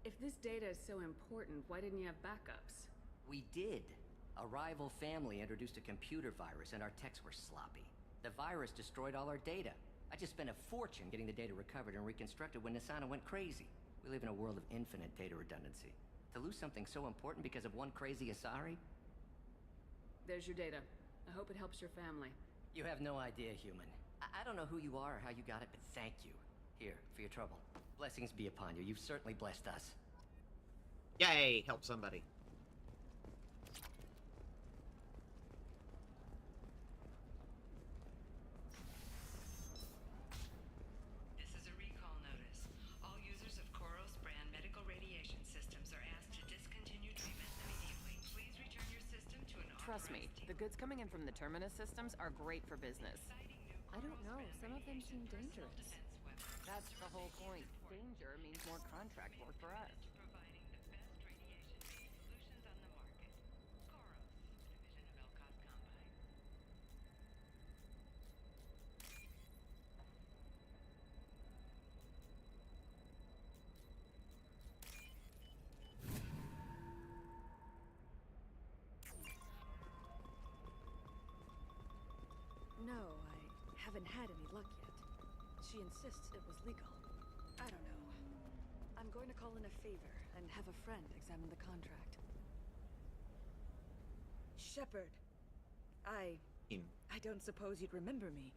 Speaker 5: If this data is so important, why didn't you have backups?
Speaker 8: We did. A rival family introduced a computer virus and our techs were sloppy. The virus destroyed all our data. I just spent a fortune getting the data recovered and reconstructed when Nasana went crazy. We live in a world of infinite data redundancy. To lose something so important because of one crazy Asari?
Speaker 5: There's your data. I hope it helps your family.
Speaker 8: You have no idea, human. I don't know who you are or how you got it, but thank you. Here, for your trouble. Blessings be upon you. You've certainly blessed us.
Speaker 21: Yay! Help somebody.
Speaker 10: This is a recall notice. All users of Koros brand medical radiation systems are asked to discontinue treatment immediately. Please return your system to an
Speaker 2: Trust me, the goods coming in from the Terminus systems are great for business.
Speaker 16: I don't know. Some of them seem dangerous.
Speaker 2: That's the whole point. Danger means more contract work for us.
Speaker 10: Providing the best radiation-based solutions on the market. Koros, division of Elcott Combine.
Speaker 9: No, I haven't had any luck yet. She insists it was legal. I don't know. I'm going to call in a favor and have a friend examine the contract. Shepard. I don't suppose you'd remember me.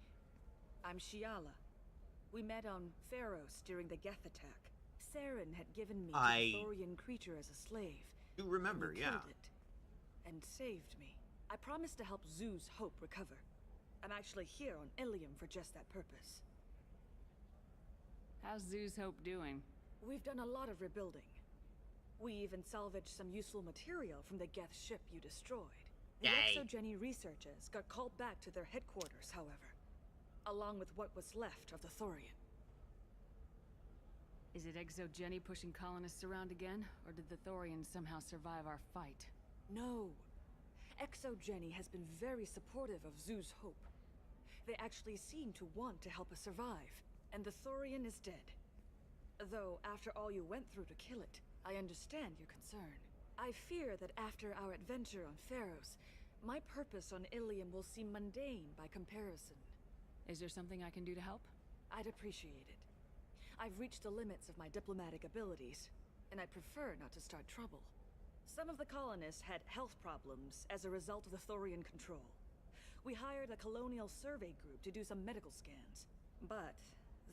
Speaker 9: I'm Shiala. We met on Pharos during the Geth attack. Saren had given me to the Thorian creature as a slave.
Speaker 21: You remember,
Speaker 9: and he
Speaker 21: yeah.
Speaker 9: killed it. And saved me. I promised to help Zoo's Hope recover. I'm actually here on Ilium for just that purpose.
Speaker 5: How's Zoo's Hope doing?
Speaker 9: We've done a lot of rebuilding. We even salvaged some useful material from the Geth ship you destroyed. The Exogeny researchers got called back to their headquarters, however, along with what was left of the Thorian.
Speaker 5: Is it Exogeny pushing colonists around again, or did the Thorians somehow survive our fight?
Speaker 9: No. Exogeny has been very supportive of Zoo's hope. They actually seem to want to help us survive, and the Thorian is dead. Though, after all you went through to kill it, I understand your concern. I fear that after our adventure on Pharos, my purpose on Ilium will seem mundane by comparison.
Speaker 5: Is there something I can do to help?
Speaker 9: I'd appreciate it. I've reached the limits of my diplomatic abilities, and I prefer not to start trouble. Some of the colonists had health problems as a result of the Thorian control. We hired a colonial survey group to do some medical scans. But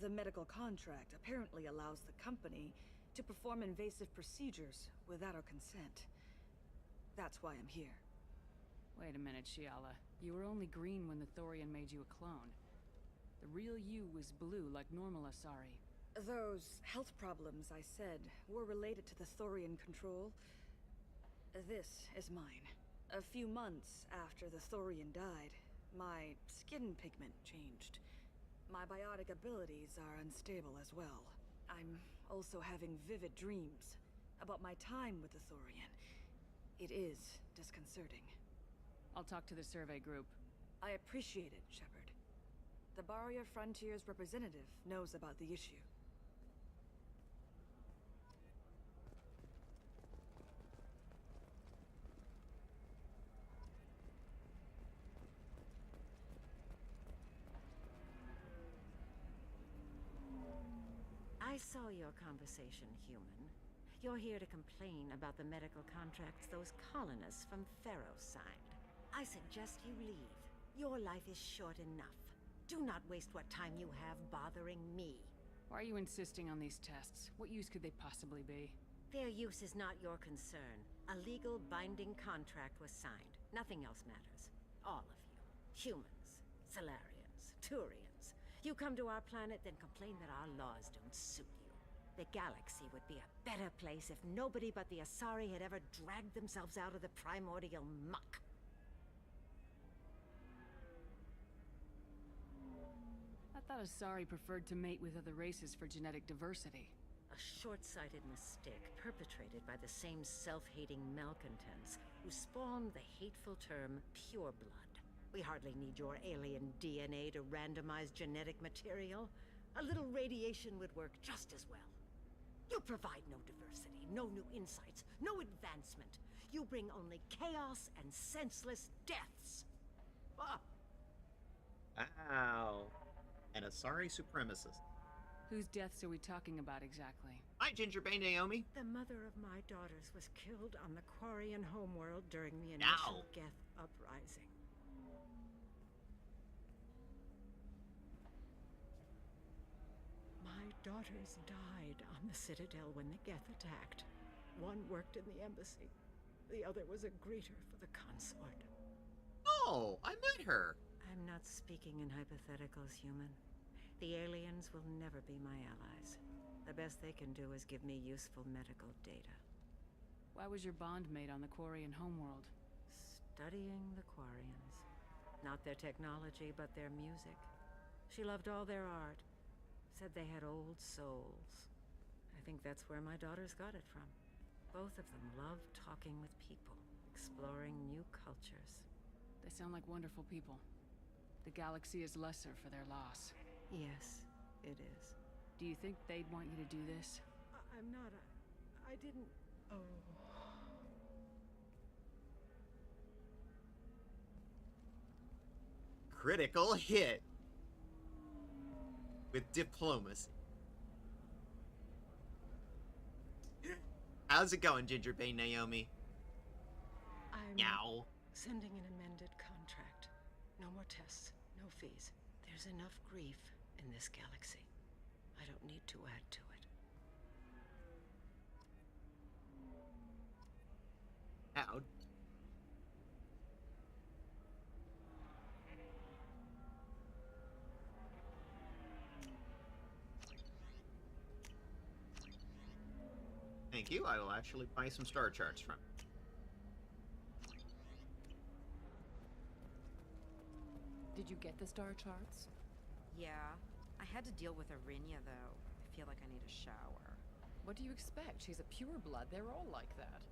Speaker 9: the medical contract apparently allows the company to perform invasive procedures without our consent. That's why I'm here.
Speaker 5: Wait a minute, Shiala. You were only green when the Thorian made you a clone. The real you was blue like normal Asari.
Speaker 9: Those health problems I said were related to the Thorian control. This is mine. A few months after the Thorian died, my skin pigment changed. My biotic abilities are unstable as well. I'm also having vivid dreams about my time with the Thorian. It is disconcerting.
Speaker 5: I'll talk to the survey group.
Speaker 9: I appreciate it, Shepard. The Barrier Frontiers representative knows about the issue.
Speaker 11: I saw your conversation, human. You're here to complain about the medical contracts those colonists from Pharos signed. I suggest you leave. Your life is short enough. Do not waste what time you have bothering me.
Speaker 5: Why are you insisting on these tests? What use could they possibly be?
Speaker 11: Their use is not your concern. A legal binding contract was signed. Nothing else matters. All of you. Humans, Salarians, Turians. You come to our planet, then complain that our laws don't suit you. The galaxy would be a better place if nobody but the Asari had ever dragged themselves out of the primordial muck.
Speaker 5: I thought Asari preferred to mate with other races for genetic diversity.
Speaker 11: A short-sighted mistake perpetrated by the same self-hating malcontents who spawned the hateful term pureblood. We hardly need your alien DNA to randomize genetic material. A little radiation would work just as well. You provide no diversity, no new insights, no advancement. You bring only chaos and senseless deaths. Ah.
Speaker 21: Wow. An Asari supremacist.
Speaker 5: Whose deaths are we talking about exactly?
Speaker 21: Hi, Ginger Bay Naomi.
Speaker 11: The mother of my daughters was killed on the Quarian homeworld during the initial Geth uprising. My daughters died on the Citadel when the Geth attacked. One worked in the embassy. The other was a greeter for the consort.
Speaker 21: Oh, I met her.
Speaker 11: I'm not speaking in hypotheticals, human. The aliens will never be my allies. The best they can do is give me useful medical data.
Speaker 5: Why was your bond made on the Quarian homeworld?
Speaker 11: Studying the Quarians. Not their technology, but their music. She loved all their art. Said they had old souls. I think that's where my daughters got it from. Both of them loved talking with people, exploring new cultures.
Speaker 5: They sound like wonderful people. The galaxy is lesser for their loss.
Speaker 11: Yes, it is.
Speaker 5: Do you think they'd want you to do this?
Speaker 11: I'm not. I didn't. Oh.
Speaker 21: Critical hit. With diplomacy. How's it going, Ginger Bay Naomi?
Speaker 11: I'm
Speaker 21: Meow.
Speaker 11: sending an amended contract. No more tests, no fees. There's enough grief in this galaxy. I don't need to add to it.
Speaker 21: How? Thank you. I will actually buy some star charts from.
Speaker 5: Did you get the star charts?
Speaker 19: Yeah. I had to deal with Arinya, though, if feel like I need a shower.
Speaker 5: What do you expect? She's a pureblood. They're all like that.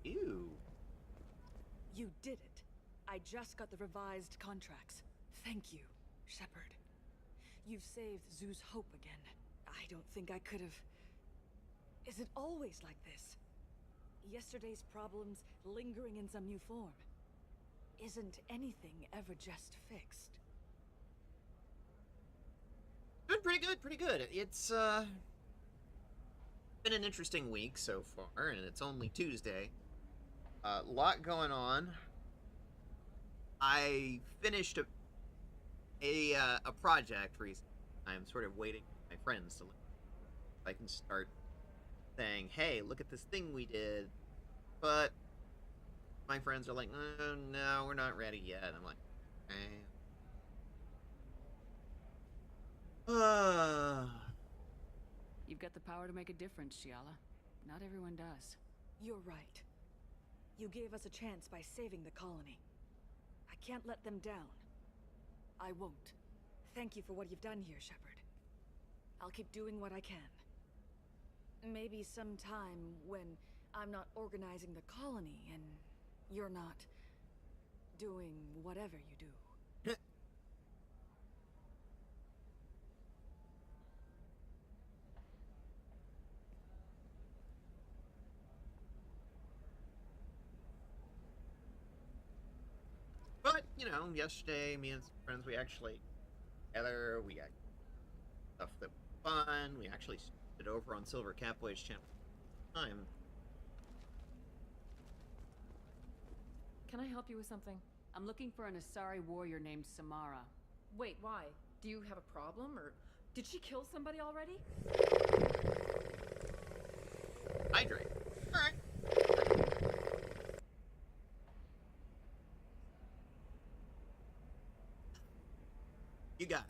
Speaker 21: Ew.
Speaker 9: You did it. I just got the revised contracts. Thank you, Shepard. You've saved Zoo's hope again. I don't think I could have... Is it always like this? Yesterday's problems lingering in some new form. Isn't anything ever just fixed?
Speaker 21: Doing pretty good, pretty good. It's, been an interesting week so far, and it's only Tuesday. A lot going on. I finished a project recently. I'm sort of waiting for my friends to look. I can start saying, hey, look at this thing we did. But my friends are like, no, we're not ready yet. I'm like, okay.
Speaker 5: You've got the power to make a difference, Shiala. Not everyone does.
Speaker 9: You're right. You gave us a chance by saving the colony. I can't let them down. I won't. Thank you for what you've done here, Shepard. I'll keep doing what I can. Maybe sometime when I'm not organizing the colony and you're not doing whatever you do.
Speaker 21: But, you know, yesterday, me and some friends, we actually together, we got stuff that was fun, we actually did over on Silver Capway's channel.
Speaker 5: Can I help you with something? I'm looking for an Asari warrior named Samara.
Speaker 2: Wait, why? Do you have a problem, or did she kill somebody already?
Speaker 21: Hydrate. Alright. You got it.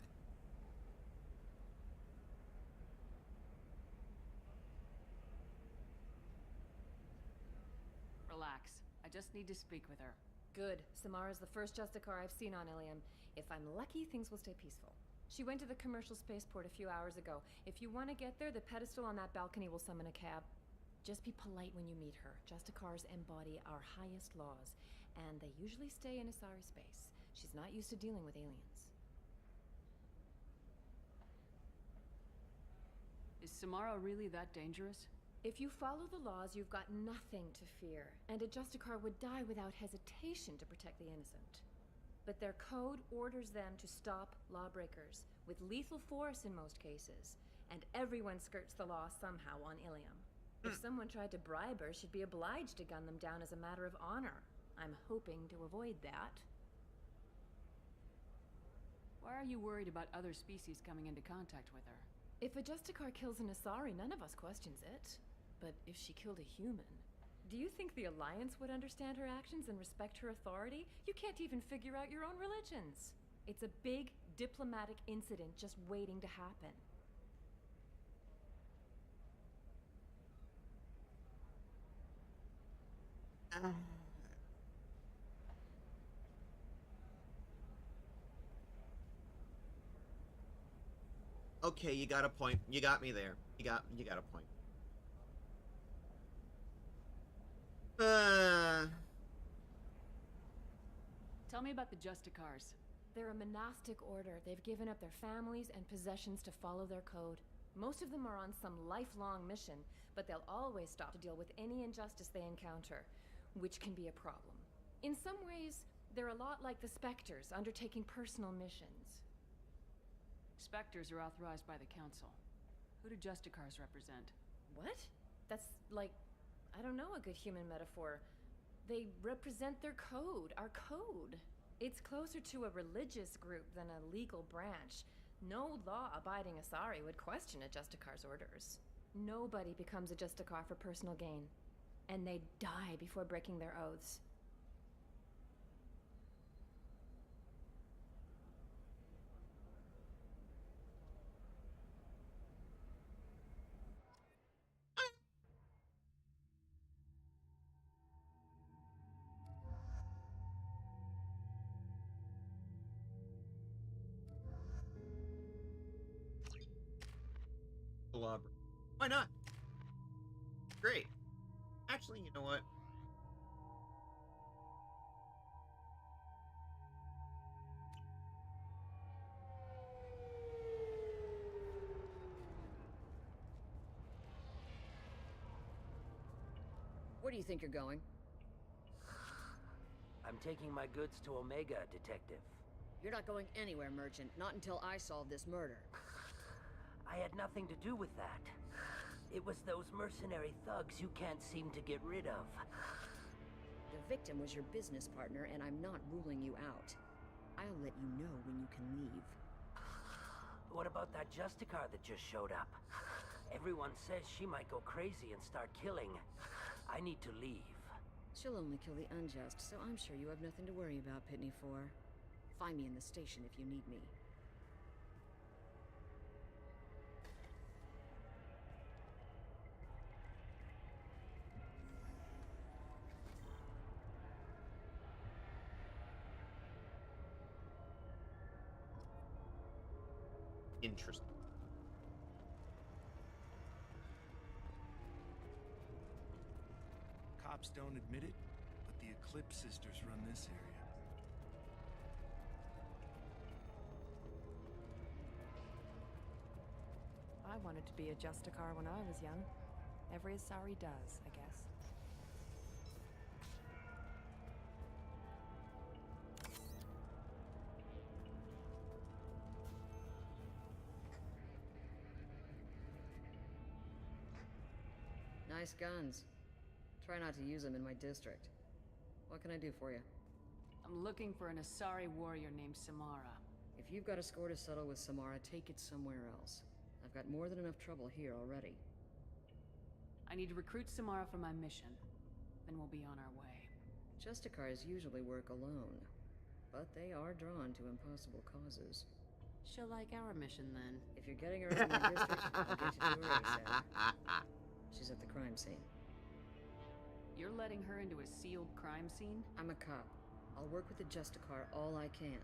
Speaker 5: Relax. I just need to speak with her.
Speaker 2: Good. Samara's the first Justicar I've seen on Ilium. If I'm lucky, things will stay peaceful. She went to the commercial spaceport a few hours ago. If you want to get there, the pedestal on that balcony will summon a cab. Just be polite when you meet her. Justicars embody our highest laws, and they usually stay in Asari space. She's not used to dealing with aliens.
Speaker 5: Is Samara really that dangerous?
Speaker 2: If you follow the laws, you've got nothing to fear, and a Justicar would die without hesitation to protect the innocent. But their code orders them to stop lawbreakers, with lethal force in most cases, and everyone skirts the law somehow on Ilium. If someone tried to bribe her, she'd be obliged to gun them down as a matter of honor. I'm hoping to avoid that.
Speaker 5: Why are you worried about other species coming into contact with her?
Speaker 2: If a Justicar kills an Asari, none of us questions it. But if she killed a human, do you think the Alliance would understand her actions and respect her authority? You can't even figure out your own religions. It's a big diplomatic incident just waiting to happen.
Speaker 21: Okay, you got a point. You got me there. You got a point.
Speaker 5: Tell me about the Justicars.
Speaker 2: They're a monastic order. They've given up their families and possessions to follow their code. Most of them are on some lifelong mission, but they'll always stop to deal with any injustice they encounter, which can be a problem. In some ways, they're a lot like the Spectres, undertaking personal missions.
Speaker 5: Spectres are authorized by the Council. Who do Justicars represent?
Speaker 2: What? That's like, I don't know, a good human metaphor. They represent their code, our code. It's closer to a religious group than a legal branch. No law-abiding Asari would question a Justicar's orders. Nobody becomes a Justicar for personal gain. And they die before breaking their oaths.
Speaker 21: martial law. Why not? Great. Actually, you know what?
Speaker 19: Where do you think you're going?
Speaker 20: I'm taking my goods to Omega, Detective.
Speaker 19: You're not going anywhere, Merchant. Not until I solve this murder.
Speaker 20: I had nothing to do with that. It was those mercenary thugs you can't seem to get rid of.
Speaker 19: The victim was your business partner, and I'm not ruling you out. I'll let you know when you can leave.
Speaker 20: What about that Justicar that just showed up? Everyone says she might go crazy and start killing. I need to leave.
Speaker 19: She'll only kill the unjust, so I'm sure you have nothing to worry about, Pitney 4. Find me in the station if you need me.
Speaker 21: Interesting.
Speaker 23: Cops don't admit it, but the Eclipse sisters run this area.
Speaker 24: I wanted to be a Justicar when I was young. Every Asari does, I guess.
Speaker 19: Nice guns. Try not to use them in my district. What can I do for you?
Speaker 5: I'm looking for an Asari warrior named Samara.
Speaker 19: If you've got a score to settle with Samara, take it somewhere else. I've got more than enough trouble here already.
Speaker 5: I need to recruit Samara for my mission. Then we'll be on our way.
Speaker 19: Justicars usually work alone, but they are drawn to impossible causes.
Speaker 11: She'll like our mission, then.
Speaker 19: If you're getting her out of my district, I'll get you to her ASAP. She's at the crime scene.
Speaker 5: You're letting her into a sealed crime scene?
Speaker 19: I'm a cop. I'll work with the Justicar all I can.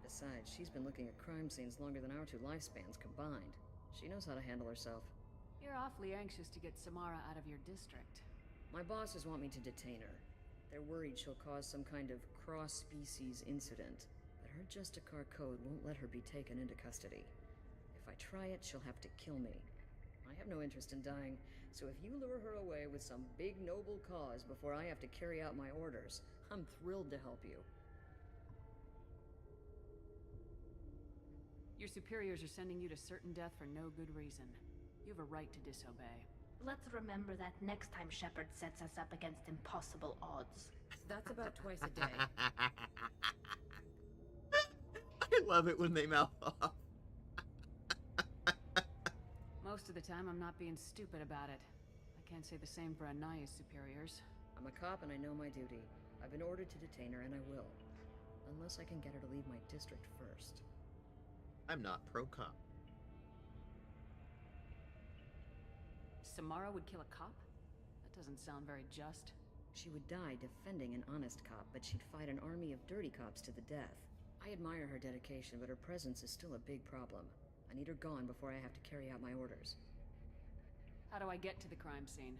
Speaker 19: Besides, she's been looking at crime scenes longer than our two lifespans combined. She knows how to handle herself.
Speaker 5: You're awfully anxious to get Samara out of your district.
Speaker 19: My bosses want me to detain her. They're worried she'll cause some kind of cross-species incident, but her Justicar code won't let her be taken into custody. If I try it, she'll have to kill me. I have no interest in dying, so if you lure her away with some big noble cause before I have to carry out my orders, I'm thrilled to help you.
Speaker 5: Your superiors are sending you to certain death for no good reason. You have a right to disobey.
Speaker 17: Let's remember that next time Shepard sets us up against impossible odds.
Speaker 19: That's about twice a day.
Speaker 21: I love it when they mouth off.
Speaker 5: Most of the time, I'm not being stupid about it. I can't say the same for Anaya's superiors.
Speaker 19: I'm a cop and I know my duty. I've been ordered to detain her and I will. Unless I can get her to leave my district first.
Speaker 21: I'm not pro-cop.
Speaker 5: Samara would kill a cop? That doesn't sound very just.
Speaker 19: She would die defending an honest cop, but she'd fight an army of dirty cops to the death. I admire her dedication, but her presence is still a big problem. I need her gone before I have to carry out my orders.
Speaker 5: How do I get to the crime scene?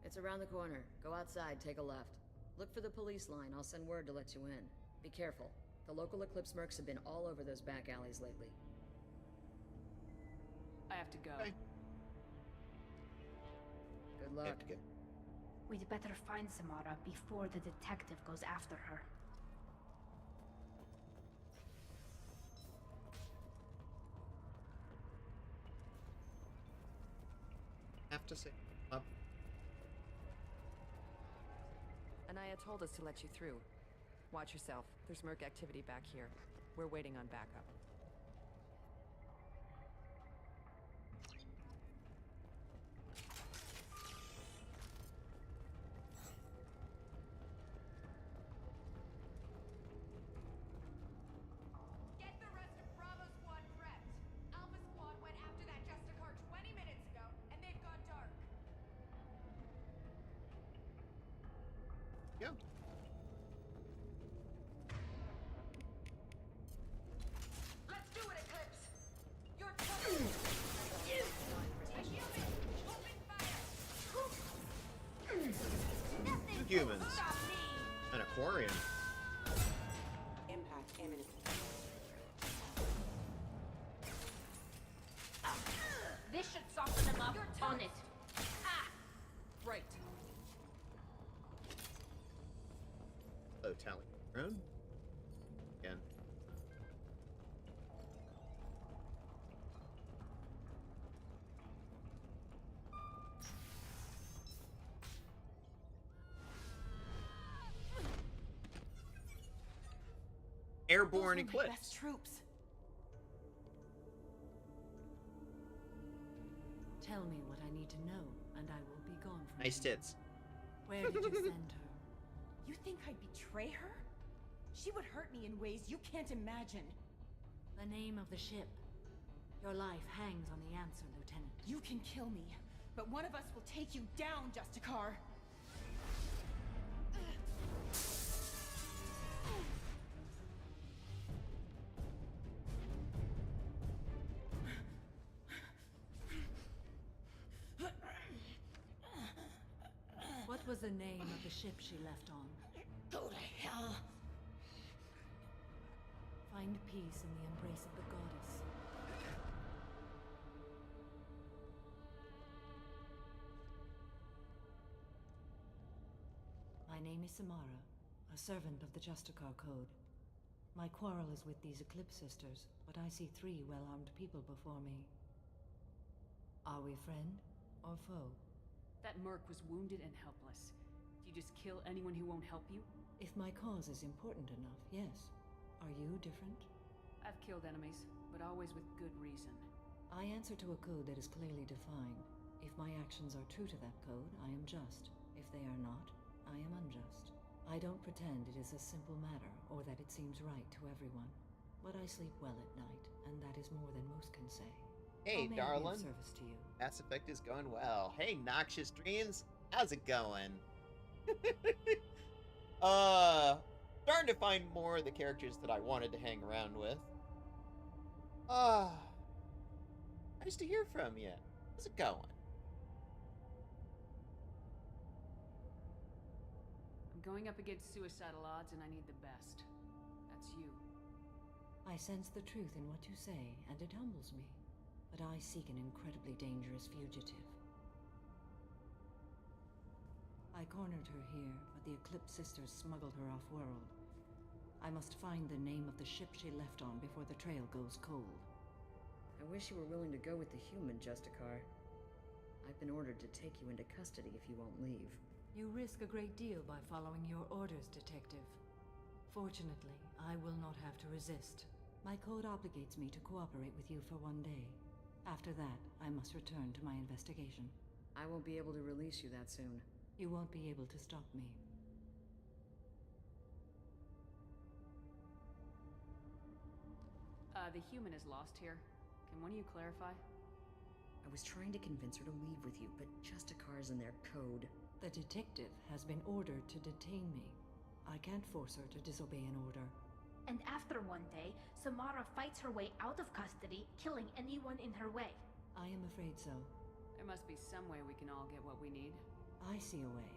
Speaker 19: It's around the corner. Go outside, take a left. Look for the police line. I'll send word to let you in. Be careful. The local Eclipse mercs have been all over those back alleys lately.
Speaker 5: I have to go.
Speaker 21: Okay.
Speaker 19: Good luck.
Speaker 17: We'd better find Samara before the detective goes after her.
Speaker 21: Have to say up.
Speaker 24: Anaya told us to let you through. Watch yourself. There's merc activity back here. We're waiting on backup.
Speaker 15: Get the rest of Bravo Squad prepped. Alpha Squad went after that Justicar 20 minutes ago, and they've gone dark.
Speaker 21: Go.
Speaker 15: Let's do it, Eclipse! You're tough.
Speaker 21: humans. An aquarium.
Speaker 15: Impact imminent.
Speaker 17: This should soften them up. On it. Ah!
Speaker 5: Right.
Speaker 21: Oh, tally. Drone? Again. Airborne Eclipse.
Speaker 2: Best troops.
Speaker 5: Tell me what I need to know, and I will be gone from
Speaker 21: Nice
Speaker 5: here.
Speaker 21: tits.
Speaker 5: Where did you send her?
Speaker 15: You think I'd betray her? She would hurt me in ways you can't imagine.
Speaker 5: The name of the ship. Your life hangs on the answer, Lieutenant.
Speaker 15: You can kill me, but one of us will take you down, Justicar.
Speaker 5: What was the name of the ship she left on?
Speaker 15: Go to hell.
Speaker 5: Find peace in the embrace of the goddess. My name is Samara, a servant of the Justicar Code. My quarrel is with these Eclipse Sisters, but I see 3 well-armed people before me. Are we friend or foe?
Speaker 1: That merc was wounded and helpless. Do you just kill anyone who won't help you?
Speaker 5: If my cause is important enough, yes. Are you different?
Speaker 1: I've killed enemies, but always with good reason.
Speaker 5: I answer to a code that is clearly defined. If my actions are true to that code, I am just. If they are not, I am unjust. I don't pretend it is a simple matter, or that it seems right to everyone. But I sleep well at night, and that is more than most can say.
Speaker 21: Hey,
Speaker 5: How may I be of
Speaker 21: darling.
Speaker 5: service to you?
Speaker 21: Mass Effect is going well. Hey, Noxious Dreams. How's it going? Starting to find more of the characters that I wanted to hang around with. Nice to hear from you. How's it going?
Speaker 1: I'm going up against suicidal odds and I need the best. That's you.
Speaker 5: I sense the truth in what you say, and it humbles me. But I seek an incredibly dangerous fugitive. I cornered her here, but the Eclipse Sisters smuggled her off-world. I must find the name of the ship she left on before the trail goes cold.
Speaker 19: I wish you were willing to go with the human, Justicar. I've been ordered to take you into custody if you won't leave.
Speaker 5: You risk a great deal by following your orders, Detective. Fortunately, I will not have to resist. My code obligates me to cooperate with you for 1 day. After that, I must return to my investigation.
Speaker 19: I won't be able to release you that soon.
Speaker 5: You won't be able to stop me.
Speaker 1: The human is lost here. Can one of you clarify?
Speaker 19: I was trying to convince her to leave with you, but Justicar's in their code.
Speaker 5: The detective has been ordered to detain me. I can't force her to disobey an order.
Speaker 17: And after 1 day, Samara fights her way out of custody, killing anyone in her way.
Speaker 5: I am afraid so.
Speaker 1: There must be some way we can all get what we need.
Speaker 5: I see a way.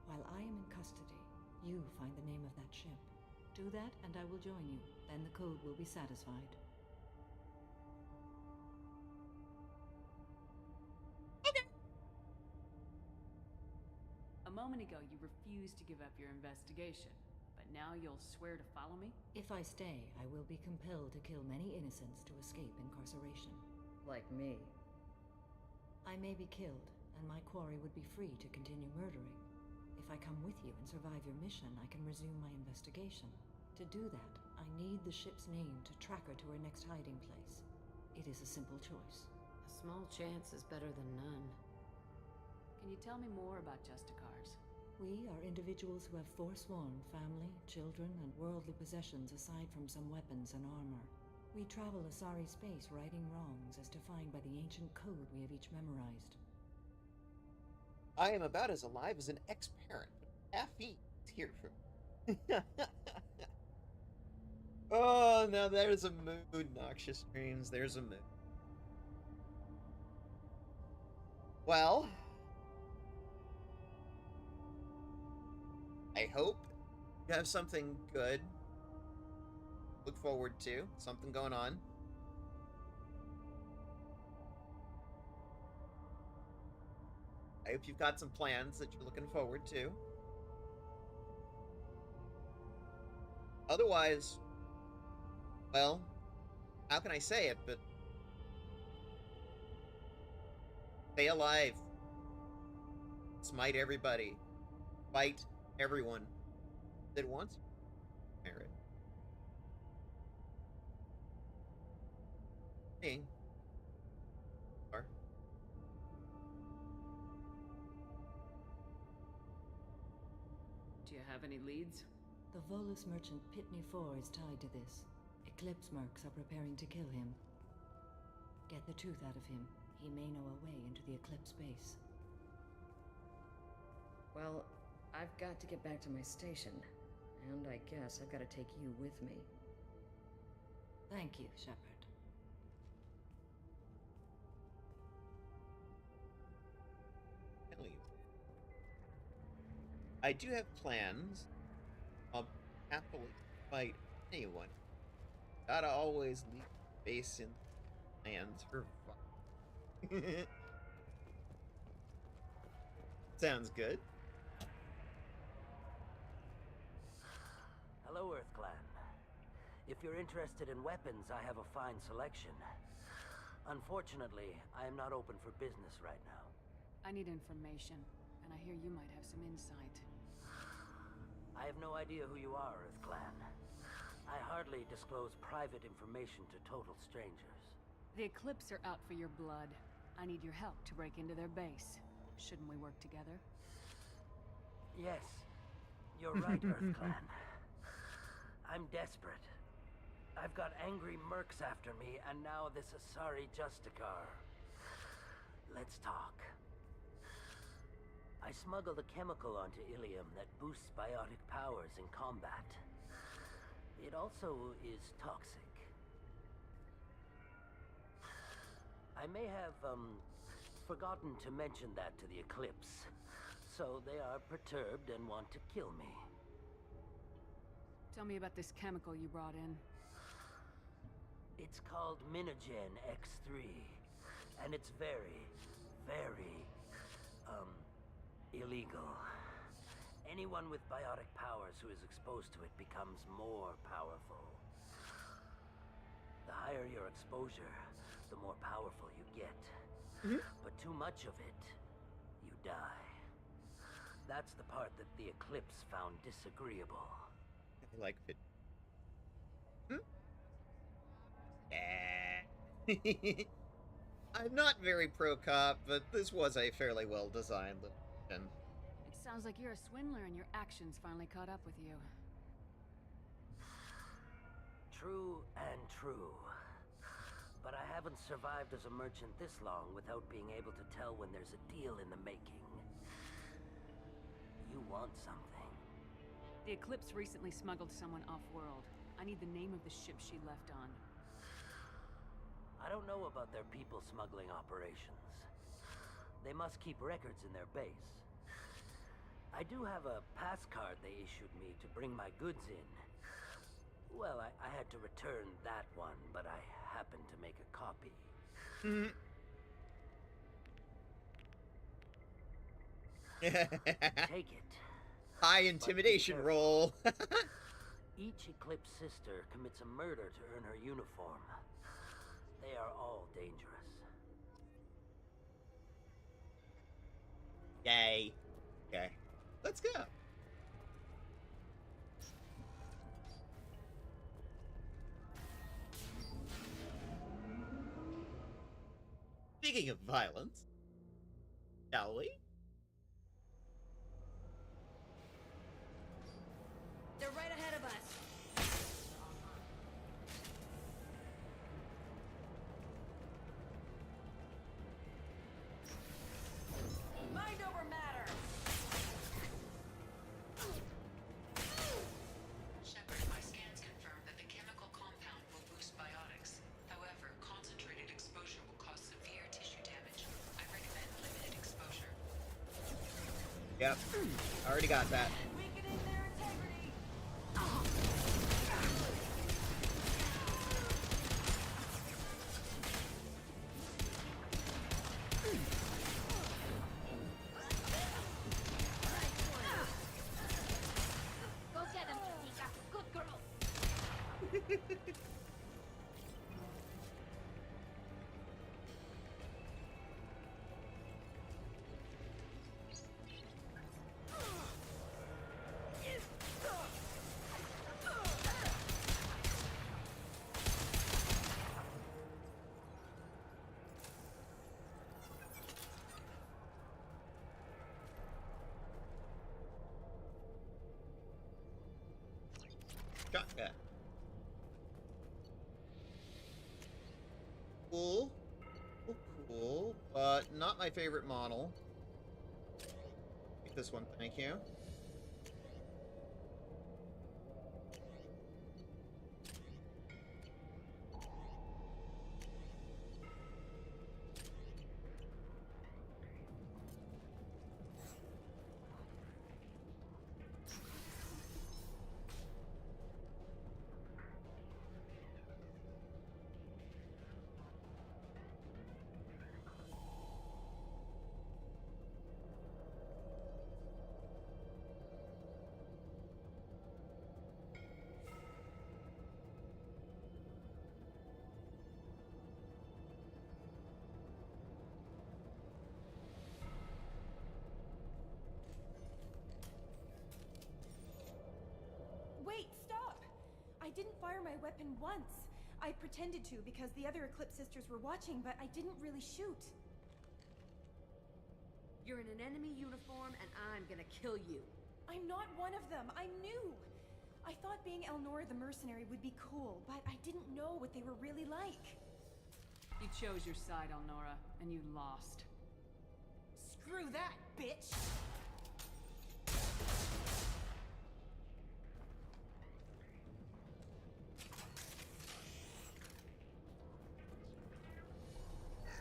Speaker 5: While I am in custody, you find the name of that ship. Do that, and I will join you. Then the code will be satisfied.
Speaker 1: A moment ago, you refused to give up your investigation, but now you'll swear to follow me?
Speaker 5: If I stay, I will be compelled to kill many innocents to escape incarceration.
Speaker 19: Like me.
Speaker 5: I may be killed, and my quarry would be free to continue murdering. If I come with you and survive your mission, I can resume my investigation. To do that, I need the ship's name to track her to her next hiding place. It is a simple choice.
Speaker 16: A small chance is better than none.
Speaker 1: Can you tell me more about Justicars?
Speaker 5: We are individuals who have forsworn family, children, and worldly possessions aside from some weapons and armor. We travel Asari space righting wrongs as defined by the ancient code we have each memorized.
Speaker 21: I am about as alive as an ex-parent, but caffeine is here for me. Oh, now there's a mood, Noxious Dreams. There's a mood. Well, I hope you have something good. Look forward to. Something going on. I hope you've got some plans that you're looking forward to. Otherwise, well, how can I say it, but stay alive. Smite everybody. Fight everyone that wants you. Merit. Me. Or.
Speaker 1: Do you have any leads?
Speaker 5: The Volus merchant Pitney 4 is tied to this. Eclipse mercs are preparing to kill him. Get the truth out of him. He may know a way into the Eclipse base.
Speaker 19: Well, I've got to get back to my station. And I guess I've got to take you with me.
Speaker 5: Thank you, Shepard.
Speaker 21: I do have plans. I'll happily fight anyone. Gotta always leave base in lands for fun. Sounds good.
Speaker 20: Hello, Earth Clan. If you're interested in weapons, I have a fine selection. Unfortunately, I am not open for business right now.
Speaker 1: I need information, and I hear you might have some insight.
Speaker 20: I have no idea who you are, Earth Clan. I hardly disclose private information to total strangers.
Speaker 1: The Eclipse are out for your blood. I need your help to break into their base. Shouldn't we work together?
Speaker 20: Yes, you're right, Earth Clan. I'm desperate. I've got angry mercs after me, and now this Asari Justicar. Let's talk. I smuggled a chemical onto Ilium that boosts biotic powers in combat. It also is toxic. I may have, forgotten to mention that to the Eclipse, so they are perturbed and want to kill me.
Speaker 1: Tell me about this chemical you brought in.
Speaker 20: It's called Minogen X3, and it's very, very, illegal. Anyone with biotic powers who is exposed to it becomes more powerful. The higher your exposure, the more powerful you get. But too much of it, you die. That's the part that the Eclipse found disagreeable.
Speaker 21: I like it. I'm not very pro-cop, but this was a fairly well-designed little mission.
Speaker 1: It sounds like you're a swindler and your actions finally caught up with you.
Speaker 20: True and true. But I haven't survived as a merchant this long without being able to tell when there's a deal in the making. You want something.
Speaker 1: The Eclipse recently smuggled someone off-world. I need the name of the ship she left on.
Speaker 20: I don't know about their people smuggling operations. They must keep records in their base. I do have a pass card they issued me to bring my goods in. Well, I had to return that one, but I happened to make a copy. Take it.
Speaker 21: High intimidation roll.
Speaker 20: Each Eclipse sister commits a murder to earn her uniform. They are all dangerous.
Speaker 21: Yay. Okay. Let's go. Speaking of violence, shall we?
Speaker 15: They're right ahead of us. Mind over matter.
Speaker 10: Shepard, my scans confirm that the chemical compound will boost biotics. However, concentrated exposure will cause severe tissue damage. I recommend limited exposure.
Speaker 21: Yep. Already got that.
Speaker 15: Weakening their
Speaker 21: shotgun. Cool. Cool, but not my favorite model. Take this one, thank you.
Speaker 3: Wait, stop! I didn't fire my weapon once. I pretended to because the other Eclipse sisters were watching, but I didn't really shoot.
Speaker 16: You're in an enemy uniform, and I'm gonna kill you.
Speaker 3: I'm not one of them. I'm new. I thought being Elnora the mercenary would be cool, but I didn't know what they were really like.
Speaker 1: You chose your side, Elnora, and you lost.
Speaker 3: Screw that, bitch!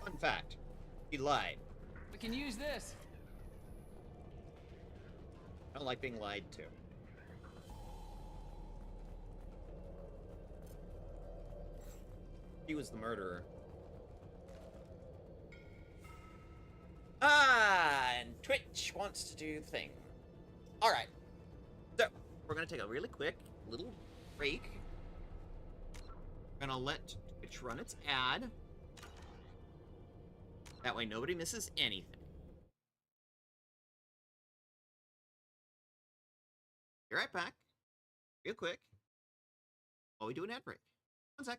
Speaker 21: Fun fact, he lied.
Speaker 1: We can use this.
Speaker 21: I don't like being lied to. He was the murderer. Ah, and Twitch wants to do the thing. Alright. So, we're gonna take a really quick little break. We're gonna let Twitch run its ad. That way nobody misses anything. Be right back. Real quick. While we do an ad break. 1 sec.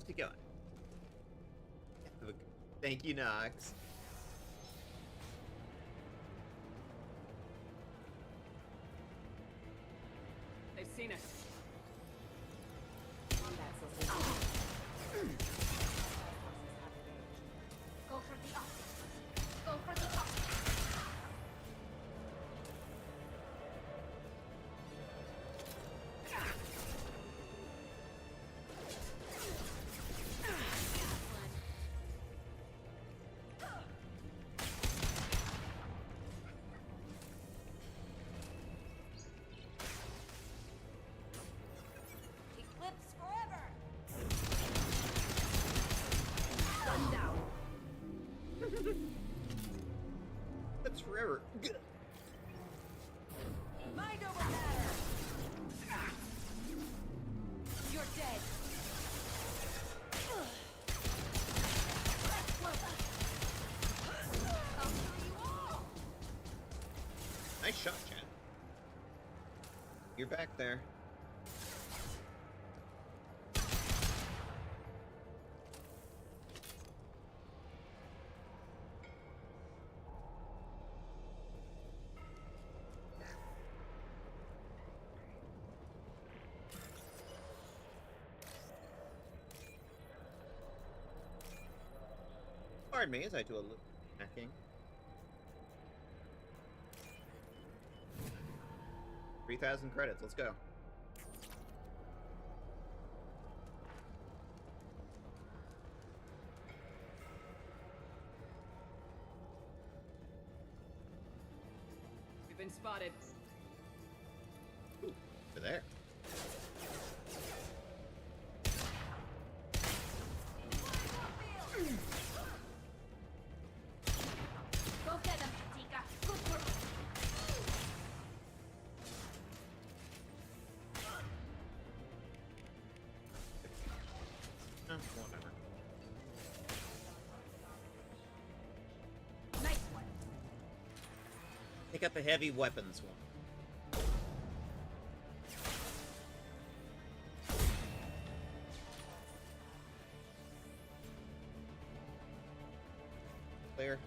Speaker 21: it going? Thank you, Nox.
Speaker 1: They've seen us.
Speaker 17: Go for the office. Go for the office.
Speaker 15: Eclipse forever!
Speaker 2: Sundown.
Speaker 21: That's forever.
Speaker 15: Mind over matter! You're dead. I'll kill you all!
Speaker 21: Nice shot, Chad. You're back there. Pardon me as I do a little hacking. 3,000 credits, let's go.
Speaker 1: We've been spotted.
Speaker 21: Ooh, over there.
Speaker 17: Go get them, Tika. Good work.
Speaker 21: Whatever.
Speaker 17: Nice one.
Speaker 21: Pick up a heavy weapons one. Clear.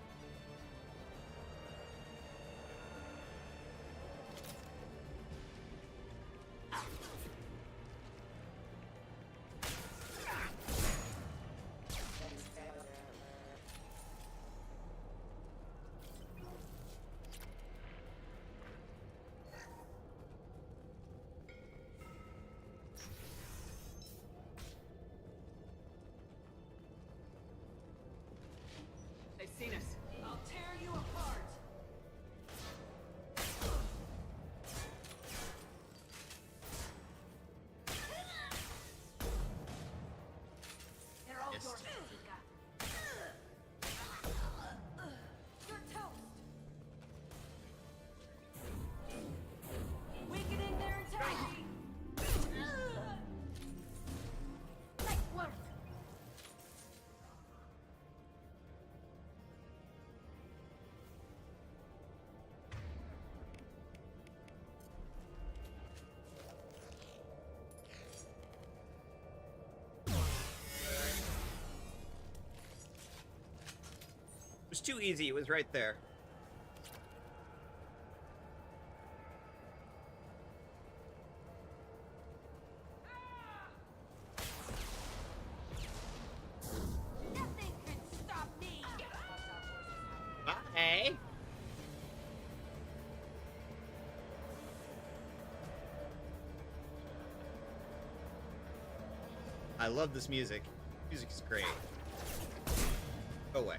Speaker 1: They've seen us.
Speaker 15: I'll tear you apart!
Speaker 17: They're all
Speaker 21: Yes.
Speaker 17: yours, Tika.
Speaker 15: You're toast! Weakening their integrity!
Speaker 17: Nice work.
Speaker 21: It was too easy, it was right there.
Speaker 15: Nothing can stop me!
Speaker 21: Hey. I love this music. Music is great. Go away.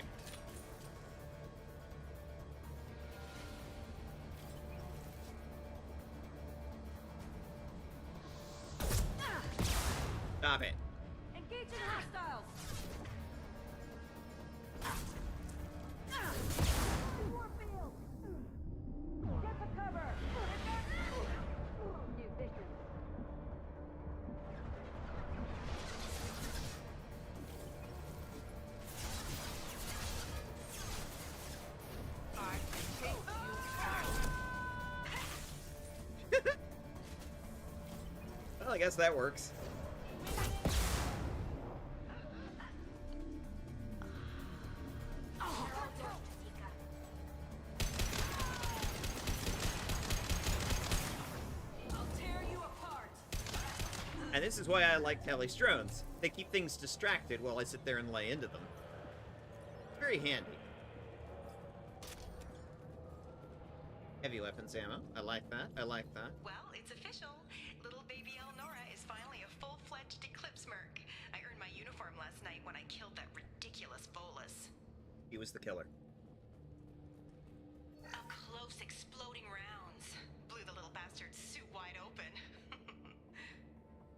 Speaker 21: Stop it.
Speaker 15: Engaging hostiles! Warfield! Get to cover! New victims.
Speaker 2: I hate
Speaker 21: Well, I guess that works. And this is why I like Tele-Strones. They keep things distracted while I sit there and lay into them. Very handy. Heavy weapons ammo. I like that. I like that.
Speaker 2: Well, it's official. Little baby Elnora is finally a full-fledged Eclipse merc. I earned my uniform last night when I killed that ridiculous bolus.
Speaker 21: He was the killer.
Speaker 2: Up close, exploding rounds. Blew the little bastard's suit wide open.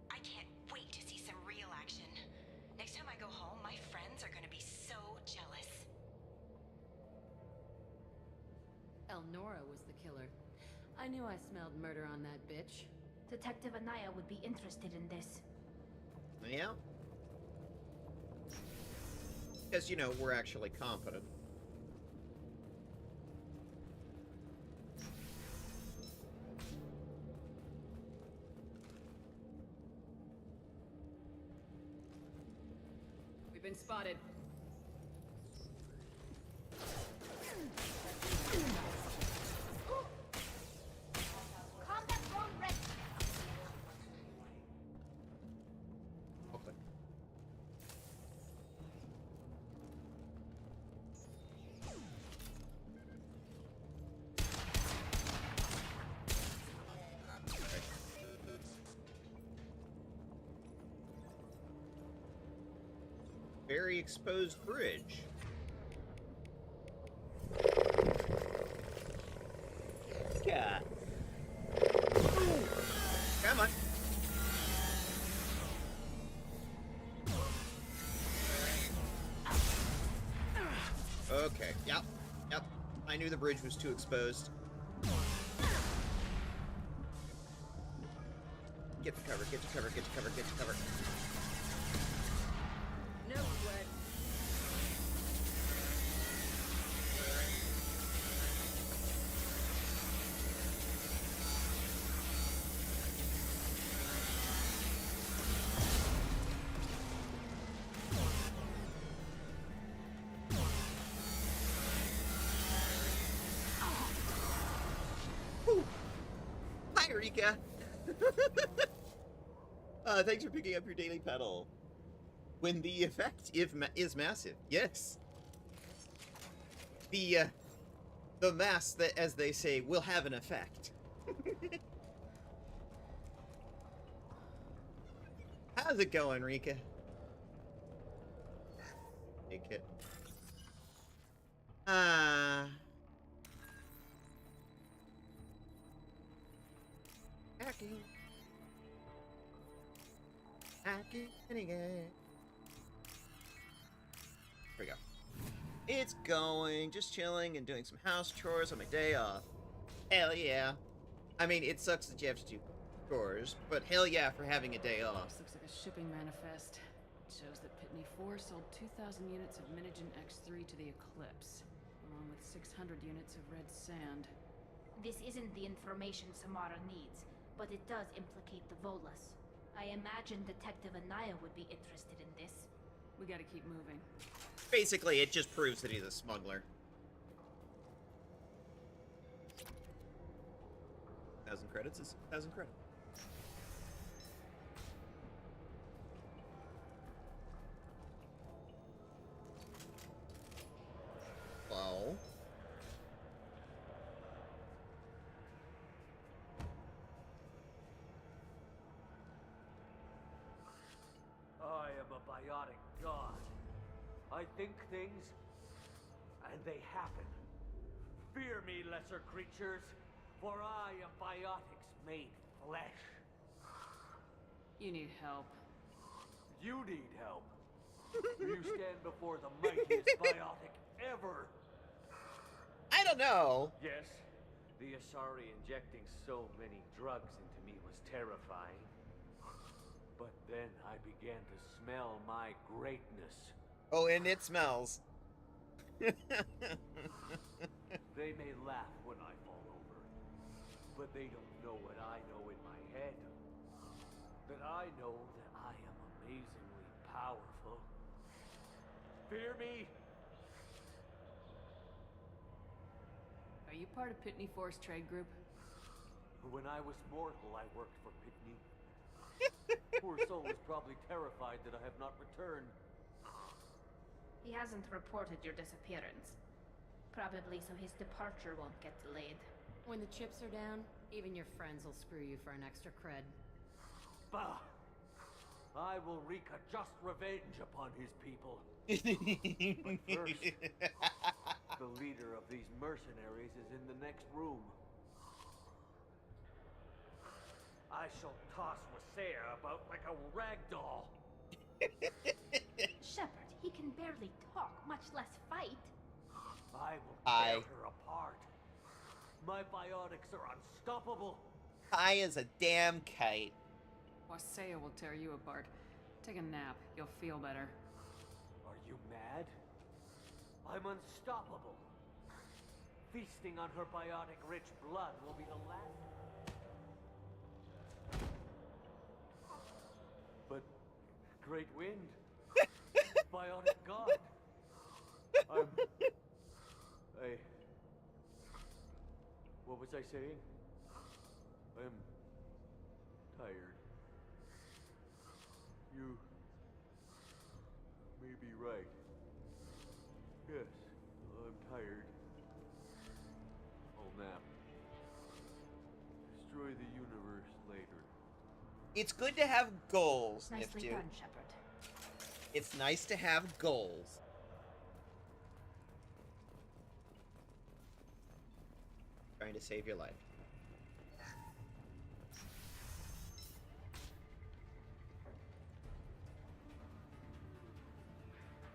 Speaker 2: I can't wait to see some real action. Next time I go home, my friends are gonna be so jealous.
Speaker 1: Elnora was the killer. I knew I smelled murder on that bitch.
Speaker 17: Detective Anaya would be interested in this.
Speaker 21: Yeah. Because, you know, we're actually competent.
Speaker 1: We've been spotted.
Speaker 17: Combat drone ready.
Speaker 21: Okay. Very exposed bridge. Yeah. Come on. Okay. Yep. Yep. I knew the bridge was too exposed. Get to cover, get to cover, get to cover, get to cover.
Speaker 11: No sweat.
Speaker 21: Hi, Rika. Thanks for picking up your daily pedal. When the effect is massive, yes. The mass, that, as they say, will have an effect. How's it going, Rika? Hey, kid. Hacking. Hacking again. Here we go. It's going, just chilling and doing some house chores on my day off. Hell yeah. I mean, it sucks that you have to do chores, but hell yeah for having a day off.
Speaker 1: This looks like a shipping manifest. It shows that Pitney 4 sold 2,000 units of Minigen X3 to the Eclipse, along with 600 units of red sand.
Speaker 17: This isn't the information Samara needs, but it does implicate the Volus. I imagine Detective Anaya would be interested in this.
Speaker 1: We gotta keep moving.
Speaker 21: Basically, it just proves that he's a smuggler. 1,000 credits is 1,000 credits. Well.
Speaker 20: I am a biotic god. I think things, and they happen. Fear me, lesser creatures, for I am biotics made flesh.
Speaker 1: You need help.
Speaker 20: You need help. You stand before the mightiest biotic ever.
Speaker 21: I don't know.
Speaker 20: Yes, the Asari injecting so many drugs into me was terrifying. But then I began to smell my greatness.
Speaker 21: Oh, and it smells.
Speaker 20: They may laugh when I fall over, but they don't know what I know in my head. That I know that I am amazingly powerful. Fear me?
Speaker 1: Are you part of Pitney 4's trade group?
Speaker 20: When I was mortal, I worked for Pitney.
Speaker 4: Poor soul is probably terrified that I have not returned.
Speaker 17: He hasn't reported your disappearance. Probably so his departure won't get delayed.
Speaker 16: When the chips are down, even your friends will screw you for an extra cred.
Speaker 4: Bah! I will wreak a just revenge upon his people. But first, the leader of these mercenaries is in the next room. I shall toss Wasea about like a rag doll.
Speaker 17: Shepard, he can barely talk, much less fight.
Speaker 4: I will tear her apart. My biotics are unstoppable.
Speaker 21: Kai is a damn kite.
Speaker 1: Wasea will tear you apart. Take a nap. You'll feel better.
Speaker 4: Are you mad? I'm unstoppable. Feasting on her biotic-rich blood will be the last. But great wind, biotic god. What was I saying? I'm tired. You may be right. Yes, I'm tired. I'll nap. Destroy the universe later.
Speaker 21: It's good to have goals,
Speaker 17: Nicely
Speaker 21: Niftu.
Speaker 17: done, Shepard.
Speaker 21: It's nice to have goals. Trying to save your life.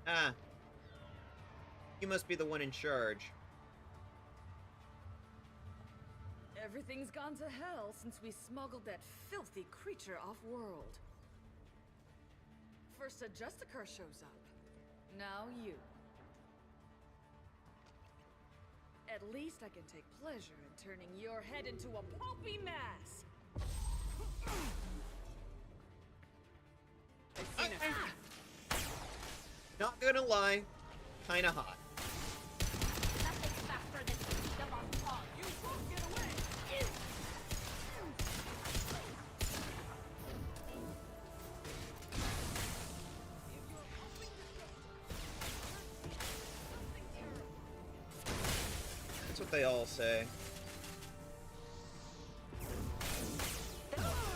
Speaker 21: Ah. You must be the one in charge.
Speaker 9: Everything's gone to hell since we smuggled that filthy creature off-world. First a Justicar shows up. Now you. At least I can take pleasure in turning your head into a pulpy mass.
Speaker 21: Not gonna lie, kinda hot.
Speaker 17: Nothing faster than speed up on call. You won't get away!
Speaker 21: That's what they all say.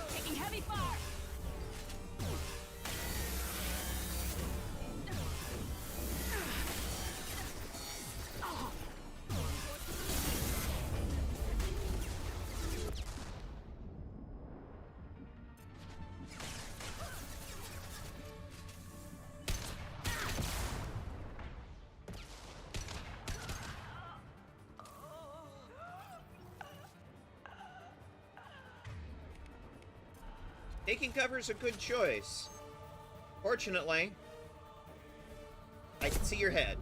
Speaker 9: Taking heavy fire!
Speaker 21: Taking cover is a good choice. Fortunately, I can see your head.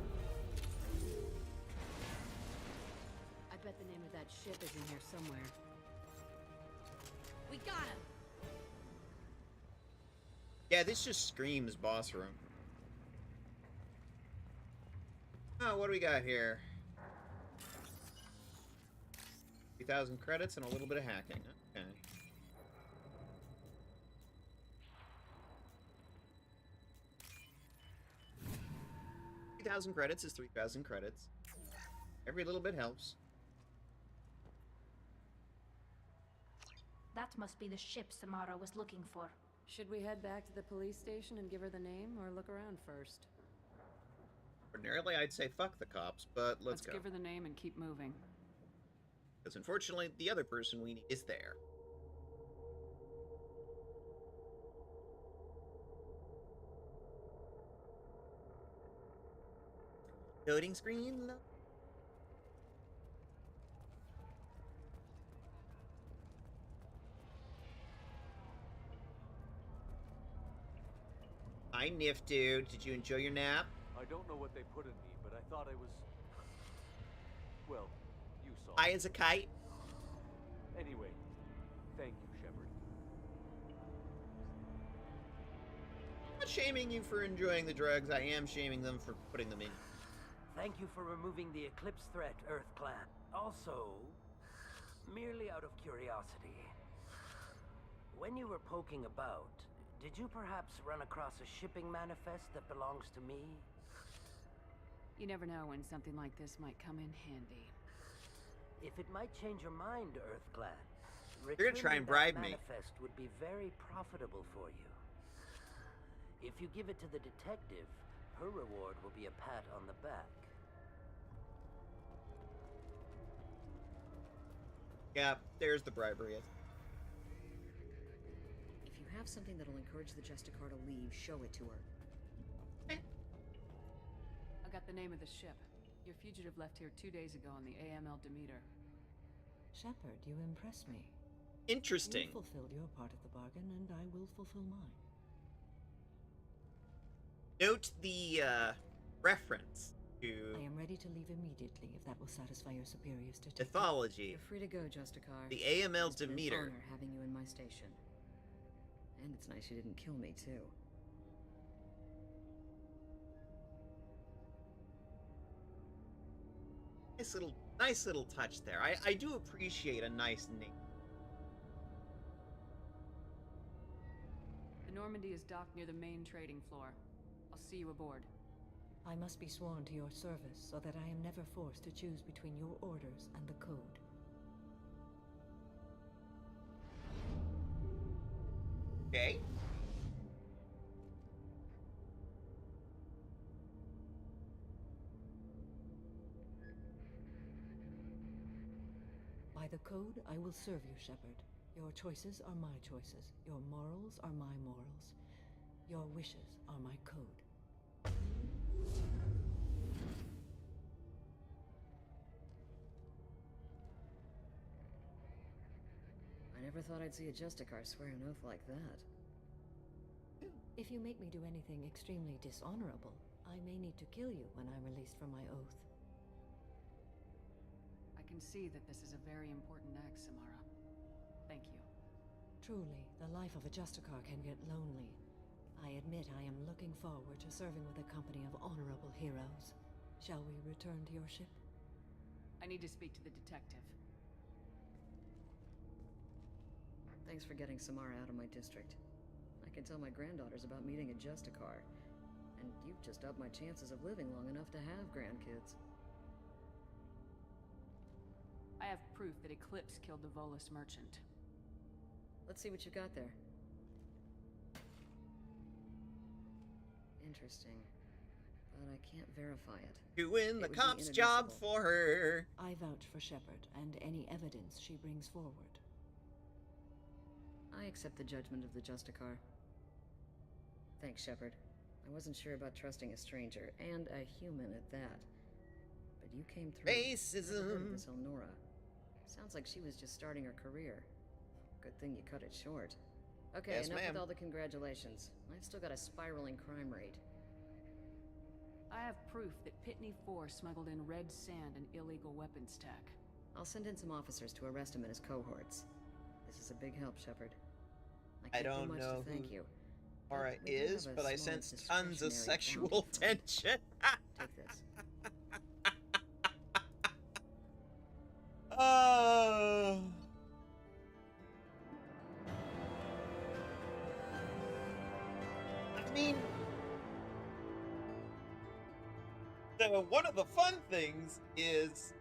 Speaker 16: I bet the name of that ship is in here somewhere.
Speaker 9: We got him!
Speaker 21: Yeah, this just screams boss room. Oh, what do we got here? 3,000 credits and a little bit of hacking. Okay. $3,000 credits is 3,000 credits. Every little bit helps.
Speaker 17: That must be the ship Samara was looking for.
Speaker 16: Should we head back to the police station and give her the name, or look around first?
Speaker 21: Ordinarily, I'd say fuck the cops, but let's go.
Speaker 1: Give her the name and keep moving.
Speaker 21: Because unfortunately, the other person we need is there. Loading screen. Hi, Niftu. Did you enjoy your nap?
Speaker 4: I don't know what they put in me, but I thought I was... Well, you saw.
Speaker 21: High as a kite?
Speaker 4: Anyway, thank you, Shepard.
Speaker 21: I'm not shaming you for enjoying the drugs. I am shaming them for putting them in.
Speaker 20: Thank you for removing the Eclipse threat, Earth Clan. Also, merely out of curiosity, When you were poking about, did you perhaps run across a shipping manifest that belongs to me?
Speaker 1: You never know when something like this might come in handy.
Speaker 20: If it might change your mind, Earthglad,
Speaker 21: You're gonna try and bribe me.
Speaker 20: manifest would be very profitable for you. If you give it to the detective, her reward will be a pat on the back.
Speaker 21: Yeah, there's the bribery.
Speaker 19: If you have something that'll encourage the Justicar to leave, show it to her.
Speaker 1: I got the name of the ship. Your fugitive left here 2 days ago on the AML Demeter.
Speaker 5: Shepard, you impress me.
Speaker 21: Interesting.
Speaker 5: You fulfilled your part of the bargain, and I will fulfill mine.
Speaker 21: Note the reference to
Speaker 5: I am ready to leave immediately if that will satisfy your superiors to take
Speaker 21: mythology.
Speaker 19: You're free to go, Justicar.
Speaker 21: The AML
Speaker 19: It's been an
Speaker 21: Demeter.
Speaker 19: honor having you in my station. And it's nice you didn't kill me, too.
Speaker 21: Nice little touch there. I do appreciate a nice name.
Speaker 1: The Normandy is docked near the main trading floor. I'll see you aboard.
Speaker 5: I must be sworn to your service so that I am never forced to choose between your orders and the code.
Speaker 21: Okay.
Speaker 5: By the code, I will serve you, Shepard. Your choices are my choices. Your morals are my morals. Your wishes are my code.
Speaker 19: I never thought I'd see a Justicar swear an oath like that.
Speaker 5: If you make me do anything extremely dishonorable, I may need to kill you when I'm released from my oath.
Speaker 1: I can see that this is a very important act, Samara. Thank you.
Speaker 5: Truly, the life of a Justicar can get lonely. I admit I am looking forward to serving with a company of honorable heroes. Shall we return to your ship?
Speaker 1: I need to speak to the detective.
Speaker 19: Thanks for getting Samara out of my district. I can tell my granddaughters about meeting a Justicar. And you've just upped my chances of living long enough to have grandkids.
Speaker 1: I have proof that Eclipse killed the Volus merchant.
Speaker 19: Let's see what you got there. Interesting. But I can't verify it.
Speaker 21: Doing the cop's job for her.
Speaker 5: I vouch for Shepard and any evidence she brings forward.
Speaker 19: I accept the judgment of the Justicar. Thanks, Shepard. I wasn't sure about trusting a stranger, and a human at that. But you came through.
Speaker 21: Racism!
Speaker 19: Never heard of this Elnora. Sounds like she was just starting her career. Good thing you cut it short. Okay,
Speaker 21: Yes,
Speaker 19: enough
Speaker 21: ma'am.
Speaker 19: with all the congratulations. I've still got a spiraling crime rate.
Speaker 1: I have proof that Pitney 4 smuggled in red sand and illegal weapons tech.
Speaker 19: I'll send in some officers to arrest him and his cohorts. This is a big help, Shepard.
Speaker 21: I
Speaker 19: can't do
Speaker 21: don't
Speaker 19: much
Speaker 21: know
Speaker 19: to thank
Speaker 21: who
Speaker 19: you.
Speaker 21: Mara
Speaker 19: we do have
Speaker 21: is,
Speaker 19: a
Speaker 21: but I
Speaker 19: small
Speaker 21: sense tons of
Speaker 19: discretionary
Speaker 21: sexual
Speaker 19: bounty fund.
Speaker 21: tension.
Speaker 19: Take this.
Speaker 21: Oh. I mean, so one of the fun things is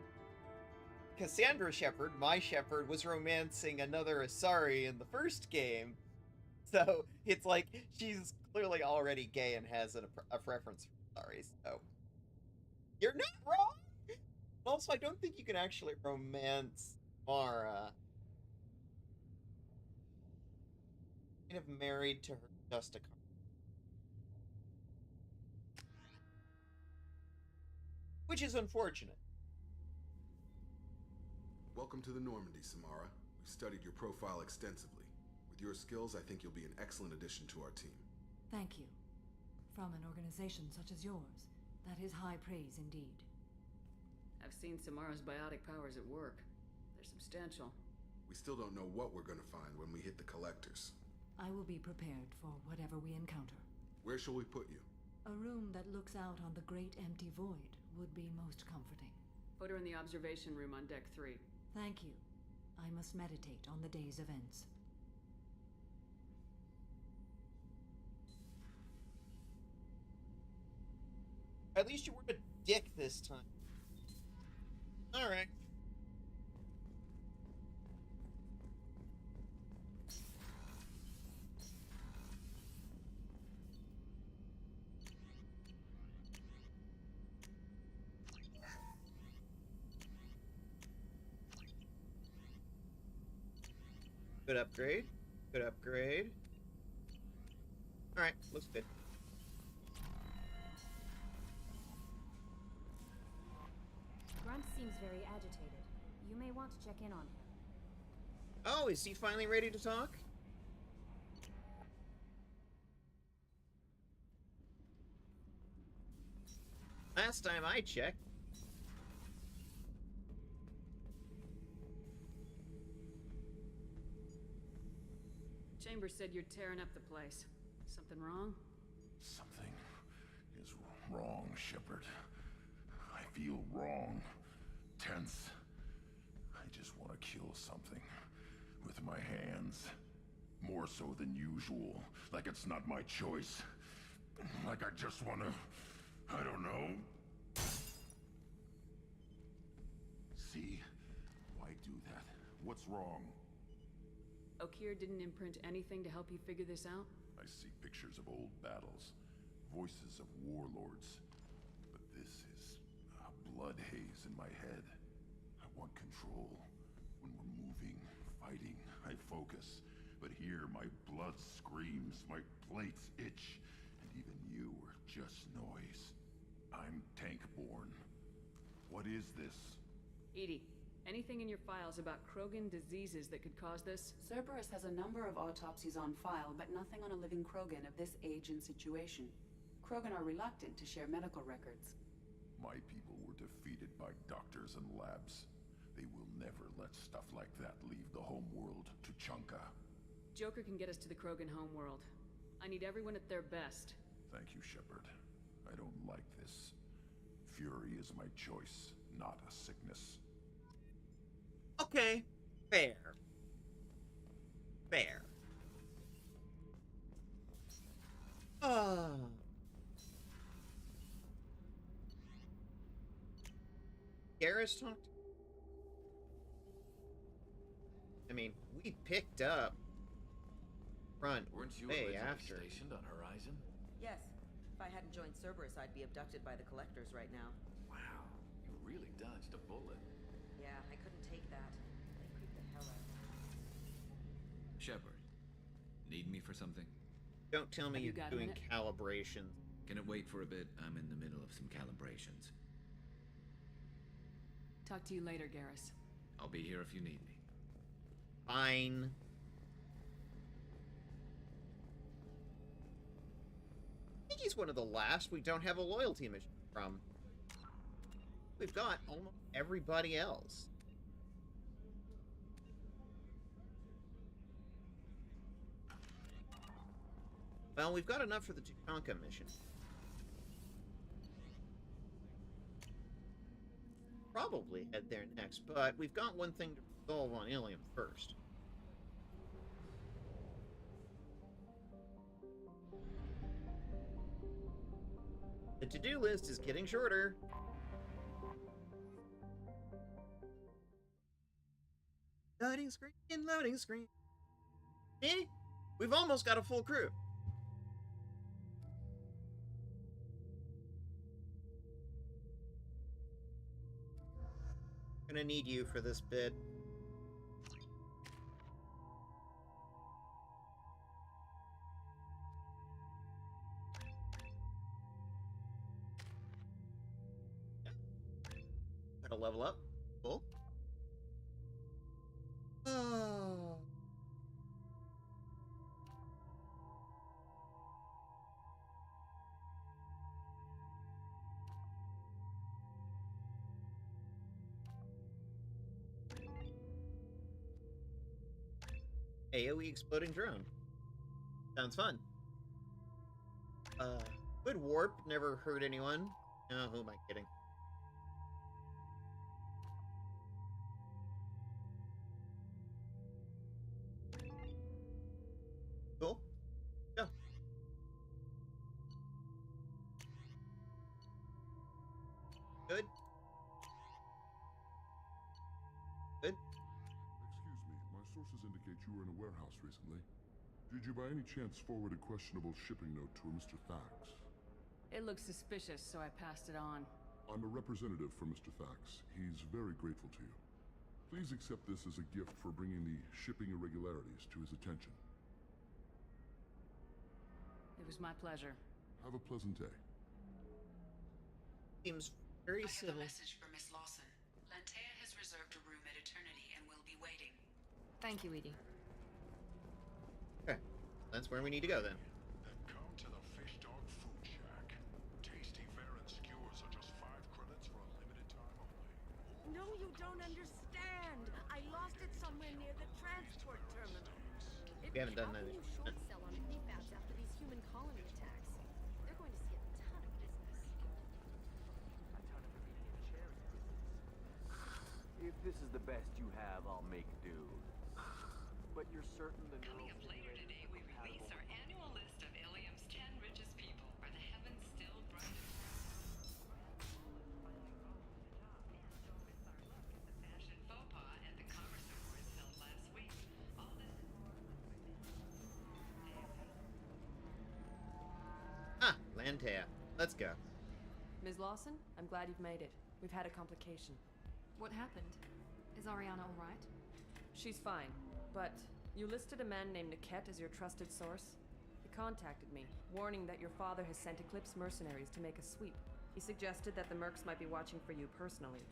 Speaker 21: Cassandra Shepard, my Shepard, was romancing another Asari in the first game. So it's like she's clearly already gay and has a preference for Asaris. So you're not wrong. Also, I don't think you can actually romance Mara. Kind of married to her Justicar. Which is unfortunate.
Speaker 6: Welcome to the Normandy, Samara. We've studied your profile extensively. With your skills, I think you'll be an excellent addition to our team.
Speaker 5: Thank you. From an organization such as yours, that is high praise indeed.
Speaker 1: I've seen Samara's biotic powers at work. They're substantial.
Speaker 6: We still don't know what we're gonna find when we hit the collectors.
Speaker 5: I will be prepared for whatever we encounter.
Speaker 6: Where shall we put you?
Speaker 5: A room that looks out on the great empty void would be most comforting.
Speaker 1: Put her in the observation room on deck 3.
Speaker 5: Thank you. I must meditate on the day's events.
Speaker 21: At least you weren't a dick this time. Alright. Good upgrade. Good upgrade. Alright, looks good.
Speaker 17: Grunt seems very agitated. You may want to check in on him.
Speaker 21: Oh, is he finally ready to talk? Last time I checked.
Speaker 1: Chambers said you're tearing up the place. Something wrong?
Speaker 13: Something is wrong, Shepard. I feel wrong. Tense. I just want to kill something. With my hands. More so than usual. Like it's not my choice. Like I just want to... I don't know. See? Why do that? What's wrong?
Speaker 1: Okeer didn't imprint anything to help you figure this out?
Speaker 13: I see pictures of old battles, voices of warlords, but this is a blood haze in my head. I want control. When we're moving, fighting, I focus. But here, my blood screams, my plates itch, and even you are just noise. I'm tank-born. What is this?
Speaker 1: Edie, anything in your files about Krogan diseases that could cause this?
Speaker 12: Cerberus has a number of autopsies on file, but nothing on a living Krogan of this age and situation. Krogan are reluctant to share medical records.
Speaker 13: My people were defeated by doctors and labs. They will never let stuff like that leave the homeworld to Chunka.
Speaker 1: Joker can get us to the Krogan homeworld. I need everyone at their best.
Speaker 13: Thank you, Shepard. I don't like this. Fury is my choice, not a sickness.
Speaker 21: Okay. Fair. Fair. Garrus talked? I mean, we picked up front
Speaker 14: Weren't you
Speaker 21: way
Speaker 14: originally
Speaker 21: after.
Speaker 14: stationed on Horizon?
Speaker 18: Yes. If I hadn't joined Cerberus, I'd be abducted by the Collectors right now.
Speaker 14: Wow, you really dodged a bullet.
Speaker 18: Yeah, I couldn't take that. They creeped the hell out of me.
Speaker 22: Shepard, need me for something?
Speaker 21: Don't tell me
Speaker 1: Have you
Speaker 21: you're
Speaker 1: got a
Speaker 21: doing
Speaker 1: minute?
Speaker 21: calibration.
Speaker 22: Can it wait for a bit? I'm in the middle of some calibrations.
Speaker 1: Talk to you later, Garrus.
Speaker 22: I'll be here if you need me.
Speaker 21: Fine. I think he's one of the last we don't have a loyalty mission from. We've got almost everybody else. Well, we've got enough for the Tuchanka mission. Probably head there next, but we've got one thing to resolve on Ilium first. The to-do list is getting shorter. Loading screen, loading screen. See? We've almost got a full crew. Gonna need you for this bit. Gotta level up. Cool. Oh. AoE exploding drone. Sounds fun. Good warp, never hurt anyone. No, who am I kidding? Cool. Go. Good.
Speaker 13: Excuse me, my sources indicate you were in a warehouse recently. Did you by any chance forward a questionable shipping note to a Mr. Thax?
Speaker 1: It looks suspicious, so I passed it on.
Speaker 13: I'm a representative for Mr. Thax. He's very grateful to you. Please accept this as a gift for bringing the shipping irregularities to his attention.
Speaker 1: It was my pleasure.
Speaker 13: Have a pleasant day.
Speaker 21: Seems very
Speaker 12: I have
Speaker 21: civil.
Speaker 12: a message for Miss Lawson. Lantea has reserved a room at Eternity and will be waiting.
Speaker 2: Thank you, Edie.
Speaker 21: Okay, that's where we need to go then.
Speaker 13: Then come to the Fish Dog Food Shack. Tasty fare and skewers are just 5 credits for a limited time only.
Speaker 7: No, you don't understand. I lost it somewhere near the transport terminal.
Speaker 21: We haven't done that.
Speaker 16: Short sell on PFAS after these human colony attacks. They're going to see a ton of business.
Speaker 4: If this is the best you have, I'll make do. But you're certain the
Speaker 10: Coming up later today, we release our annual list of Ilium's 10 richest people. Are the heavens still bright and the fashion faux pas at the Commerce Awards held last week. All this
Speaker 21: Ah, Lantea. Let's go.
Speaker 2: Ms. Lawson, I'm glad you've made it. We've had a complication.
Speaker 8: What happened? Is Ariana all right?
Speaker 2: She's fine, but you listed a man named Niket as your trusted source. He contacted me, warning that your father has sent Eclipse mercenaries to make a sweep. He suggested that the mercs might be watching for you personally.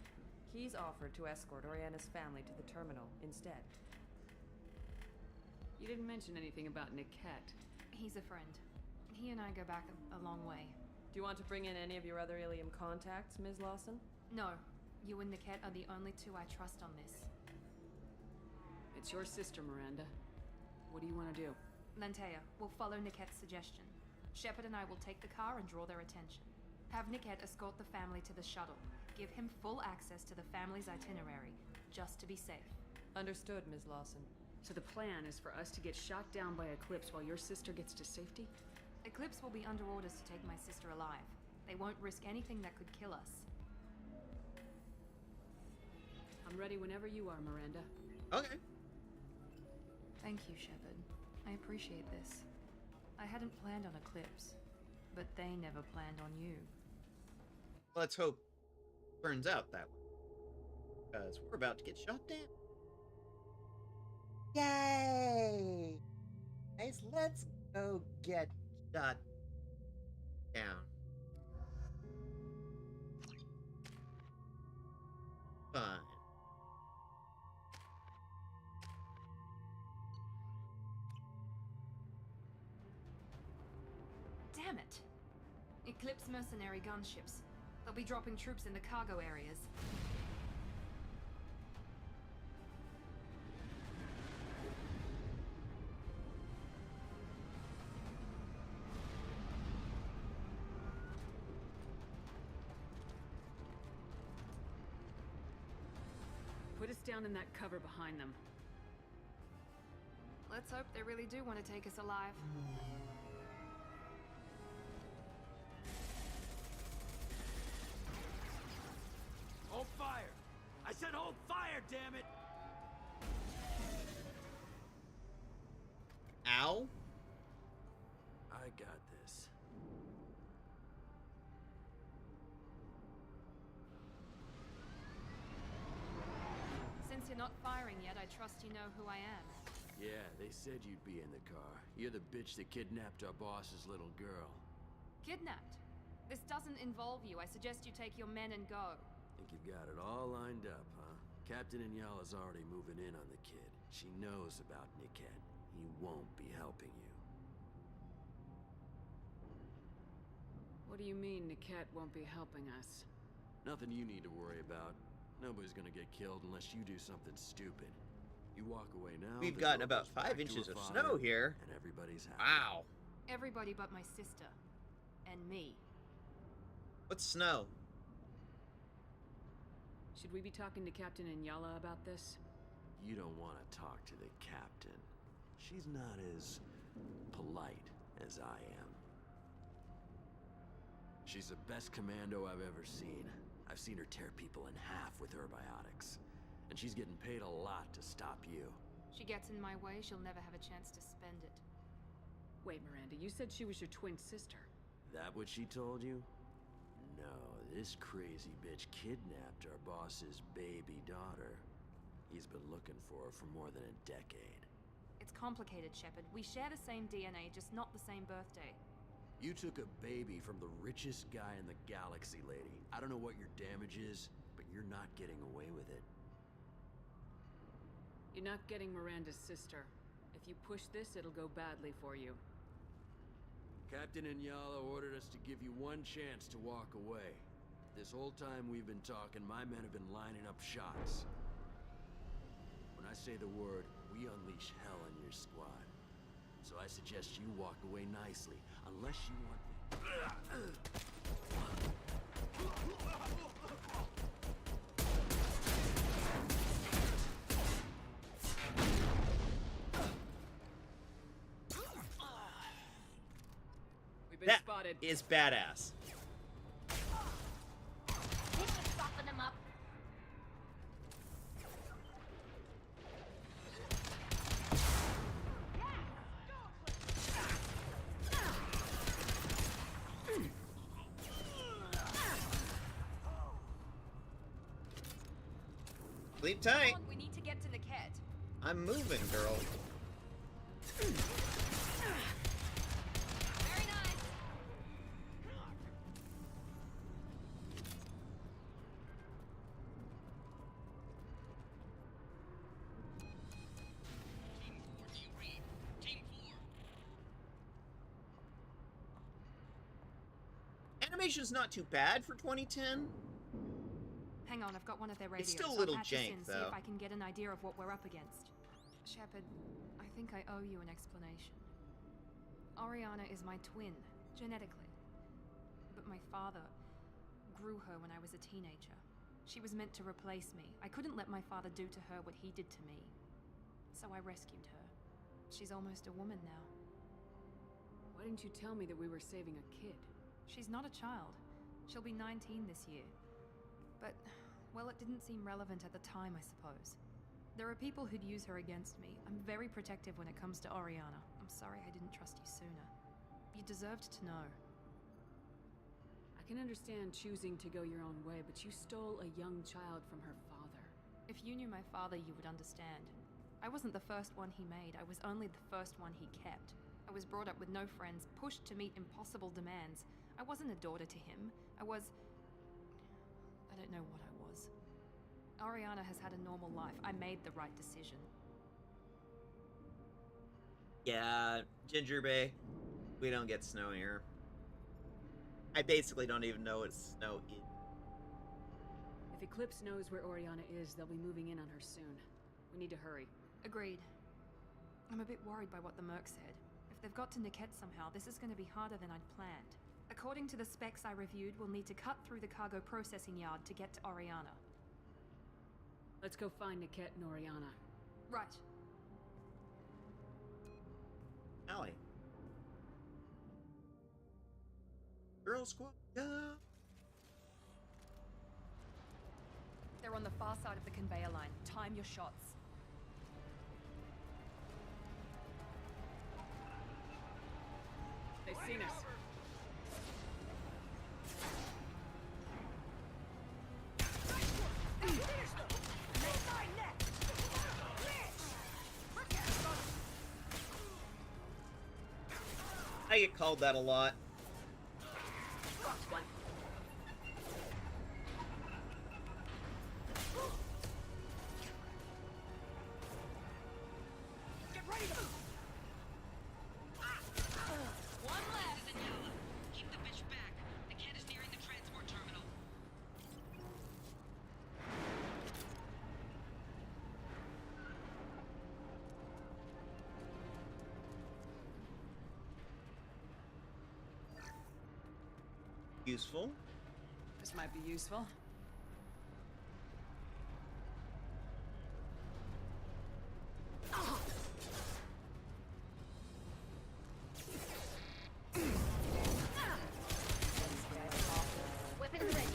Speaker 2: He's offered to escort Oriana's family to the terminal instead.
Speaker 1: You didn't mention anything about Niket.
Speaker 8: He's a friend. He and I go back a long way.
Speaker 2: Do you want to bring in any of your other Ilium contacts, Ms. Lawson?
Speaker 8: No. You and Niket are the only two I trust on this.
Speaker 1: It's your sister, Miranda. What do you want to do?
Speaker 8: Lantea, we'll follow Niket's suggestion. Shepard and I will take the car and draw their attention. Have Niket escort the family to the shuttle. Give him full access to the family's itinerary, just to be safe.
Speaker 2: Understood, Ms. Lawson.
Speaker 1: So the plan is for us to get shot down by Eclipse while your sister gets to safety?
Speaker 8: Eclipse will be under orders to take my sister alive. They won't risk anything that could kill us.
Speaker 1: I'm ready whenever you are, Miranda.
Speaker 21: Okay.
Speaker 8: Thank you, Shepard. I appreciate this. I hadn't planned on Eclipse, but they never planned on you.
Speaker 21: Let's hope it turns out that way. Because we're about to get shot down. Yay! Guys, let's go get shot down. Fine.
Speaker 8: Damn it! Eclipse mercenary gunships. They'll be dropping troops in the cargo areas.
Speaker 1: Put us down in that cover behind them.
Speaker 8: Let's hope they really do want to take us alive.
Speaker 4: Hold fire! I said hold fire, damn it!
Speaker 21: Ow.
Speaker 4: I got this.
Speaker 8: Since you're not firing yet, I trust you know who I am.
Speaker 4: Yeah, they said you'd be in the car. You're the bitch that kidnapped our boss's little girl.
Speaker 8: Kidnapped? This doesn't involve you. I suggest you take your men and go.
Speaker 4: Think you've got it all lined up, huh? Captain Inyala's already moving in on the kid. She knows about Niket. He won't be helping you.
Speaker 1: What do you mean Niket won't be helping us?
Speaker 4: Nothing you need to worry about. Nobody's gonna get killed unless you do something stupid. You walk away now.
Speaker 21: We've
Speaker 4: the
Speaker 21: gotten
Speaker 4: door
Speaker 21: about
Speaker 4: goes back
Speaker 21: 5
Speaker 4: to
Speaker 21: inches
Speaker 4: her
Speaker 21: of
Speaker 4: father,
Speaker 21: snow here.
Speaker 4: And everybody's happy.
Speaker 21: Wow.
Speaker 8: Everybody but my sister. And me.
Speaker 21: What's snow?
Speaker 1: Should we be talking to Captain Inyala about this?
Speaker 4: You don't want to talk to the captain. She's not as polite as I am. She's the best commando I've ever seen. I've seen her tear people in half with herbiotics.
Speaker 14: And she's getting paid a lot to stop you.
Speaker 8: She gets in my way, she'll never have a chance to spend it.
Speaker 1: Wait, Miranda, you said she was your twin sister.
Speaker 14: That what she told you? No, this crazy bitch kidnapped our boss's baby daughter. He's been looking for her for more than a decade.
Speaker 8: It's complicated, Shepard. We share the same DNA, just not the same birthday.
Speaker 14: You took a baby from the richest guy in the galaxy, lady. I don't know what your damage is, but you're not getting away with it.
Speaker 1: You're not getting Miranda's sister. If you push this, it'll go badly for you.
Speaker 14: Captain Inyala ordered us to give you one chance to walk away. This whole time we've been talking, my men have been lining up shots. When I say the word, we unleash hell on your squad. So I suggest you walk away nicely, unless you want
Speaker 1: We've been
Speaker 21: That
Speaker 1: spotted.
Speaker 21: is badass.
Speaker 17: Soften him up.
Speaker 21: Sleep tight.
Speaker 8: Come on, we need to get to Niket.
Speaker 21: I'm moving, girl.
Speaker 8: Very nice.
Speaker 21: Animation's not too bad for 2010.
Speaker 8: Hang on, I've got one of their radios.
Speaker 21: It's still a
Speaker 8: I'll
Speaker 21: little
Speaker 8: patch us
Speaker 21: jank,
Speaker 8: in, See
Speaker 21: though.
Speaker 8: if I can get an idea of what we're up against. Shepard, I think I owe you an explanation. Oriana is my twin, genetically. But my father grew her when I was a teenager. She was meant to replace me. I couldn't let my father do to her what he did to me. So I rescued her. She's almost a woman now.
Speaker 1: Why didn't you tell me that we were saving a kid?
Speaker 8: She's not a child. She'll be 19 this year. But, well, it didn't seem relevant at the time, I suppose. There are people who'd use her against me. I'm very protective when it comes to Oriana. I'm sorry I didn't trust you sooner. You deserved to know.
Speaker 1: I can understand choosing to go your own way, but you stole a young child from her father.
Speaker 8: If you knew my father, you would understand. I wasn't the first one he made. I was only the first one he kept. I was brought up with no friends, pushed to meet impossible demands. I wasn't a daughter to him. I don't know what I was. Oriana has had a normal life. I made the right decision.
Speaker 21: Yeah, Ginger Bay. We don't get snow here. I basically don't even know what snow is.
Speaker 1: If Eclipse knows where Oriana is, they'll be moving in on her soon. We need to hurry.
Speaker 8: Agreed. I'm a bit worried by what the Merc said. If they've got to Niket somehow, this is going to be harder than I'd planned. According to the specs I reviewed, we'll need to cut through the cargo processing yard to get to Oriana.
Speaker 1: Let's go find Niket and Oriana.
Speaker 8: Right.
Speaker 21: Allie. Girl squad, go!
Speaker 8: They're on the far side of the conveyor line. Time your shots.
Speaker 1: They've seen us.
Speaker 21: I get called that a lot.
Speaker 7: Get ready to...
Speaker 10: One left. Keep the bitch back. The kid is nearing the transport terminal.
Speaker 21: Useful.
Speaker 1: This might be useful.
Speaker 17: Weapons ready.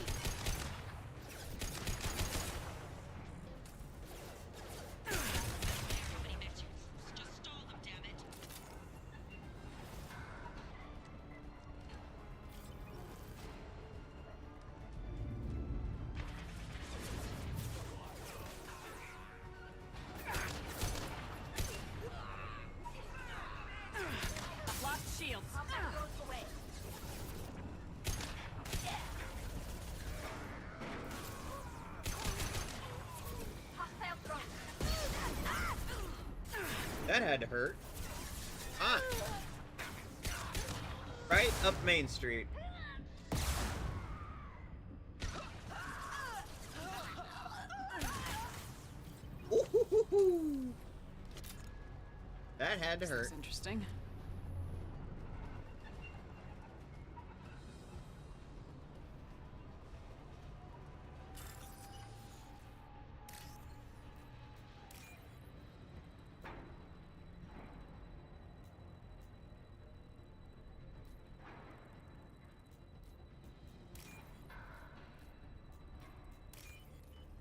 Speaker 21: That had to hurt. Ah! Right up Main Street. Ooh-hoo-hoo-hoo. That had to hurt.
Speaker 1: That's interesting.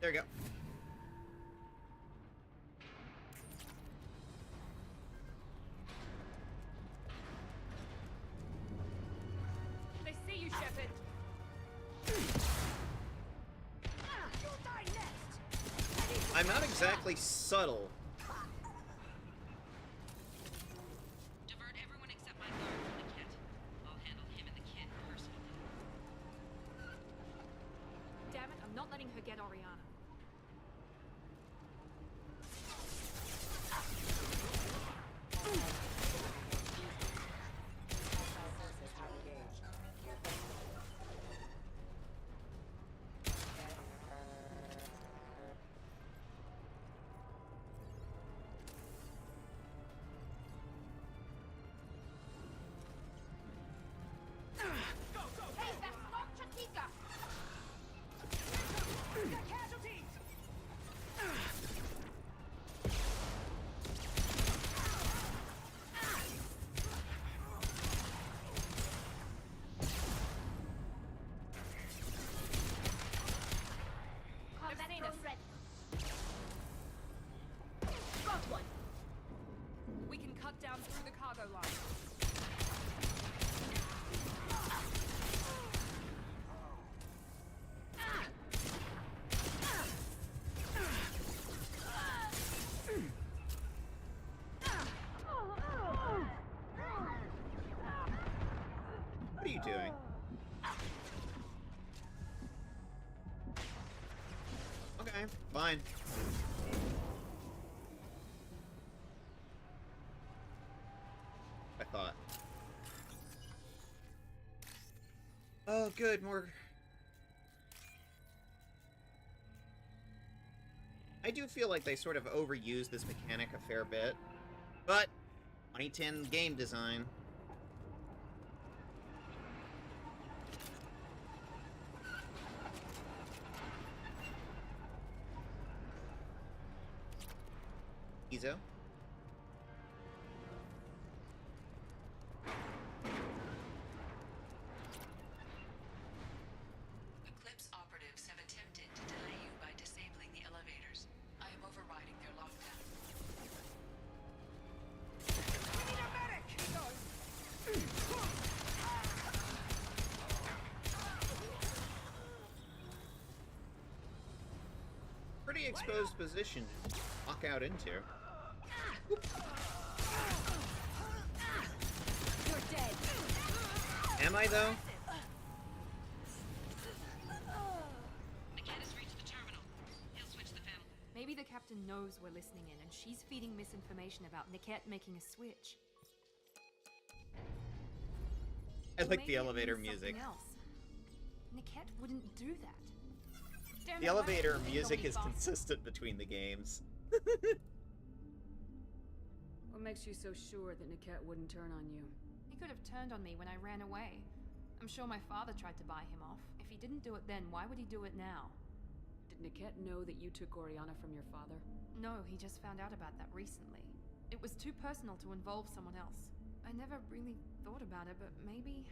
Speaker 21: There we go.
Speaker 8: They see you, Shepard.
Speaker 21: I'm not exactly subtle.
Speaker 10: Divert everyone except my guard from the kit. I'll handle him and the kid personally.
Speaker 8: Damn it, I'm not letting her get Oriana. We can cut down through the cargo line.
Speaker 21: What are you doing? Okay, fine. I thought. Oh, good, more. I do feel like they sort of overused this mechanic a fair bit, but 2010 game design. Izo?
Speaker 10: Eclipse operatives have attempted to delay you by disabling the elevators. I am overriding their lockdown.
Speaker 7: We need a medic!
Speaker 21: Pretty exposed position to walk out into. Oops.
Speaker 2: You're dead.
Speaker 21: Am I, though?
Speaker 10: Niket has reached the terminal. He'll switch the family.
Speaker 8: Maybe the captain knows we're listening in, and she's feeding misinformation about Niket making a switch.
Speaker 21: I
Speaker 8: Or
Speaker 21: like
Speaker 8: maybe
Speaker 21: the
Speaker 8: it
Speaker 21: elevator
Speaker 8: means something
Speaker 21: music.
Speaker 8: else. Niket wouldn't do that. Damn
Speaker 21: The
Speaker 8: it, why
Speaker 21: elevator
Speaker 8: don't you
Speaker 21: music
Speaker 8: think
Speaker 21: is
Speaker 8: I'll be
Speaker 21: consistent between the games.
Speaker 1: What makes you so sure that Niket wouldn't turn on you?
Speaker 8: He could have turned on me when I ran away. I'm sure my father tried to buy him off. If he didn't do it then, why would he do it now?
Speaker 1: Did Niket know that you took Oriana from your father?
Speaker 8: No, he just found out about that recently. It was too personal to involve someone else. I never really thought about it, but maybe...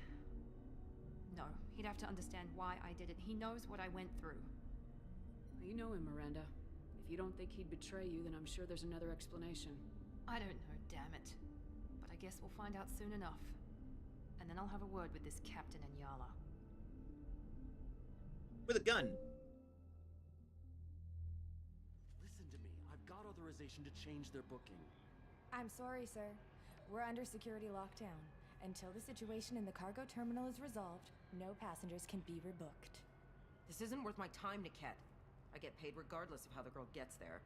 Speaker 8: No, he'd have to understand why I did it. He knows what I went through.
Speaker 1: You know him, Miranda. If you don't think he'd betray you, then I'm sure there's another explanation.
Speaker 8: I don't know, damn it. But I guess we'll find out soon enough. And then I'll have a word with this captain and Yala.
Speaker 21: With a gun.
Speaker 3: Listen to me. I've got authorization to change their booking.
Speaker 15: I'm sorry, sir. We're under security lockdown,
Speaker 11: Until the situation in the cargo terminal is resolved, no passengers can be rebooked.
Speaker 18: This isn't worth my time, Niket. I get paid regardless of how the girl gets there.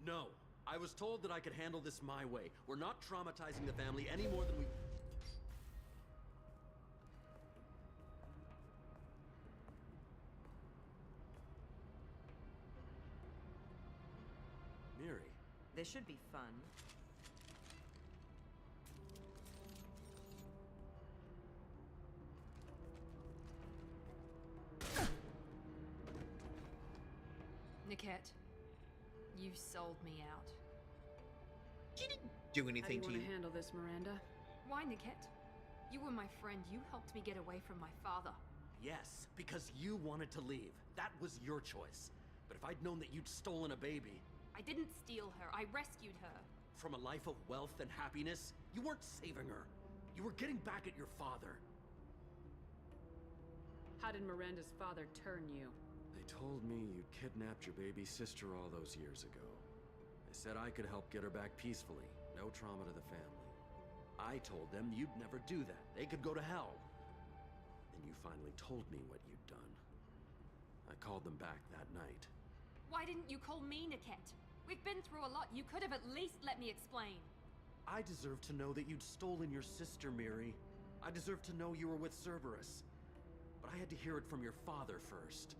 Speaker 14: No. I was told that I could handle this my way. We're not traumatizing the family any more than we... Miri.
Speaker 18: This should be fun.
Speaker 8: Niket, you sold me out.
Speaker 21: She didn't do anything
Speaker 1: How
Speaker 21: to
Speaker 1: do you
Speaker 21: you.
Speaker 1: want to handle this, Miranda?
Speaker 8: Why, Niket? You were my friend. You helped me get away from my father.
Speaker 14: Yes, because you wanted to leave. That was your choice. But if I'd known that you'd stolen a baby...
Speaker 8: I didn't steal her. I rescued her.
Speaker 14: From a life of wealth and happiness, you weren't saving her. You were getting back at your father.
Speaker 1: How did Miranda's father turn you?
Speaker 14: They told me you kidnapped your baby sister all those years ago. They said I could help get her back peacefully. No trauma to the family. I told them you'd never do that. They could go to hell. Then you finally told me what you'd done. I called them back that night.
Speaker 8: Why didn't you call me, Niket? We've been through a lot. You could have at least let me explain.
Speaker 14: I deserve to know that you'd stolen your sister, Miri. I deserve to know you were with Cerberus. But I had to hear it from your father first.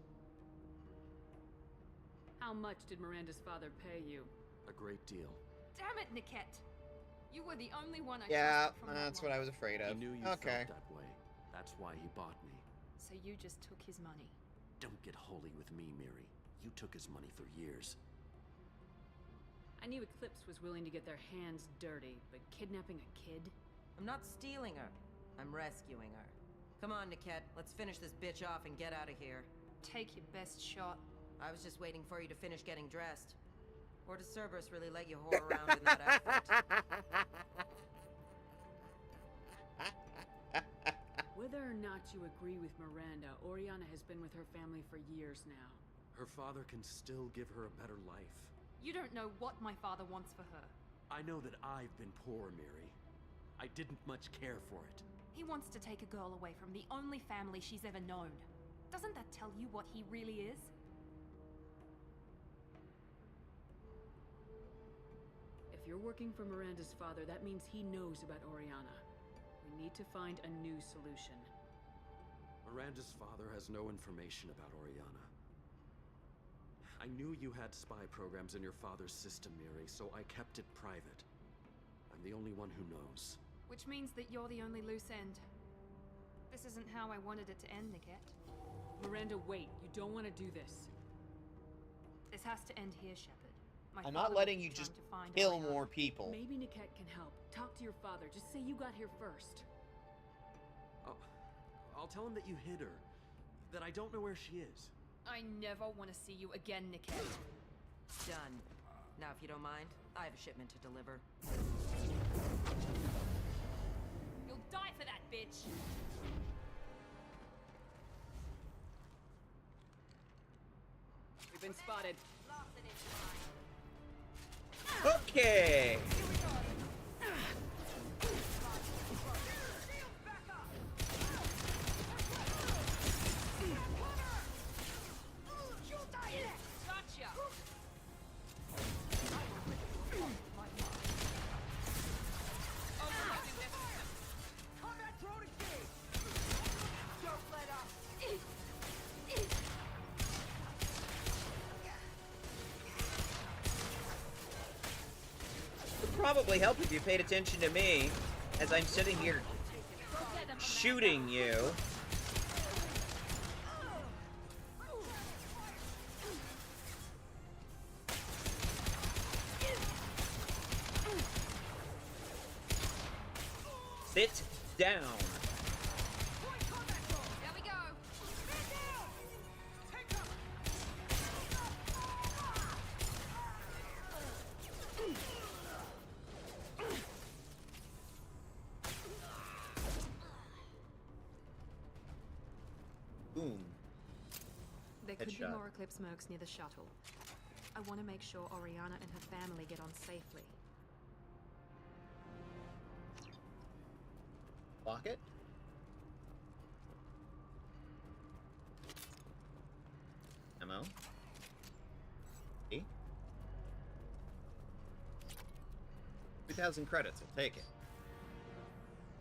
Speaker 1: How much did Miranda's father pay you?
Speaker 14: A great deal.
Speaker 8: Damn it, Niket! You were the only one I
Speaker 21: Yeah,
Speaker 8: trusted from
Speaker 21: that's
Speaker 8: that
Speaker 21: what I was afraid of.
Speaker 14: He knew you
Speaker 21: Okay.
Speaker 14: felt that way. That's why he bought me.
Speaker 8: So you just took his money.
Speaker 14: Don't get holy with me, Miri. You took his money for years.
Speaker 1: I knew Eclipse was willing to get their hands dirty, but kidnapping a kid?
Speaker 18: I'm not stealing her. I'm rescuing her. Come on, Niket. Let's finish this bitch off and get out of here.
Speaker 8: Take your best shot.
Speaker 18: I was just waiting for you to finish getting dressed. Or does Cerberus really let you whore around in that outfit?
Speaker 1: Whether or not you agree with Miranda, Oriana has been with her family for years now.
Speaker 14: Her father can still give her a better life.
Speaker 8: You don't know what my father wants for her.
Speaker 14: I know that I've been poor, Miri. I didn't much care for it.
Speaker 8: He wants to take a girl away from the only family she's ever known. Doesn't that tell you what he really is?
Speaker 1: If you're working for Miranda's father, that means he knows about Oriana. We need to find a new solution.
Speaker 14: Miranda's father has no information about Oriana. I knew you had spy programs in your father's system, Miri, so I kept it private. I'm the only one who knows.
Speaker 8: Which means that you're the only loose end. This isn't how I wanted it to end, Niket.
Speaker 1: Miranda, wait. You don't want to do this.
Speaker 8: This has to end here, Shepard. My
Speaker 21: I'm not
Speaker 8: father
Speaker 21: letting
Speaker 8: will
Speaker 21: you
Speaker 8: be
Speaker 21: just
Speaker 8: trying to find
Speaker 21: kill
Speaker 8: Oriana.
Speaker 21: more people.
Speaker 1: Maybe Niket can help. Talk to your father. Just say you got here first.
Speaker 14: I'll tell him that you hid her. That I don't know where she is.
Speaker 8: I never want to see you again, Niket.
Speaker 18: Done. Now, if you don't mind, I have a shipment to deliver.
Speaker 8: You'll die for that, bitch!
Speaker 1: We've been spotted.
Speaker 21: Okay.
Speaker 8: Gotcha!
Speaker 3: Combat drone engaged! Don't let up!
Speaker 21: It would probably help if you paid attention to me as I'm sitting here shooting you. Sit down.
Speaker 8: There we go!
Speaker 21: Boom.
Speaker 8: There could be
Speaker 21: Headshot.
Speaker 8: more Eclipse mercs near the shuttle. I want to make sure Oriana and her family get on safely.
Speaker 21: pocket. Ammo. 3,000 credits, I'll take it.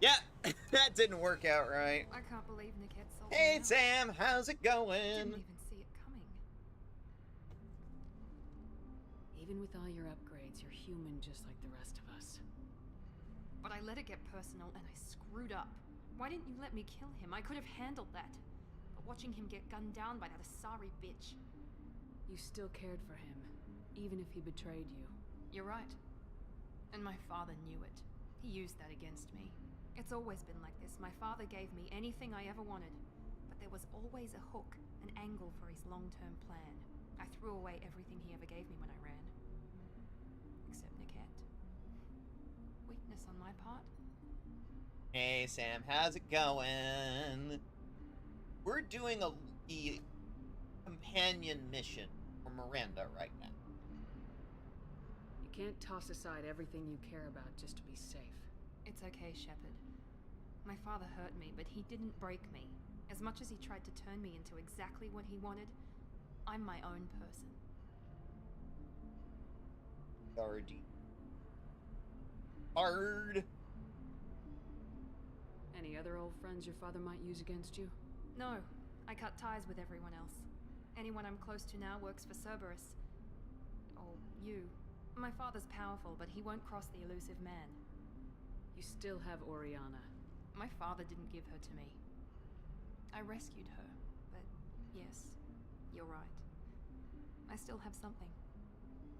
Speaker 21: Yeah, that didn't work out right.
Speaker 8: I can't believe Niket sold
Speaker 21: Hey,
Speaker 8: me out.
Speaker 21: Sam, how's it going?
Speaker 8: Didn't even see it coming.
Speaker 1: Even with all your upgrades, you're human just like the rest of us.
Speaker 8: But I let it get personal and I screwed up. Why didn't you let me kill him? I could have handled that. But watching him get gunned down by that Asari bitch.
Speaker 1: You still cared for him, even if he betrayed you.
Speaker 8: You're right. And my father knew it. He used that against me. It's always been like this. My father gave me anything I ever wanted. But there was always a hook, an angle for his long-term plan. I threw away everything he ever gave me when I ran. Except Niket. Weakness on my part.
Speaker 21: Hey, Sam, how's it going? We're doing a companion mission for Miranda right now.
Speaker 1: You can't toss aside everything you care about just to be safe.
Speaker 8: It's okay, Shepard. My father hurt me, but he didn't break me. As much as he tried to turn me into exactly what he wanted, I'm my own person.
Speaker 21: Guardy. Hard.
Speaker 1: Any other old friends your father might use against you?
Speaker 8: No, I cut ties with everyone else. Anyone I'm close to now works for Cerberus. Or you. My father's powerful, but he won't cross the elusive man.
Speaker 1: You still have Oriana.
Speaker 8: My father didn't give her to me. I rescued her, but yes, you're right. I still have something.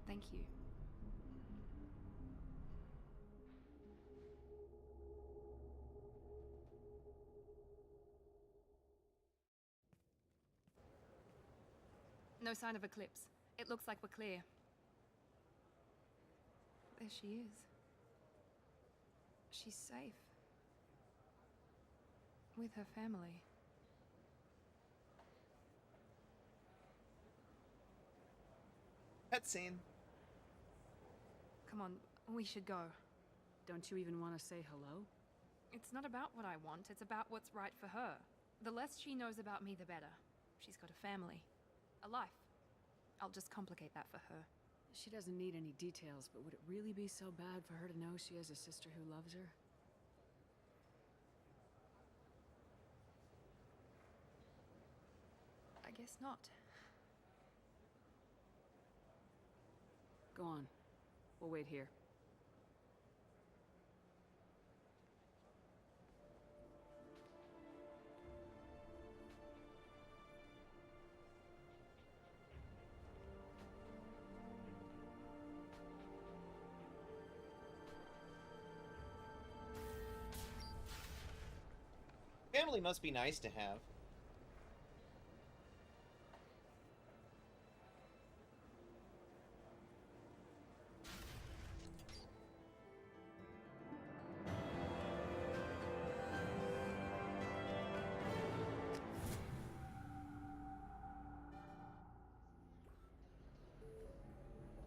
Speaker 8: Thank you. No sign of Eclipse. It looks like we're clear. There she is. She's safe. With her family.
Speaker 21: Cutscene.
Speaker 8: Come on, we should go.
Speaker 1: Don't you even want to say hello?
Speaker 8: It's not about what I want, it's about what's right for her. The less she knows about me, the better. She's got a family. A life. I'll just complicate that for her.
Speaker 1: She doesn't need any details, but would it really be so bad for her to know she has a sister who loves her?
Speaker 8: I guess not.
Speaker 1: Go on. We'll wait here.
Speaker 21: Family must be nice to have.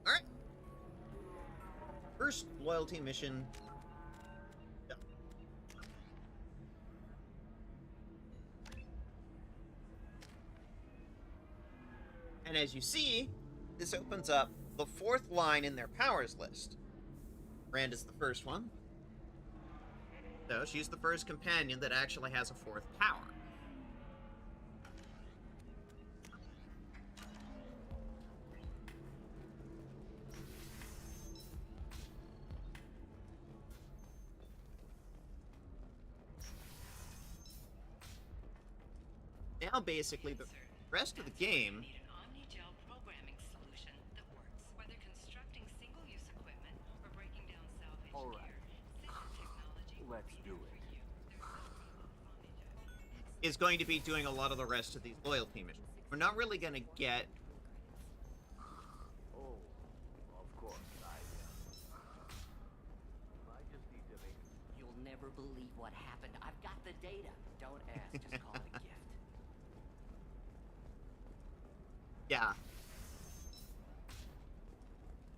Speaker 21: Alright. First loyalty mission. Done. And as you see, this opens up the fourth line in their powers list. Miranda's the first one. So she's the first companion that actually has a fourth power. Now basically the rest of the game
Speaker 4: Let's do it.
Speaker 21: is going to be doing a lot of the rest of these loyalty missions. We're not really going to get...
Speaker 4: Oh, of course, I just need to make...
Speaker 20: You'll never believe what happened. I've got the data. Don't ask, just call it a gift.
Speaker 21: Yeah.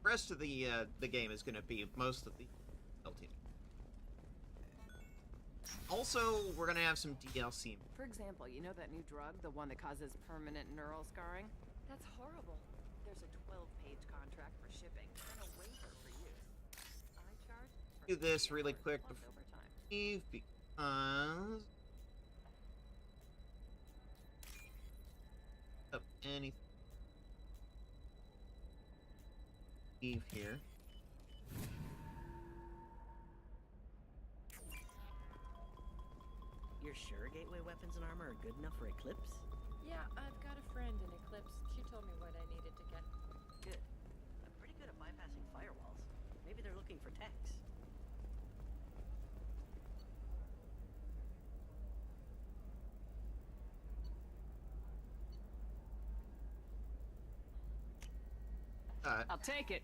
Speaker 21: The rest of the game is going to be most of the loyalty. Also, we're gonna have some DLC.
Speaker 2: For example, you know that new drug, the one that causes permanent neural scarring? That's horrible. There's a 12-page contract for shipping and a waiver for use. I charge for
Speaker 21: Do this really quick
Speaker 2: plus
Speaker 21: before
Speaker 2: overtime.
Speaker 21: we leave because of anything. Leave here.
Speaker 9: You're sure gateway weapons and armor are good enough for Eclipse?
Speaker 2: Yeah, I've got a friend in Eclipse. She told me what I needed to get.
Speaker 9: Good. I'm pretty good at bypassing firewalls. Maybe they're looking for techs.
Speaker 2: I'll take it.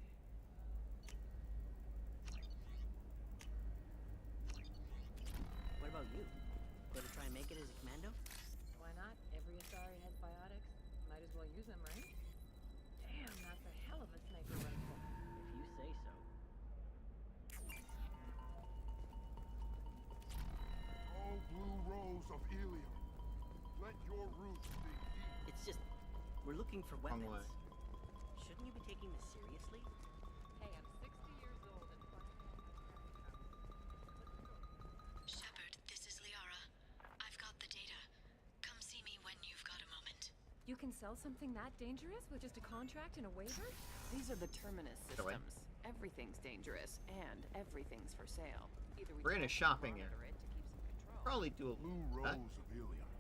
Speaker 9: What about you? Going to try and make it as a commando?
Speaker 2: Why not? Every Asari has biotics. Might as well use them, right? Damn, that's a hell of a sniper rifle.
Speaker 9: If you say so.
Speaker 13: Oh, blue rose of Ilium, let your roots dig deep.
Speaker 9: It's just, we're looking for
Speaker 21: Wrong
Speaker 9: weapons.
Speaker 21: way.
Speaker 9: Shouldn't you be taking this seriously?
Speaker 2: Hey, I'm 60 years old and
Speaker 15: Shepard, this is Liara. I've got the data. Come see me when you've got a moment.
Speaker 2: You can sell something that dangerous with just a contract and a waiver? These are the Terminus
Speaker 21: Get away.
Speaker 2: systems. Everything's dangerous, and everything's for sale. Either
Speaker 21: We're in a shopping
Speaker 2: area.
Speaker 21: area.
Speaker 2: It to keep some control.
Speaker 21: Probably do a
Speaker 13: Blue rose of Ilium,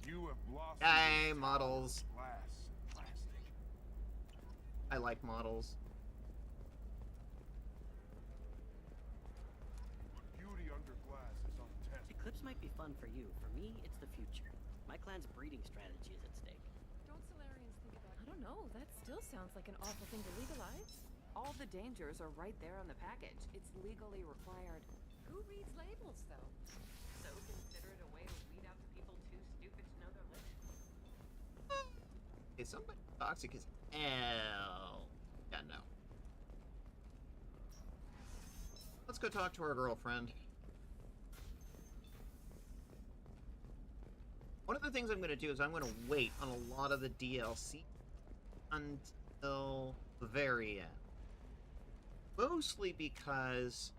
Speaker 13: you have blossomed
Speaker 21: Yay,
Speaker 13: in
Speaker 21: models.
Speaker 13: glass and plastic.
Speaker 21: I like models.
Speaker 13: But beauty under glass is untested.
Speaker 9: Eclipse might be fun for you. For me, it's the future. My clan's breeding strategy is at stake.
Speaker 2: Don't Solarians think about... I don't know. That still sounds like an awful thing to legalize. All the dangers are right there on the package. It's legally required. Who reads labels, though? So consider it a way to weed out the people too stupid to know their limits.
Speaker 21: Is somebody toxic as hell? Yeah, no. Let's go talk to our girlfriend. One of the things I'm going to do is I'm going to wait on a lot of the DLC until the very end. Mostly because...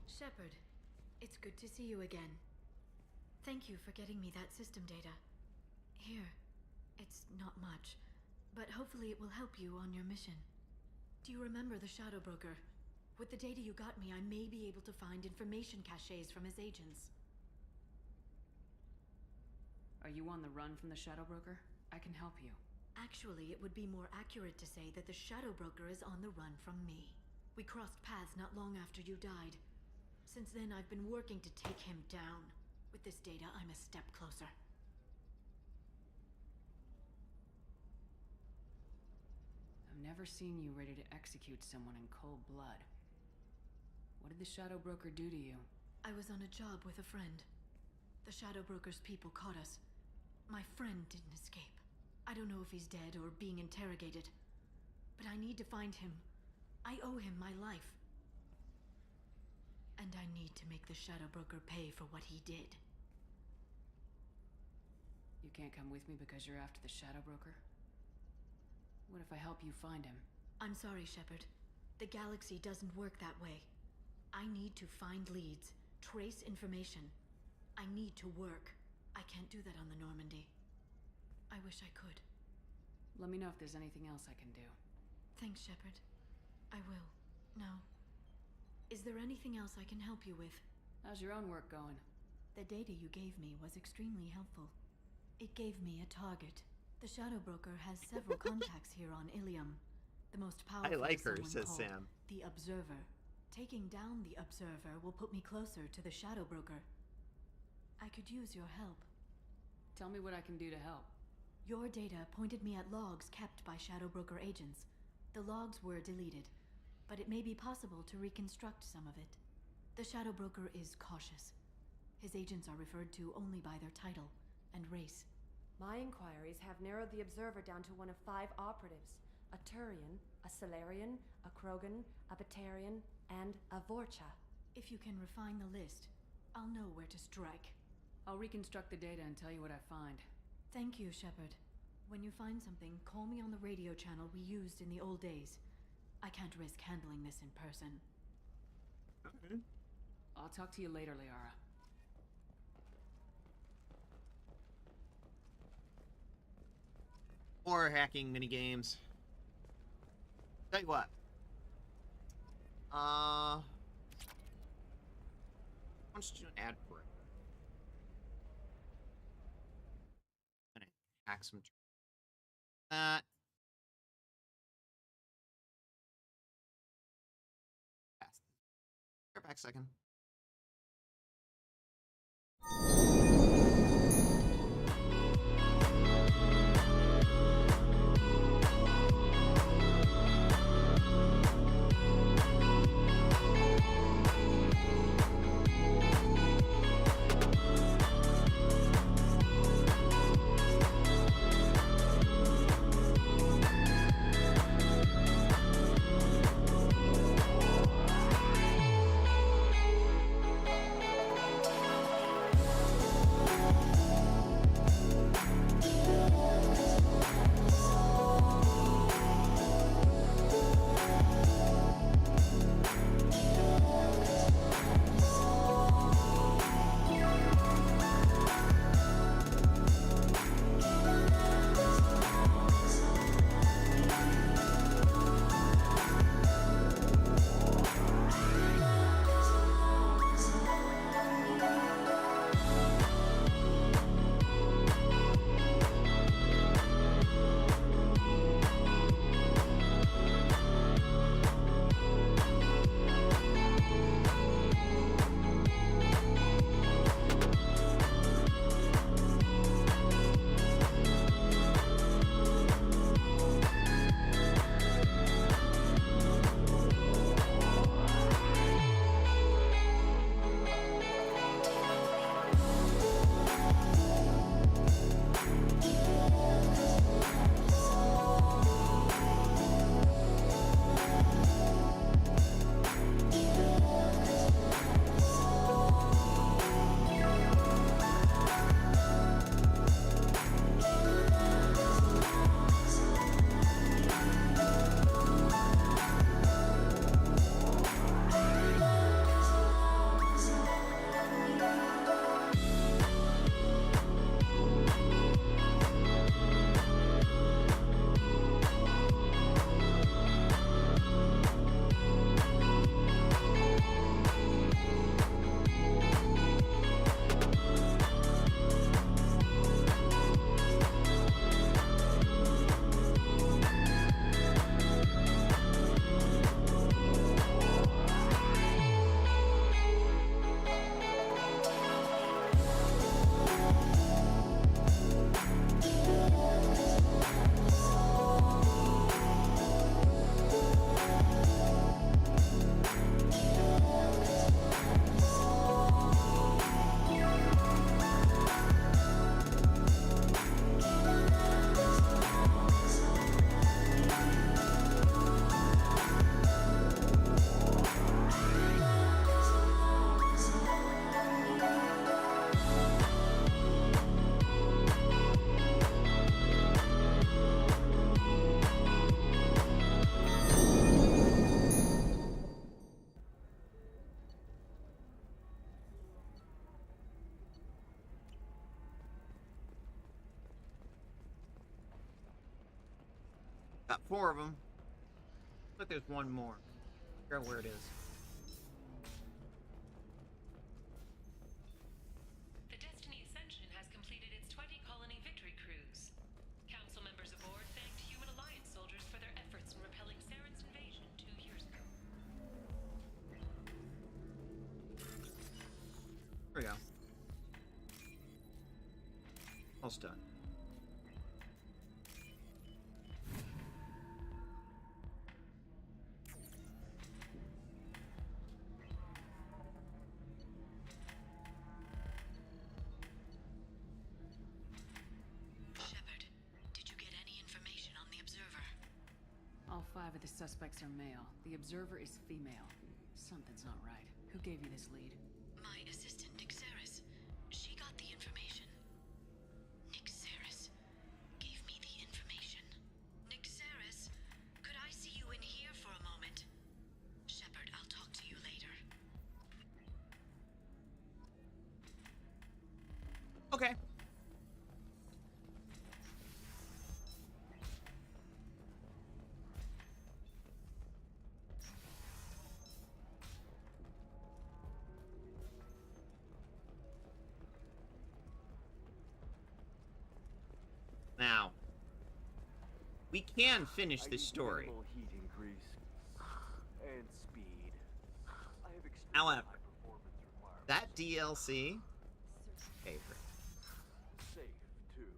Speaker 15: Shepard, it's good to see you again. Thank you for getting me that system data. Here, it's not much, but hopefully it will help you on your mission. Do you remember the Shadow Broker? With the data you got me, I may be able to find information caches from his agents.
Speaker 1: Are you on the run from the Shadow Broker? I can help you.
Speaker 15: Actually, it would be more accurate to say that the Shadow Broker is on the run from me. We crossed paths not long after you died. Since then, I've been working to take him down. With this data, I'm a step closer.
Speaker 1: I've never seen you ready to execute someone in cold blood. What did the Shadow Broker do to you?
Speaker 15: I was on a job with a friend. The Shadow Broker's people caught us. My friend didn't escape. I don't know if he's dead or being interrogated. But I need to find him. I owe him my life. And I need to make the Shadow Broker pay for what he did.
Speaker 1: You can't come with me because you're after the Shadow Broker? What if I help you find him?
Speaker 15: I'm sorry, Shepard. The galaxy doesn't work that way. I need to find leads, trace information. I need to work. I can't do that on the Normandy. I wish I could.
Speaker 1: Let me know if there's anything else I can do.
Speaker 15: Thanks, Shepard. I will. Now, is there anything else I can help you with?
Speaker 1: How's your own work going?
Speaker 15: The data you gave me was extremely helpful. It gave me a target. The Shadow Broker has several contacts here on Ilium. The most powerful
Speaker 21: I like
Speaker 15: is
Speaker 21: her,
Speaker 15: someone
Speaker 21: says
Speaker 15: called
Speaker 21: Sam.
Speaker 15: the Observer. Taking down the Observer will put me closer to the Shadow Broker. I could use your help.
Speaker 1: Tell me what I can do to help.
Speaker 15: Your data pointed me at logs kept by Shadow Broker agents. The logs were deleted, but it may be possible to reconstruct some of it. The Shadow Broker is cautious. His agents are referred to only by their title and race.
Speaker 11: My inquiries have narrowed the Observer down to one of 5 operatives. a Turian, a Solarian, a Krogan, a Batarian, and a Vorcha.
Speaker 15: If you can refine the list, I'll know where to strike.
Speaker 1: I'll reconstruct the data and tell you what I find.
Speaker 15: Thank you, Shepard. When you find something, call me on the radio channel we used in the old days. I can't risk handling this in person.
Speaker 1: Okay. I'll talk to you later, Liara.
Speaker 21: More hacking minigames. Tell you what. Why don't you do an ad for it? I'm gonna hack some. Back a second. Got 4 of them. Looks like there's one more. Figure out where it is.
Speaker 10: The Destiny Ascension has completed its 20-colony victory cruise. Council members aboard thanked Human Alliance soldiers for their efforts in repelling Saren's invasion 2 years ago.
Speaker 21: There we go. Almost done.
Speaker 1: All 5 of the suspects are male. The observer is female. Something's not right. Who gave you this lead?
Speaker 15: My assistant, Nixeris. She got the information. Nixeris gave me the information. Nixeris, could I see you in here for a moment? Shepard, I'll talk to you later.
Speaker 21: Okay. Now, we can finish this story.
Speaker 4: Minimal heat increase and speed. I have extremely
Speaker 21: However,
Speaker 4: high performance requirements.
Speaker 21: that DLC favorite.
Speaker 4: Safe too.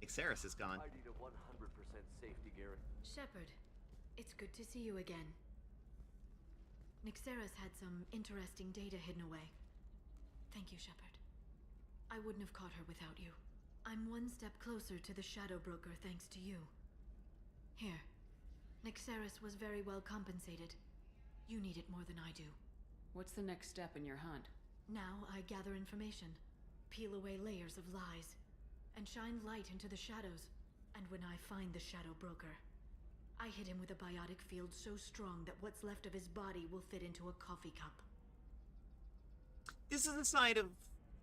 Speaker 21: Xeris is gone.
Speaker 4: I need a 100% safety guarantee.
Speaker 15: Shepard, it's good to see you again. Nixeris had some interesting data hidden away. Thank you, Shepard. I wouldn't have caught her without you. I'm one step closer to the Shadow Broker thanks to you. Here. Nixeris was very well compensated. You need it more than I do.
Speaker 1: What's the next step in your hunt?
Speaker 15: Now I gather information, peel away layers of lies, and shine light into the shadows. And when I find the Shadow Broker, I hit him with a biotic field so strong that what's left of his body will fit into a coffee cup.
Speaker 21: This is the side of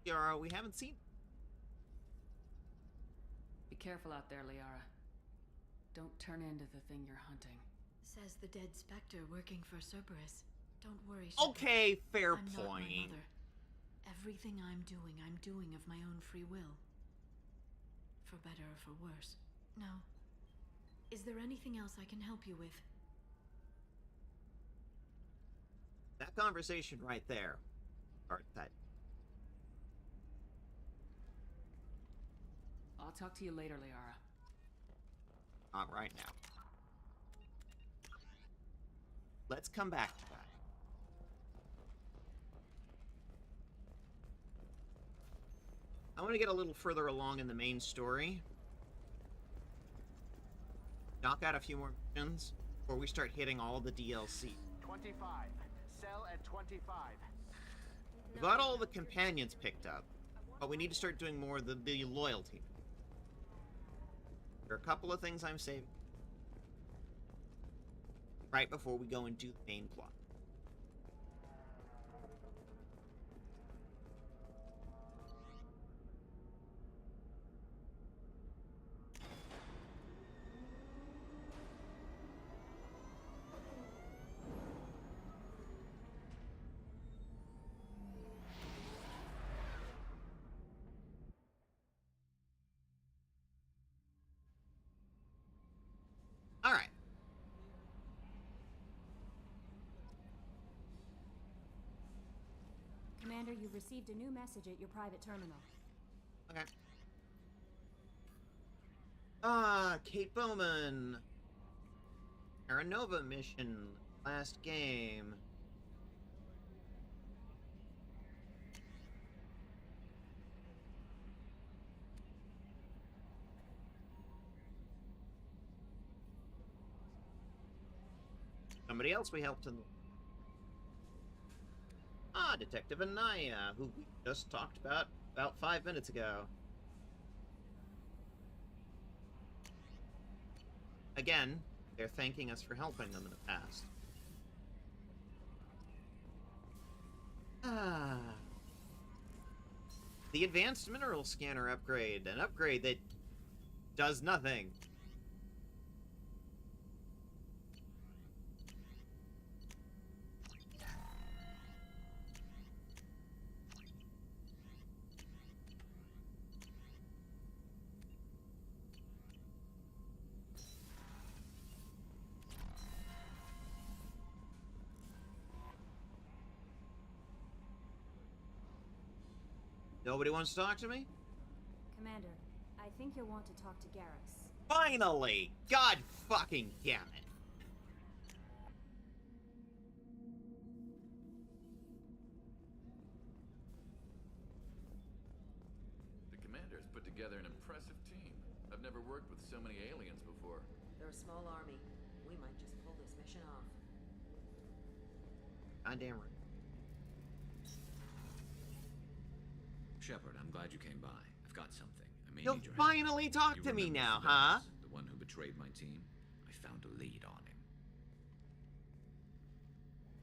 Speaker 21: Yara we haven't seen.
Speaker 1: Be careful out there, Liara. Don't turn into the thing you're hunting.
Speaker 15: Says the dead Spectre working for Cerberus. Don't worry, Shepard.
Speaker 21: Okay, fair
Speaker 15: I'm not my
Speaker 21: point.
Speaker 15: mother. Everything I'm doing of my own free will. For better or for worse. Now, is there anything else I can help you with?
Speaker 21: That conversation right there. Or that.
Speaker 1: I'll talk to you later, Liara.
Speaker 21: Not right now. Let's come back to that. I want to get a little further along in the main story. Knock out a few more missions before we start hitting all the DLC.
Speaker 3: 25. Sell at 25.
Speaker 21: We got all the companions picked up, but we need to start doing more of the loyalty. There are a couple of things I'm saving right before we go and do the main plot. All right.
Speaker 6: Commander, you've received a new message at your private terminal.
Speaker 21: Okay. Kate Bowman. Aranova mission. Last game. Somebody else we helped in. Detective Anaya, who we just talked about 5 minutes ago. Again, they're thanking us for helping them in the past. The advanced mineral scanner upgrade. An upgrade that does nothing. Nobody wants to talk to me?
Speaker 6: Commander, I think you'll want to talk to Garrus.
Speaker 21: Finally! God fucking damn it.
Speaker 13: The commander's put together an impressive team. I've never worked with so many aliens before.
Speaker 18: They're a small army. We might just action off.
Speaker 21: Goddamn right.
Speaker 22: Shepard, I'm glad you came by. I've got something. I may
Speaker 21: You'll
Speaker 22: need your
Speaker 21: finally
Speaker 22: help.
Speaker 21: talk
Speaker 22: You
Speaker 21: to me
Speaker 22: remember
Speaker 21: now,
Speaker 22: Sedaris,
Speaker 21: huh?
Speaker 22: The one who betrayed my team? I found a lead on him.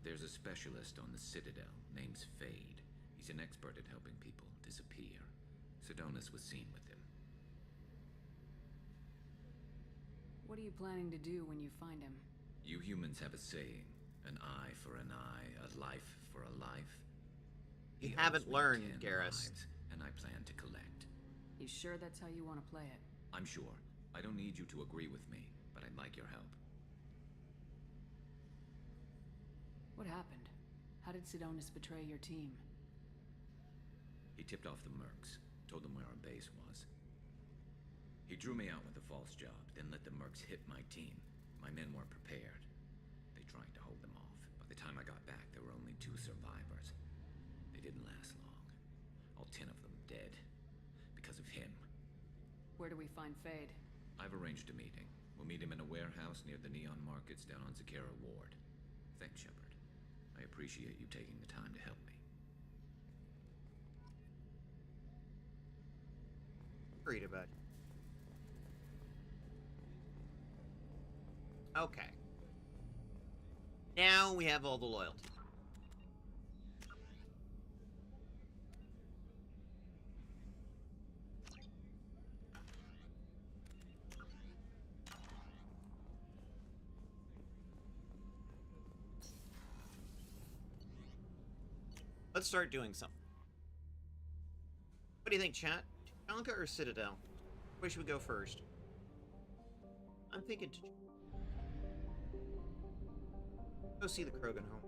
Speaker 22: There's a specialist on the Citadel, name's Fade. He's an expert at helping people disappear. Sedonis was seen with him.
Speaker 1: What are you planning to do when you find him?
Speaker 22: You humans have a saying, an eye for an eye, a life for a life.
Speaker 21: You
Speaker 22: He
Speaker 21: haven't
Speaker 22: owes me
Speaker 21: learned,
Speaker 22: 10
Speaker 21: Garrus.
Speaker 22: lives, and I plan to collect.
Speaker 1: You sure that's how you want to play it?
Speaker 22: I'm sure. I don't need you to agree with me, but I'd like your help.
Speaker 1: What happened? How did Sedonis betray your team?
Speaker 22: He tipped off the mercs, told them where our base was. He drew me out with a false job, then let the mercs hit my team. My men weren't prepared. They tried to hold them off. By the time I got back, there were only 2 survivors. They didn't last long. All 10 of them dead. Because of him.
Speaker 1: Where do we find Fade?
Speaker 22: I've arranged a meeting. We'll meet him in a warehouse near the Neon Markets down on Zakera Ward. Thanks, Shepard. I appreciate you taking the time to help me.
Speaker 21: Worried about you. Okay. Now we have all the loyalty. Let's start doing something. What do you think, chat? Tatanka or Citadel? Where should we go first? I'm thinking to go see the Krogan home.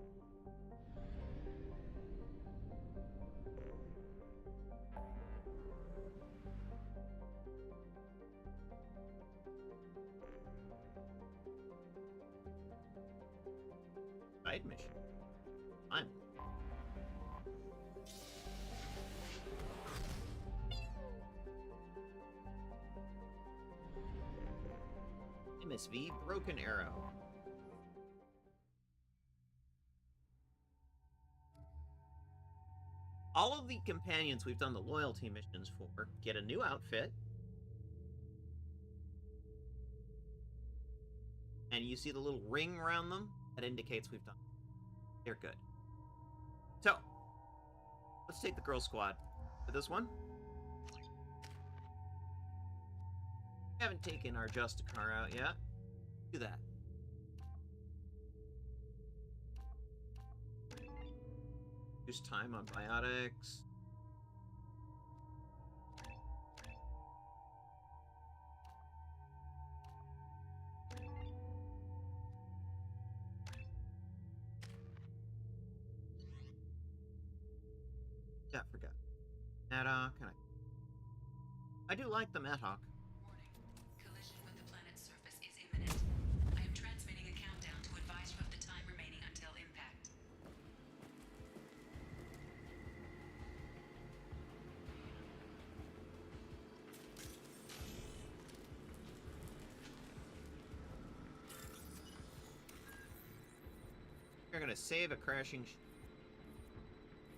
Speaker 21: Side mission. Fine. MSV Broken Arrow. All of the companions we've done the loyalty missions for get a new outfit. And you see the little ring around them? That indicates we've done. They're good. So, let's take the girl squad for this one. We haven't taken our Justicar out yet. Do that. Use time on biotics. Yeah, I forgot. Maddock, I do like the Maddock.
Speaker 10: Collision with the planet's surface is imminent. I am transmitting a countdown to advise you of the time remaining until impact.
Speaker 21: You're gonna save a crashing ship.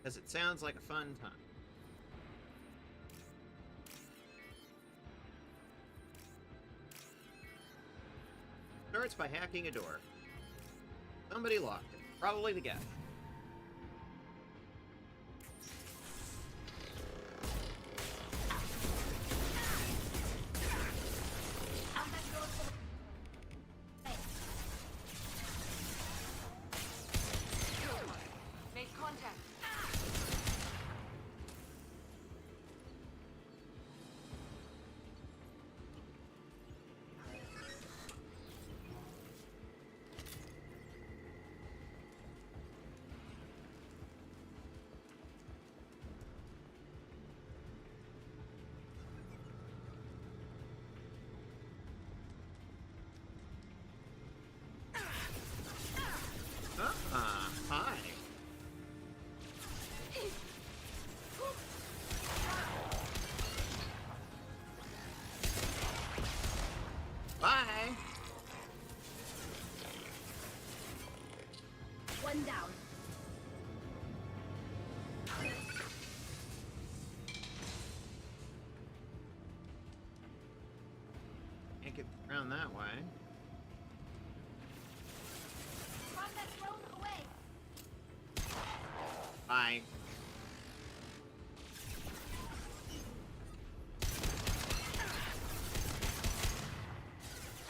Speaker 21: Because it sounds like a fun time. Starts by hacking a door. Somebody locked it. Probably the guy.
Speaker 2: Make contact.
Speaker 17: them down.
Speaker 21: Can't get around that way.
Speaker 17: From that road away.
Speaker 21: Bye.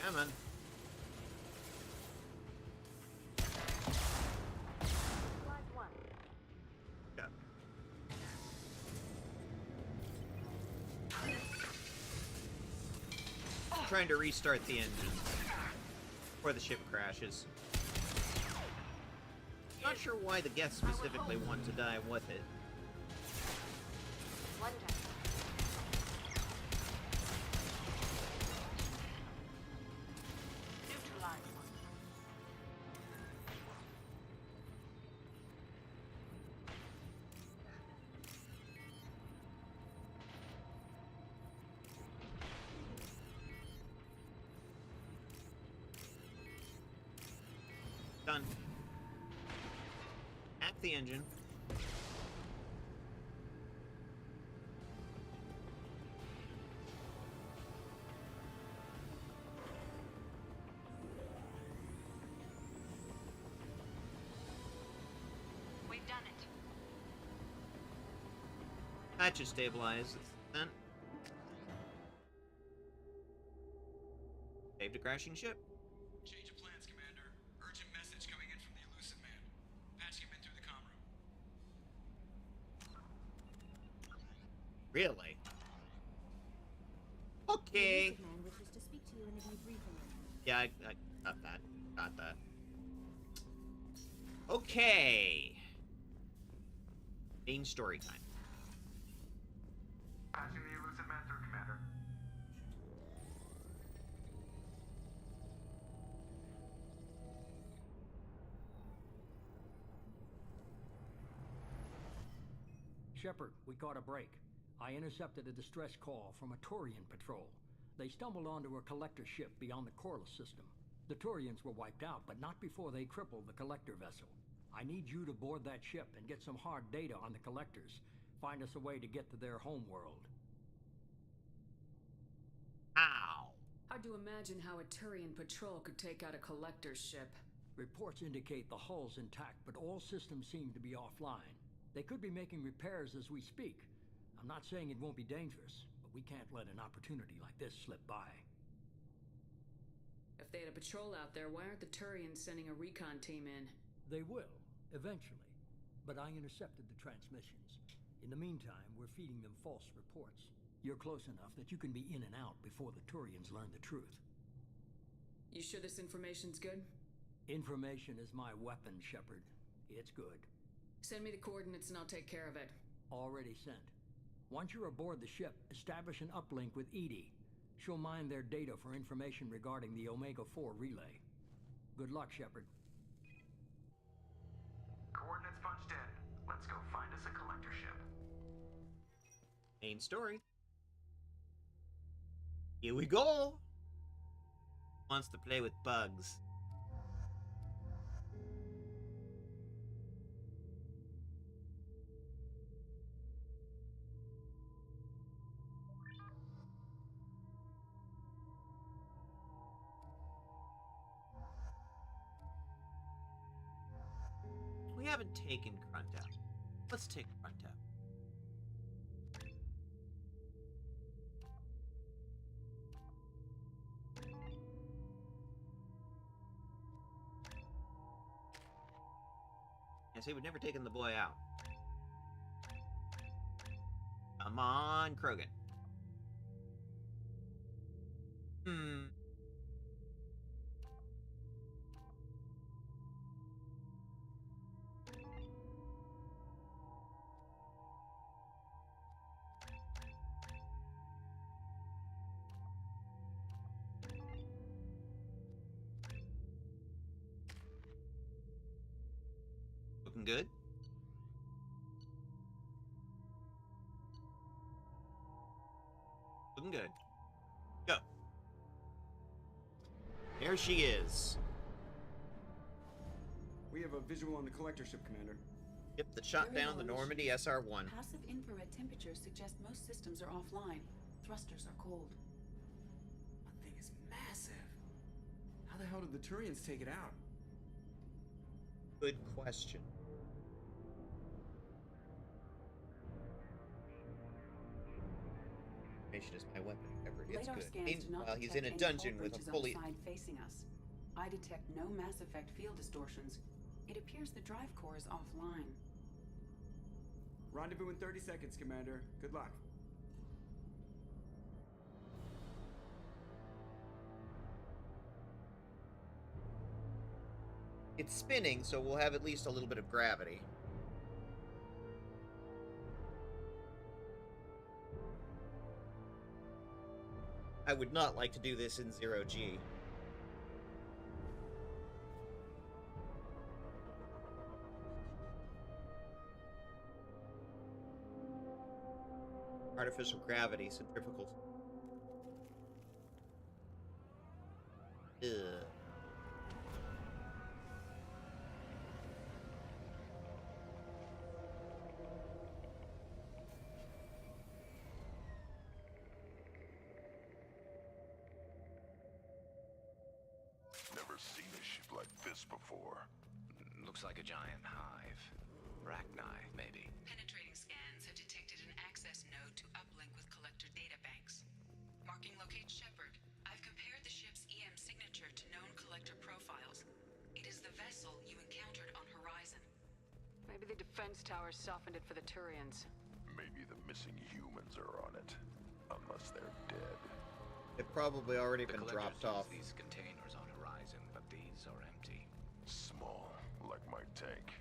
Speaker 21: Come on. Go. Trying to restart the engine before the ship crashes. Not sure why the guests specifically want to die with it. Done. Hack the engine.
Speaker 10: We've done it.
Speaker 21: That should stabilize then. Saved a crashing ship.
Speaker 5: Change of plans, Commander. Urgent message coming in from the Elusive Man. Patching him in through the comm room.
Speaker 21: Really? Okay.
Speaker 6: The man wishes to speak to you in the debriefing room.
Speaker 21: Yeah, I got that. Got that. Okay. Main story time.
Speaker 5: Patching the Elusive Man through, Commander.
Speaker 19: Shepard, we caught a break. I intercepted a distress call from a Turian patrol. They stumbled onto a collector ship beyond the Corliss system. The Turians were wiped out, but not before they crippled the collector vessel. I need you to board that ship and get some hard data on the collectors. Find us a way to get to their homeworld.
Speaker 21: How?
Speaker 1: Hard to imagine how a Turian patrol could take out a collector's ship.
Speaker 19: Reports indicate the hull's intact, but all systems seem to be offline. They could be making repairs as we speak. I'm not saying it won't be dangerous, but we can't let an opportunity like this slip by.
Speaker 1: If they had a patrol out there, why aren't the Turians sending a recon team in?
Speaker 19: They will, eventually. But I intercepted the transmissions. In the meantime, we're feeding them false reports. You're close enough that you can be in and out before the Turians learn the truth.
Speaker 1: You sure this information's good?
Speaker 19: Information is my weapon, Shepard. It's good.
Speaker 1: Send me the coordinates and I'll take care of it.
Speaker 19: Already sent. Once you're aboard the ship, establish an uplink with Edie. She'll mine their data for information regarding the Omega-4 relay. Good luck, Shepard.
Speaker 5: Coordinates punched in. Let's go find us a collector ship.
Speaker 21: Main story. Here we go. Wants to play with bugs. We haven't taken Grunt out. Let's take Grunt out. I say we've never taken the boy out. Come on, Krogan. Looking good. Looking good. Go. There she is.
Speaker 12: We have a visual on the collector ship, Commander.
Speaker 21: Yep, that shot
Speaker 16: Very
Speaker 21: down the
Speaker 16: low
Speaker 21: Normandy
Speaker 16: emissions.
Speaker 21: SR-1.
Speaker 16: Passive infrared temperatures suggest most systems are offline. Thrusters are cold.
Speaker 12: That thing is massive. How the hell did the Turians take it out?
Speaker 21: Good question. Information is my weapon, if ever it gets
Speaker 16: Radar
Speaker 21: good.
Speaker 16: scans do not
Speaker 21: Meanwhile, he's
Speaker 16: detect
Speaker 21: in a
Speaker 16: any
Speaker 21: dungeon
Speaker 16: hull
Speaker 21: with a
Speaker 16: breaches
Speaker 21: fully...
Speaker 16: on the side facing us. I detect no Mass Effect field distortions. It appears the drive core is offline.
Speaker 12: Rendezvous in 30 seconds, Commander. Good luck.
Speaker 21: It's spinning, so we'll have at least a little bit of gravity. I would not like to do this in 0G. Artificial gravity, centrifugal. Ugh.
Speaker 13: Never seen a ship like this before.
Speaker 22: Looks like a giant hive. Rachni, maybe.
Speaker 10: Penetrating scans have detected an access node to uplink with collector databanks. Marking locate Shepard. I've compared the ship's EM signature to known collector profiles. It is the vessel you encountered on Horizon.
Speaker 1: Maybe the defense towers softened it for the Turians.
Speaker 13: Maybe the missing humans are on it. Unless they're dead.
Speaker 21: They've probably already
Speaker 22: The
Speaker 21: been
Speaker 22: collectors
Speaker 21: dropped off.
Speaker 22: use these containers on Horizon, but these are empty.
Speaker 13: Small, like my tank.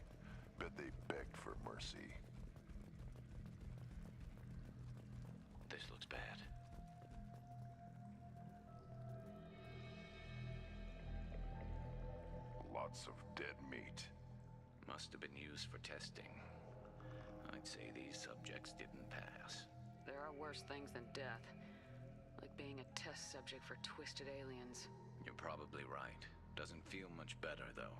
Speaker 13: Bet they begged for mercy.
Speaker 22: This looks bad.
Speaker 13: Lots of dead meat.
Speaker 22: Must have been used for testing. I'd say these subjects didn't pass.
Speaker 1: There are worse things than death. Like being a test subject for twisted aliens.
Speaker 22: You're probably right. Doesn't feel much better, though.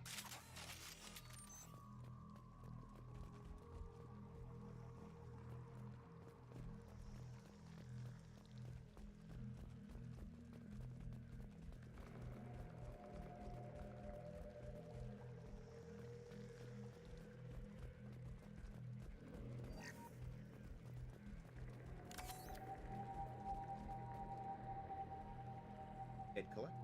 Speaker 21: Head collect.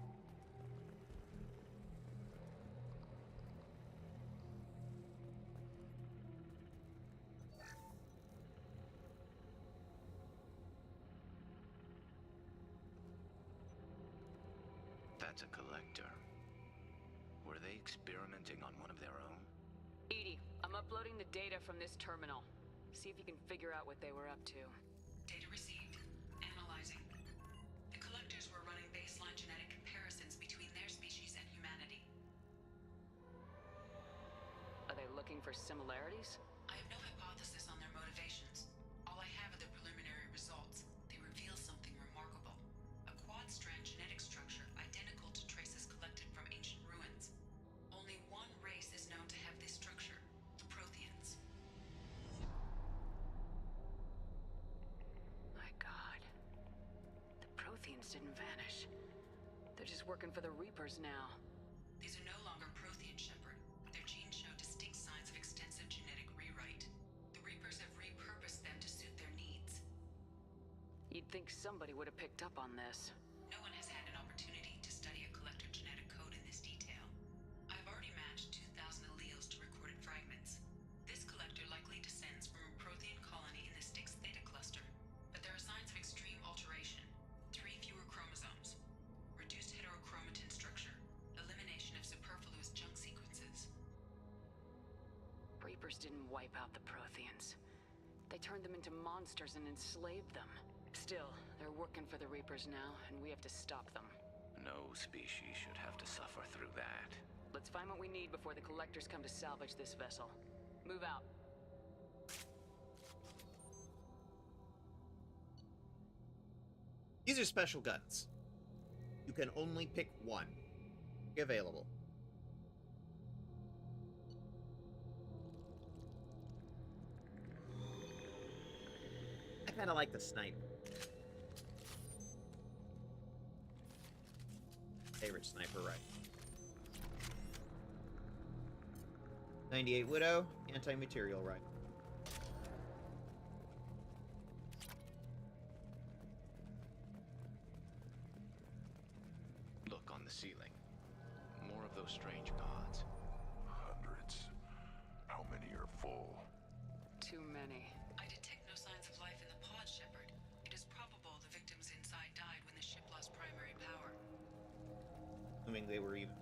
Speaker 22: That's a collector. Were they experimenting on one of their own?
Speaker 1: Edie, I'm uploading the data from this terminal. See if you can figure out what they were up to.
Speaker 10: Data received. Analyzing. The collectors were running baseline genetic comparisons between their species and humanity.
Speaker 1: Are they looking for similarities?
Speaker 10: I have no hypothesis on their motivations. All I have are the preliminary results. They reveal something remarkable. A quad-strand genetic structure identical to traces collected from ancient ruins. Only one race is known to have this structure, the Protheans.
Speaker 1: My God. The Protheans didn't vanish. They're just working for the Reapers now.
Speaker 10: These are no longer Prothean, Shepard. Their genes show distinct signs of extensive genetic rewrite. The Reapers have repurposed them to suit their needs.
Speaker 1: You'd think somebody would have picked up on this.
Speaker 10: No one has had an opportunity to study a collector genetic code in this detail. I've already matched 2,000 alleles to recorded fragments. This collector likely descends from a Prothean colony in the Styx Theta cluster, but there are signs of extreme alteration. 3 fewer chromosomes, reduced heterochromatin structure, elimination of superfluous junk sequences.
Speaker 1: Reapers didn't wipe out the Protheans. They turned them into monsters and enslaved them. Still, they're working for the Reapers now, and we have to stop them.
Speaker 22: No species should have to suffer through that.
Speaker 1: Let's find what we need before the Collectors come to salvage this vessel. Move out.
Speaker 21: These are special guns. You can only pick one. Available. kind of like the sniper. Favorite sniper rifle. 98 Widow, anti-material rifle.
Speaker 7: Look on the ceiling. More of those strange pods.
Speaker 13: Hundreds. How many are full?
Speaker 1: Too many.
Speaker 10: I detect no signs of life in the pod, Shepard. It is probable the victims inside died when the ship lost primary power.
Speaker 21: Assuming they were even.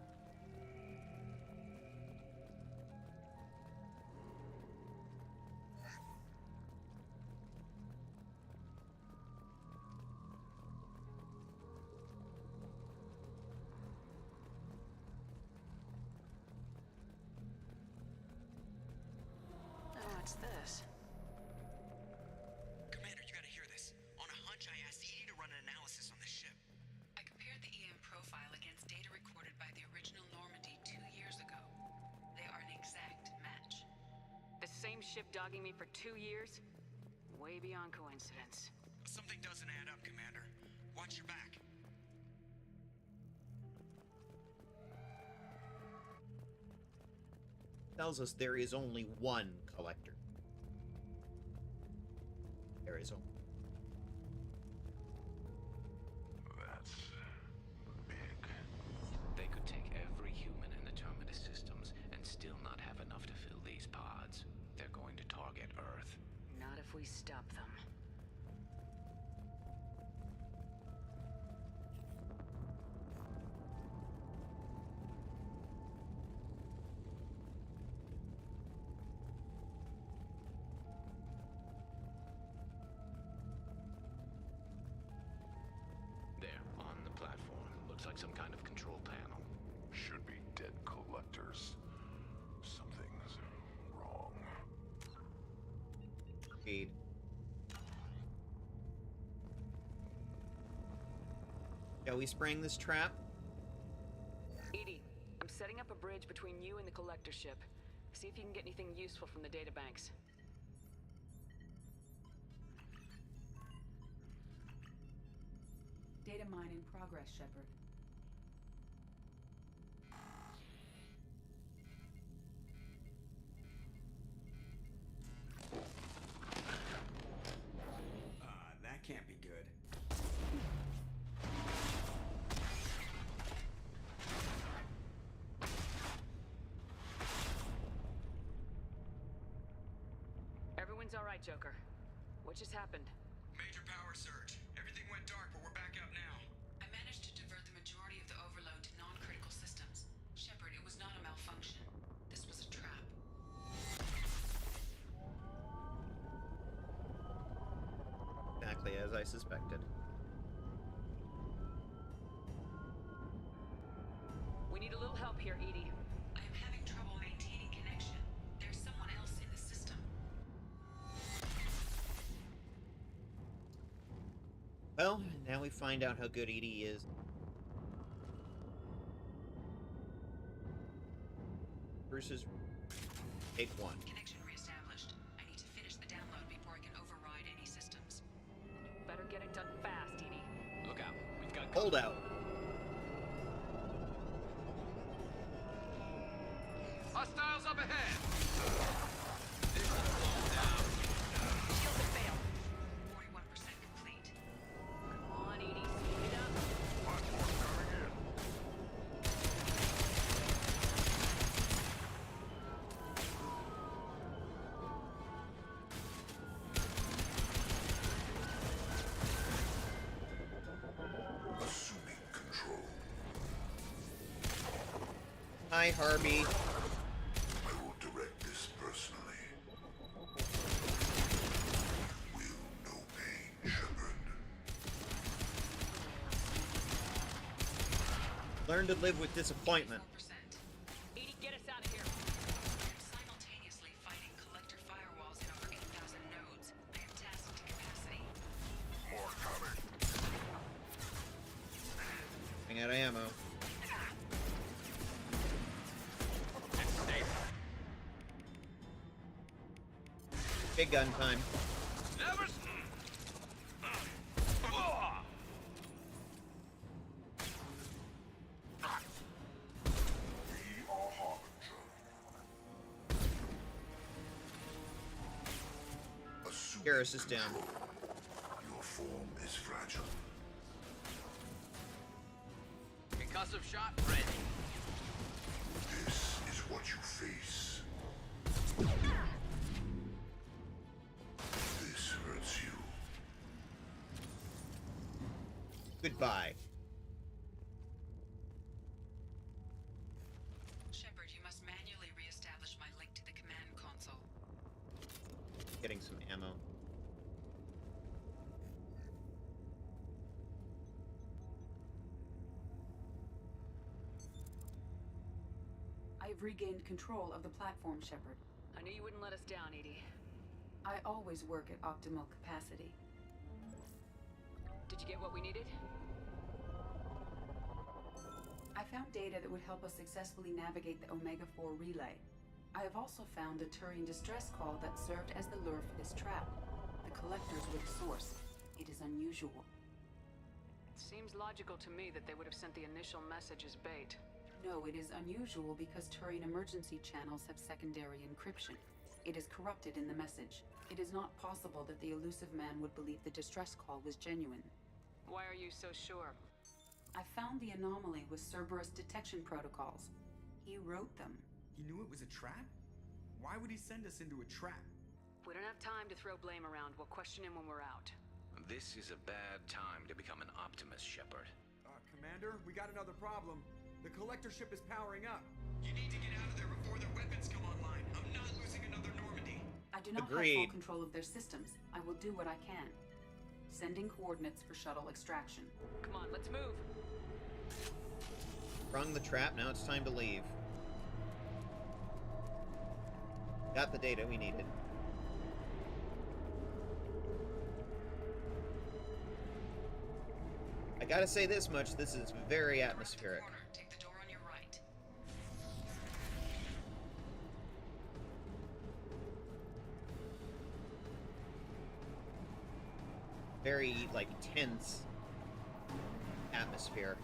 Speaker 1: Oh, what's this?
Speaker 5: Commander, you gotta hear this. On a hunch, I asked Edie to run an analysis on this ship.
Speaker 10: I compared the EM profile against data recorded by the original Normandy 2 years ago. They are an exact match.
Speaker 1: The same ship dogging me for 2 years? Way beyond coincidence.
Speaker 5: Something doesn't add up, Commander. Watch your back.
Speaker 21: Tells us there is only one collector. There is only.
Speaker 13: That's big.
Speaker 7: They could take every human in the Terminus systems and still not have enough to fill these pods. They're going to target Earth.
Speaker 1: Not if we stop them.
Speaker 7: There, on the platform. Looks like some kind of control panel.
Speaker 13: Should be dead collectors. Something's wrong.
Speaker 21: Aid. Shall we spring this trap?
Speaker 1: Edie, I'm setting up a bridge between you and the collector ship. See if you can get anything useful from the databanks.
Speaker 16: Data mine in progress, Shepard.
Speaker 12: That can't be good.
Speaker 1: Everyone's all right, Joker. What just happened?
Speaker 5: Major power surge. Everything went dark, but we're back up now.
Speaker 10: I managed to divert the majority of the overload to non-critical systems. Shepard, it was not a malfunction. This was a trap.
Speaker 21: Exactly as I suspected.
Speaker 1: We need a little help here, Edie.
Speaker 10: I am having trouble maintaining connection. There's someone else in the system.
Speaker 21: Well, now we find out how good Edie is. Versus take one.
Speaker 10: Connection reestablished. I need to finish the download before I can override any systems.
Speaker 1: Better get it done fast, Edie.
Speaker 7: Look out. We've got
Speaker 21: Hold out.
Speaker 5: Hostiles up ahead!
Speaker 10: Shield to fail. 41% complete.
Speaker 1: Come on, Edie, speed it up.
Speaker 13: Platform coming in. Assuming control.
Speaker 21: Hi, Harvey.
Speaker 13: I will direct this personally. Will no pain, Shepard.
Speaker 21: Learn to live with disappointment.
Speaker 10: 4%.
Speaker 1: Edie, get us out of here.
Speaker 10: I'm simultaneously fighting collector firewalls in over 8,000 nodes. I am tasked to capacity.
Speaker 13: More coming.
Speaker 21: Running out of ammo. Big gun time.
Speaker 5: Never.
Speaker 21: Garrus is down.
Speaker 13: Your form is fragile.
Speaker 5: Concussive shot ready.
Speaker 13: This is what you face. This hurts you.
Speaker 21: Goodbye.
Speaker 10: Shepard, you must manually re-establish my link to the command console.
Speaker 21: Getting some ammo.
Speaker 16: I've regained control of the platform, Shepard.
Speaker 1: I knew you wouldn't let us down, Edie.
Speaker 16: I always work at optimal capacity.
Speaker 1: Did you get what we needed?
Speaker 16: I found data that would help us successfully navigate the Omega-4 relay. I have also found a Turian distress call that served as the lure for this trap. The collectors were the source. It is unusual.
Speaker 1: It seems logical to me that they would have sent the initial message as bait.
Speaker 16: No, it is unusual because Turian emergency channels have secondary encryption. It is corrupted in the message. It is not possible that the elusive man would believe the distress call was genuine.
Speaker 1: Why are you so sure?
Speaker 16: I found the anomaly with Cerberus detection protocols. He wrote them.
Speaker 12: He knew it was a trap? Why would he send us into a trap?
Speaker 1: We don't have time to throw blame around. We'll question him when we're out.
Speaker 7: This is a bad time to become an optimist, Shepard.
Speaker 12: Commander, we got another problem. The collector ship is powering up.
Speaker 5: You need to get out of there before their weapons come online. I'm not losing another Normandy.
Speaker 16: I do not have full control of their systems. I will do what I can. Sending coordinates for shuttle extraction.
Speaker 1: Come on, let's move.
Speaker 21: Sprung the trap, now it's time to leave. Got the data we needed. I gotta say this much, this is very atmospheric.
Speaker 10: Take the door on your right.
Speaker 21: Very, like, tense atmosphere.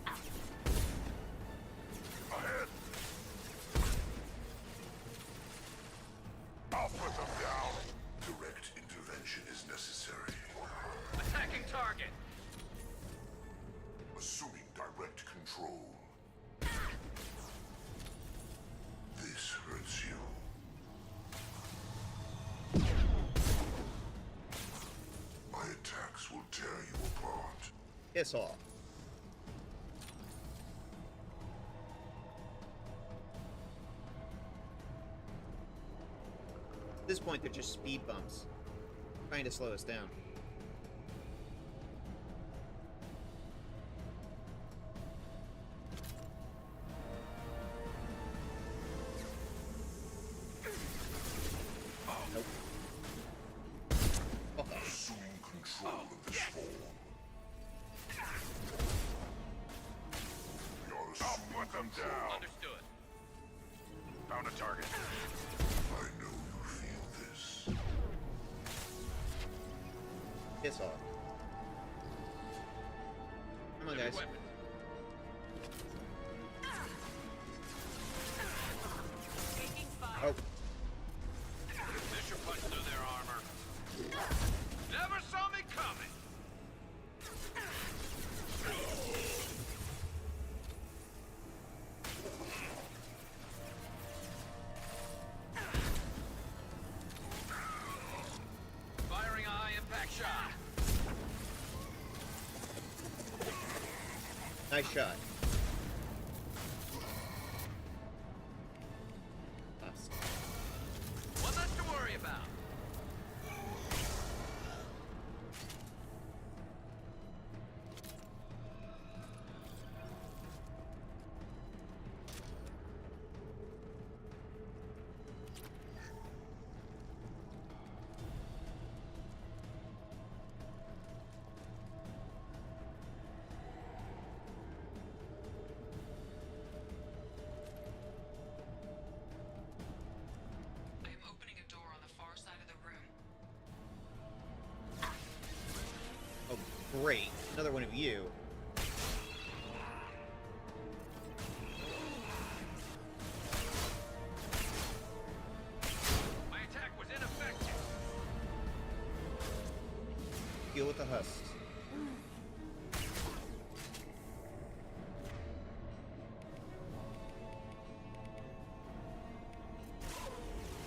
Speaker 13: Ahead! I'll put them down. Direct intervention is necessary.
Speaker 5: Attacking target.
Speaker 13: Assuming direct control. This hurts you. My attacks will tear you apart.
Speaker 21: Piss off. At this point, they're just speed bumps, trying to slow us down.
Speaker 13: Assuming control of this form. I'll put them down.
Speaker 5: Understood.
Speaker 13: Found a target. I know you feel this.
Speaker 21: Piss off. Come on, guys. Oh.
Speaker 5: Fisher punched through their armor. Never saw me coming. Firing a high impact shot.
Speaker 21: Nice shot.
Speaker 5: One less to worry about.
Speaker 10: I am opening a door on the far side of the room.
Speaker 21: Oh, great. Another one of you.
Speaker 5: My attack was ineffective.
Speaker 21: deal with the husks.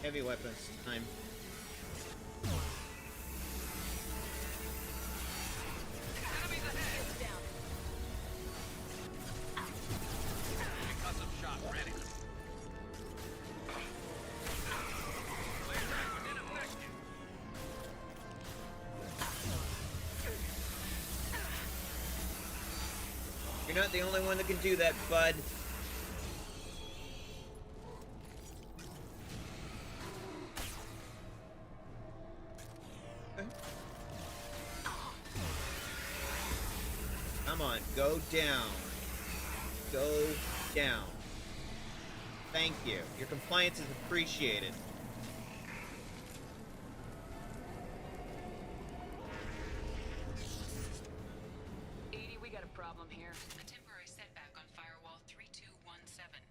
Speaker 21: Heavy weapons time. You're not the only one that can do that, bud. Come on, go down. Go down. Thank you. Your compliance is appreciated.
Speaker 10: We got a problem here. A temporary setback on firewall 3217.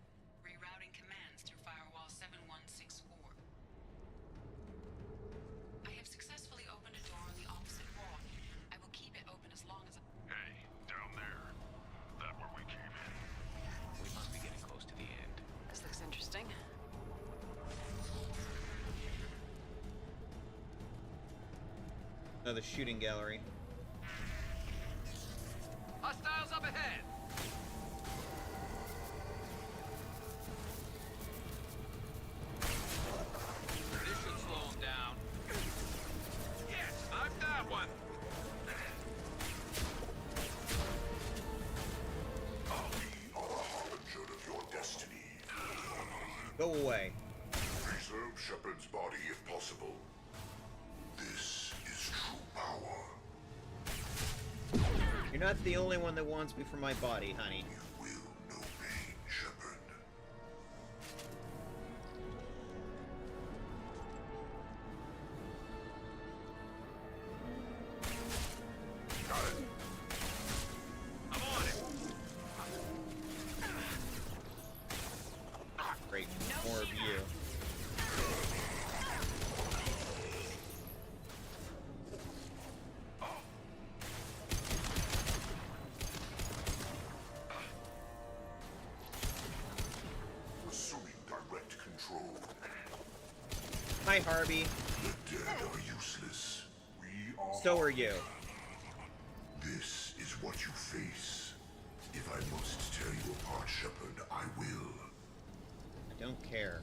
Speaker 10: Rerouting commands through firewall 7164. I have successfully opened a door on the opposite wall. I will keep it open as long as
Speaker 13: Hey, down there. That where we came in?
Speaker 7: We must be getting close to the end.
Speaker 1: This looks interesting.
Speaker 21: Another shooting gallery.
Speaker 3: Hostiles up ahead! This should slow them down.
Speaker 13: Yes, I'm that one! I'll be a harbinger of your destiny.
Speaker 21: Go away.
Speaker 13: Preserve Shepard's body if possible. This is true power.
Speaker 21: You're not the only one that wants me for my body, honey.
Speaker 13: You will know pain, Shepard. Got it. I'm on it.
Speaker 21: Great. More of you.
Speaker 13: Assuming direct control.
Speaker 21: Hi, Harvey.
Speaker 13: The dead are useless. We are.
Speaker 21: So are you.
Speaker 13: This is what you face. If I must tear you apart, Shepard, I will.
Speaker 21: I don't care.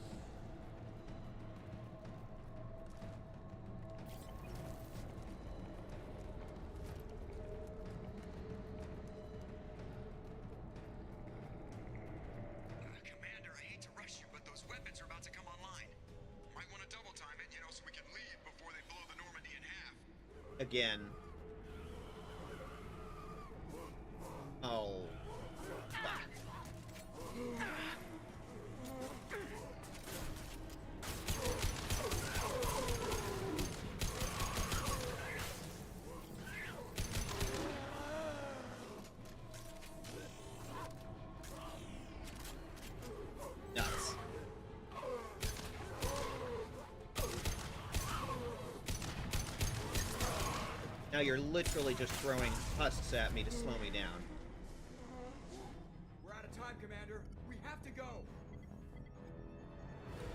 Speaker 5: Commander, I hate to rush you, but those weapons are about to come online. Might want to double time it, so we can leave before they blow the Normandy in half.
Speaker 21: Again. Oh. Nuts. Now you're literally just throwing husks at me to slow me down.
Speaker 3: We're out of time, Commander. We have to go.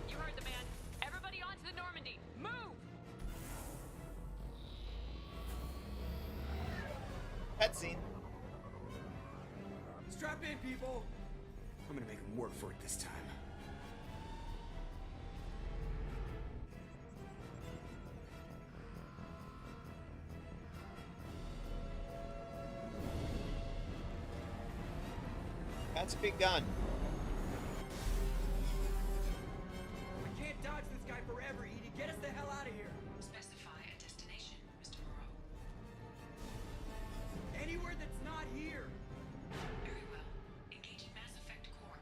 Speaker 10: You heard the man. Everybody onto the Normandy. Move!
Speaker 21: Cutscene.
Speaker 3: Strap in, people. I'm gonna make them work for it this time.
Speaker 21: That's a big gun.
Speaker 3: We can't dodge this guy forever, Edie. Get us the hell out of here.
Speaker 10: Specify a destination, Mr. Moreau.
Speaker 3: Anywhere that's not here.
Speaker 10: Very well. Engaging Mass Effect core.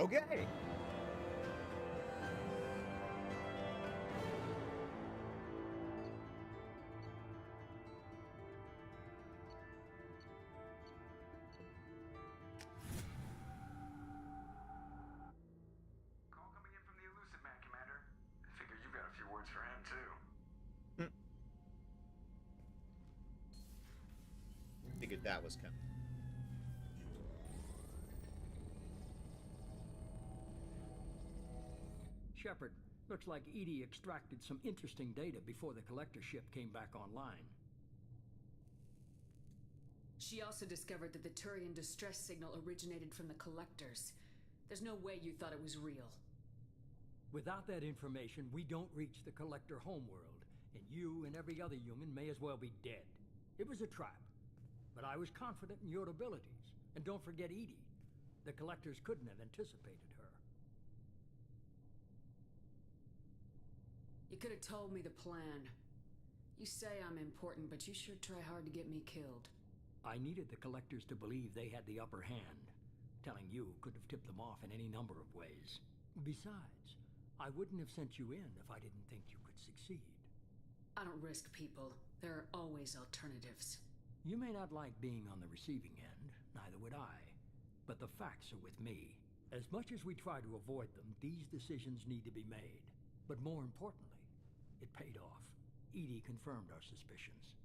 Speaker 21: Okay. that was coming.
Speaker 19: Shepard, looks like EDI extracted some interesting data before the collector ship came back online.
Speaker 1: She also discovered that the Turian distress signal originated from the collectors. There's no way you thought it was real.
Speaker 19: Without that information, we don't reach the collector homeworld, and you and every other human may as well be dead. It was a trap, but I was confident in your abilities. And don't forget EDI. The collectors couldn't have anticipated her.
Speaker 1: You could have told me the plan. You say I'm important, but you sure try hard to get me killed.
Speaker 19: I needed the collectors to believe they had the upper hand. Telling you could have tipped them off in any number of ways. Besides, I wouldn't have sent you in if I didn't think you could succeed.
Speaker 1: I don't risk people. There are always alternatives.
Speaker 19: You may not like being on the receiving end, neither would I. But the facts are with me. As much as we try to avoid them, these decisions need to be made. But more importantly, it paid off. EDI confirmed our suspicions.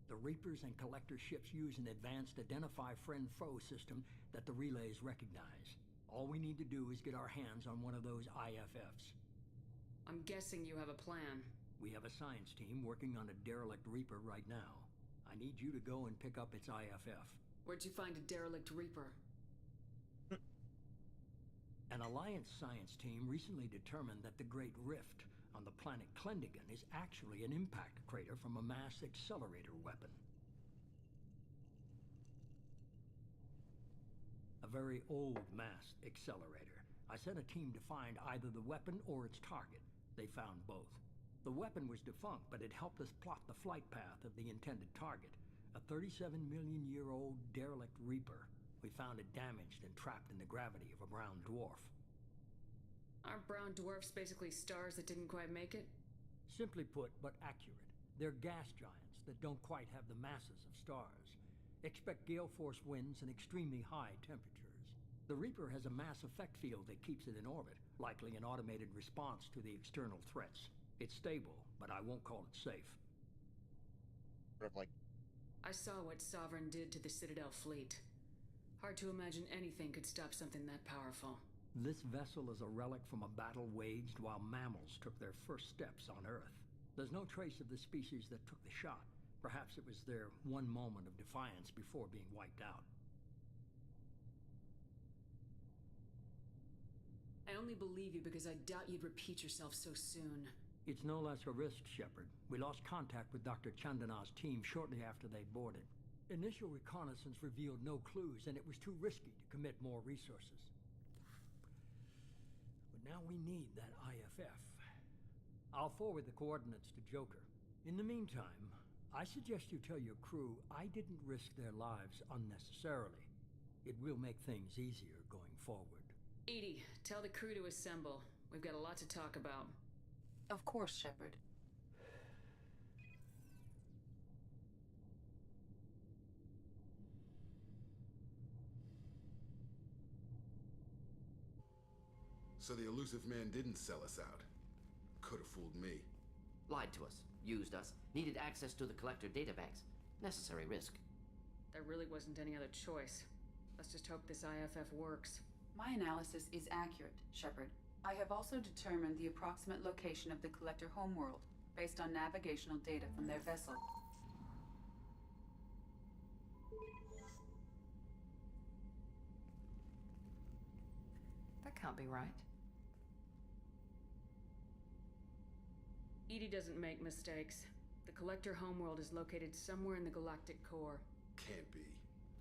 Speaker 19: The Reapers and Collector ships use an advanced Identify Friend-Foe system that the relays recognize. All we need to do is get our hands on one of those IFFs.
Speaker 1: I'm guessing you have a plan.
Speaker 19: We have a science team working on a derelict Reaper right now. I need you to go and pick up its IFF.
Speaker 1: Where'd you find a derelict Reaper?
Speaker 19: An Alliance science team recently determined that the Great Rift on the planet Klendigan is actually an impact crater from a mass accelerator weapon. A very old mass accelerator. I sent a team to find either the weapon or its target. They found both. The weapon was defunct, but it helped us plot the flight path of the intended target. A 37-million-year-old derelict Reaper. We found it damaged and trapped in the gravity of a brown dwarf.
Speaker 1: Aren't brown dwarfs basically stars that didn't quite make it?
Speaker 19: Simply put, but accurate. They're gas giants that don't quite have the masses of stars. Expect gale force winds and extremely high temperatures. The Reaper has a mass effect field that keeps it in orbit, likely an automated response to the external threats. It's stable, but I won't call it safe.
Speaker 1: I saw what Sovereign did to the Citadel fleet. Hard to imagine anything could stop something that powerful.
Speaker 19: This vessel is a relic from a battle waged while mammals took their first steps on Earth. There's no trace of the species that took the shot. Perhaps it was their one moment of defiance before being wiped out.
Speaker 1: I only believe you because I doubt you'd repeat yourself so soon.
Speaker 19: It's no less a risk, Shepard. We lost contact with Dr. Chandana's team shortly after they boarded. Initial reconnaissance revealed no clues, and it was too risky to commit more resources. But now we need that IFF. I'll forward the coordinates to Joker. In the meantime, I suggest you tell your crew I didn't risk their lives unnecessarily. It will make things easier going forward.
Speaker 1: EDI, tell the crew to assemble. We've got a lot to talk about.
Speaker 16: Of course, Shepard.
Speaker 12: So the elusive man didn't sell us out. Could have fooled me.
Speaker 9: Lied to us, used us, needed access to the collector databanks. Necessary risk.
Speaker 1: There really wasn't any other choice. Let's just hope this IFF works.
Speaker 16: My analysis is accurate, Shepard. I have also determined the approximate location of the collector homeworld, based on navigational data from their vessel.
Speaker 2: That can't be right.
Speaker 1: EDI doesn't make mistakes. The collector homeworld is located somewhere in the galactic core.
Speaker 12: Can't be.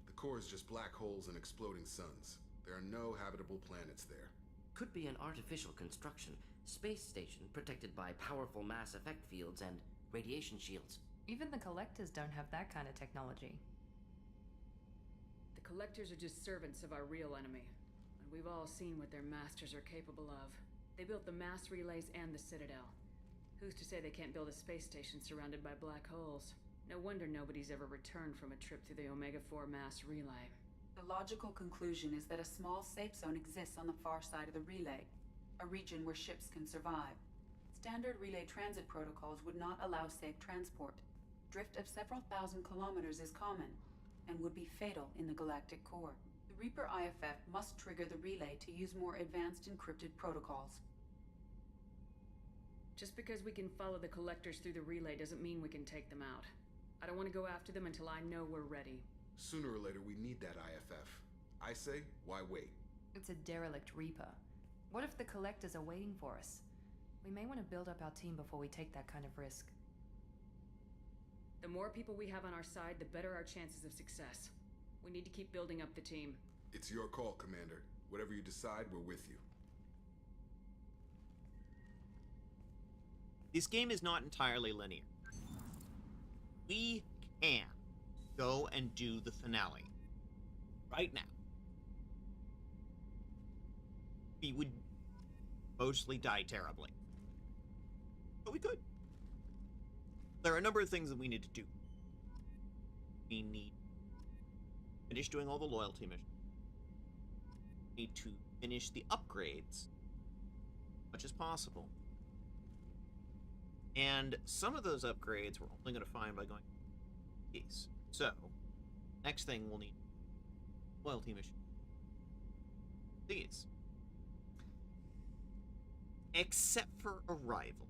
Speaker 12: The core is just black holes and exploding suns. There are no habitable planets there.
Speaker 9: Could be an artificial construction, space station protected by powerful mass effect fields and radiation shields.
Speaker 11: Even the collectors don't have that kind of technology.
Speaker 1: The collectors are just servants of our real enemy, and we've all seen what their masters are capable of. They built the mass relays and the Citadel. Who's to say they can't build a space station surrounded by black holes? No wonder nobody's ever returned from a trip through the Omega-4 mass relay.
Speaker 16: The logical conclusion is that a small safe zone exists on the far side of the relay, a region where ships can survive. Standard relay transit protocols would not allow safe transport. drift of several thousand kilometers is common and would be fatal in the galactic core. The Reaper IFF must trigger the relay to use more advanced encrypted protocols.
Speaker 1: Just because we can follow the collectors through the relay doesn't mean we can take them out. I don't want to go after them until I know we're ready.
Speaker 12: Sooner or later, we need that IFF. I say, why wait?
Speaker 11: It's a derelict Reaper. What if the collectors are waiting for us? We may want to build up our team before we take that kind of risk.
Speaker 1: The more people we have on our side, the better our chances of success. We need to keep building up the team.
Speaker 12: It's your call, Commander. Whatever you decide, we're with you.
Speaker 21: This game is not entirely linear. We can go and do the finale right now. We would mostly die terribly, but we could. There are a number of things that we need to do. We need to finish doing all the loyalty missions. We need to finish the upgrades as much as possible. And some of those upgrades we're only going to find by going to these. So, next thing we'll need loyalty mission. These. Except for arrival.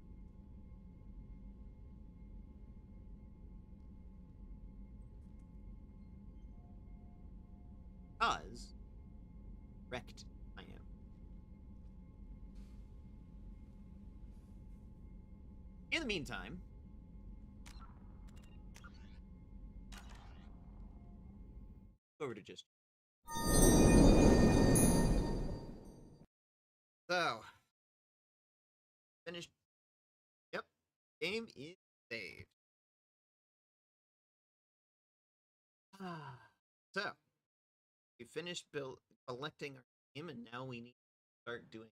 Speaker 21: Because wrecked I am. In the meantime, go over to just. So, finished. Yep, game is saved. So, we finished collecting our team, and now we need to start doing.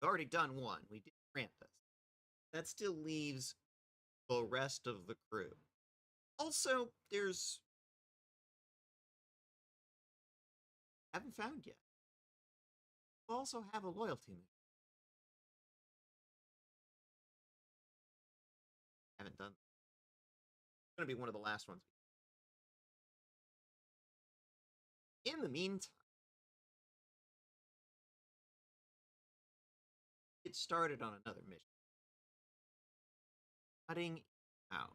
Speaker 21: We've already done one. We did grant this. That still leaves the rest of the crew. Also, there's. Haven't found yet. We also have a loyalty mission. Haven't done. It's going to be one of the last ones. In the meantime, get started on another mission. Cutting out.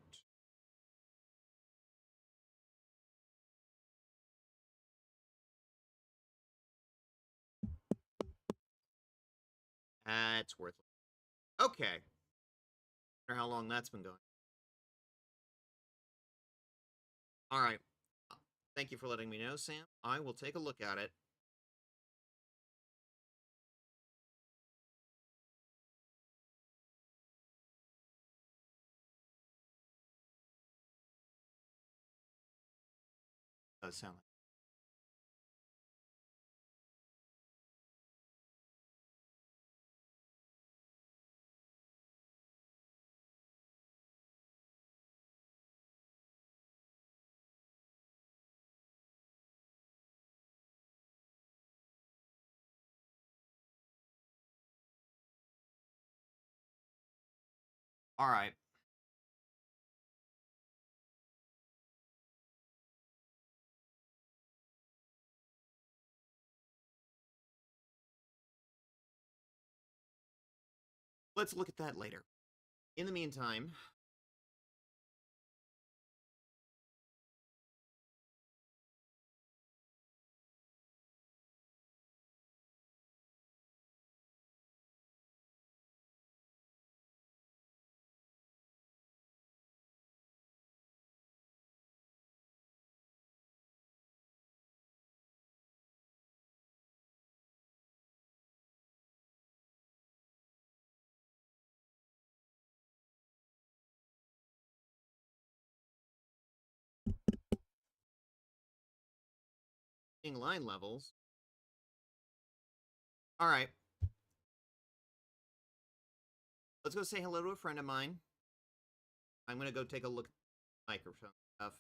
Speaker 21: It's worthless. Okay. I wonder how long that's been going. Alright. Thank you for letting me know, Sam. I will take a look at it. Does sound like. All right. Let's look at that later. In the meantime, line levels. All right. Let's go say hello to a friend of mine. I'm going to go take a look at the microphone stuff.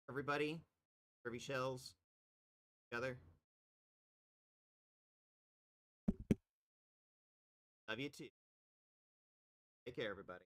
Speaker 21: Everybody, Kirby Shells, together. Love you too. Take care, everybody.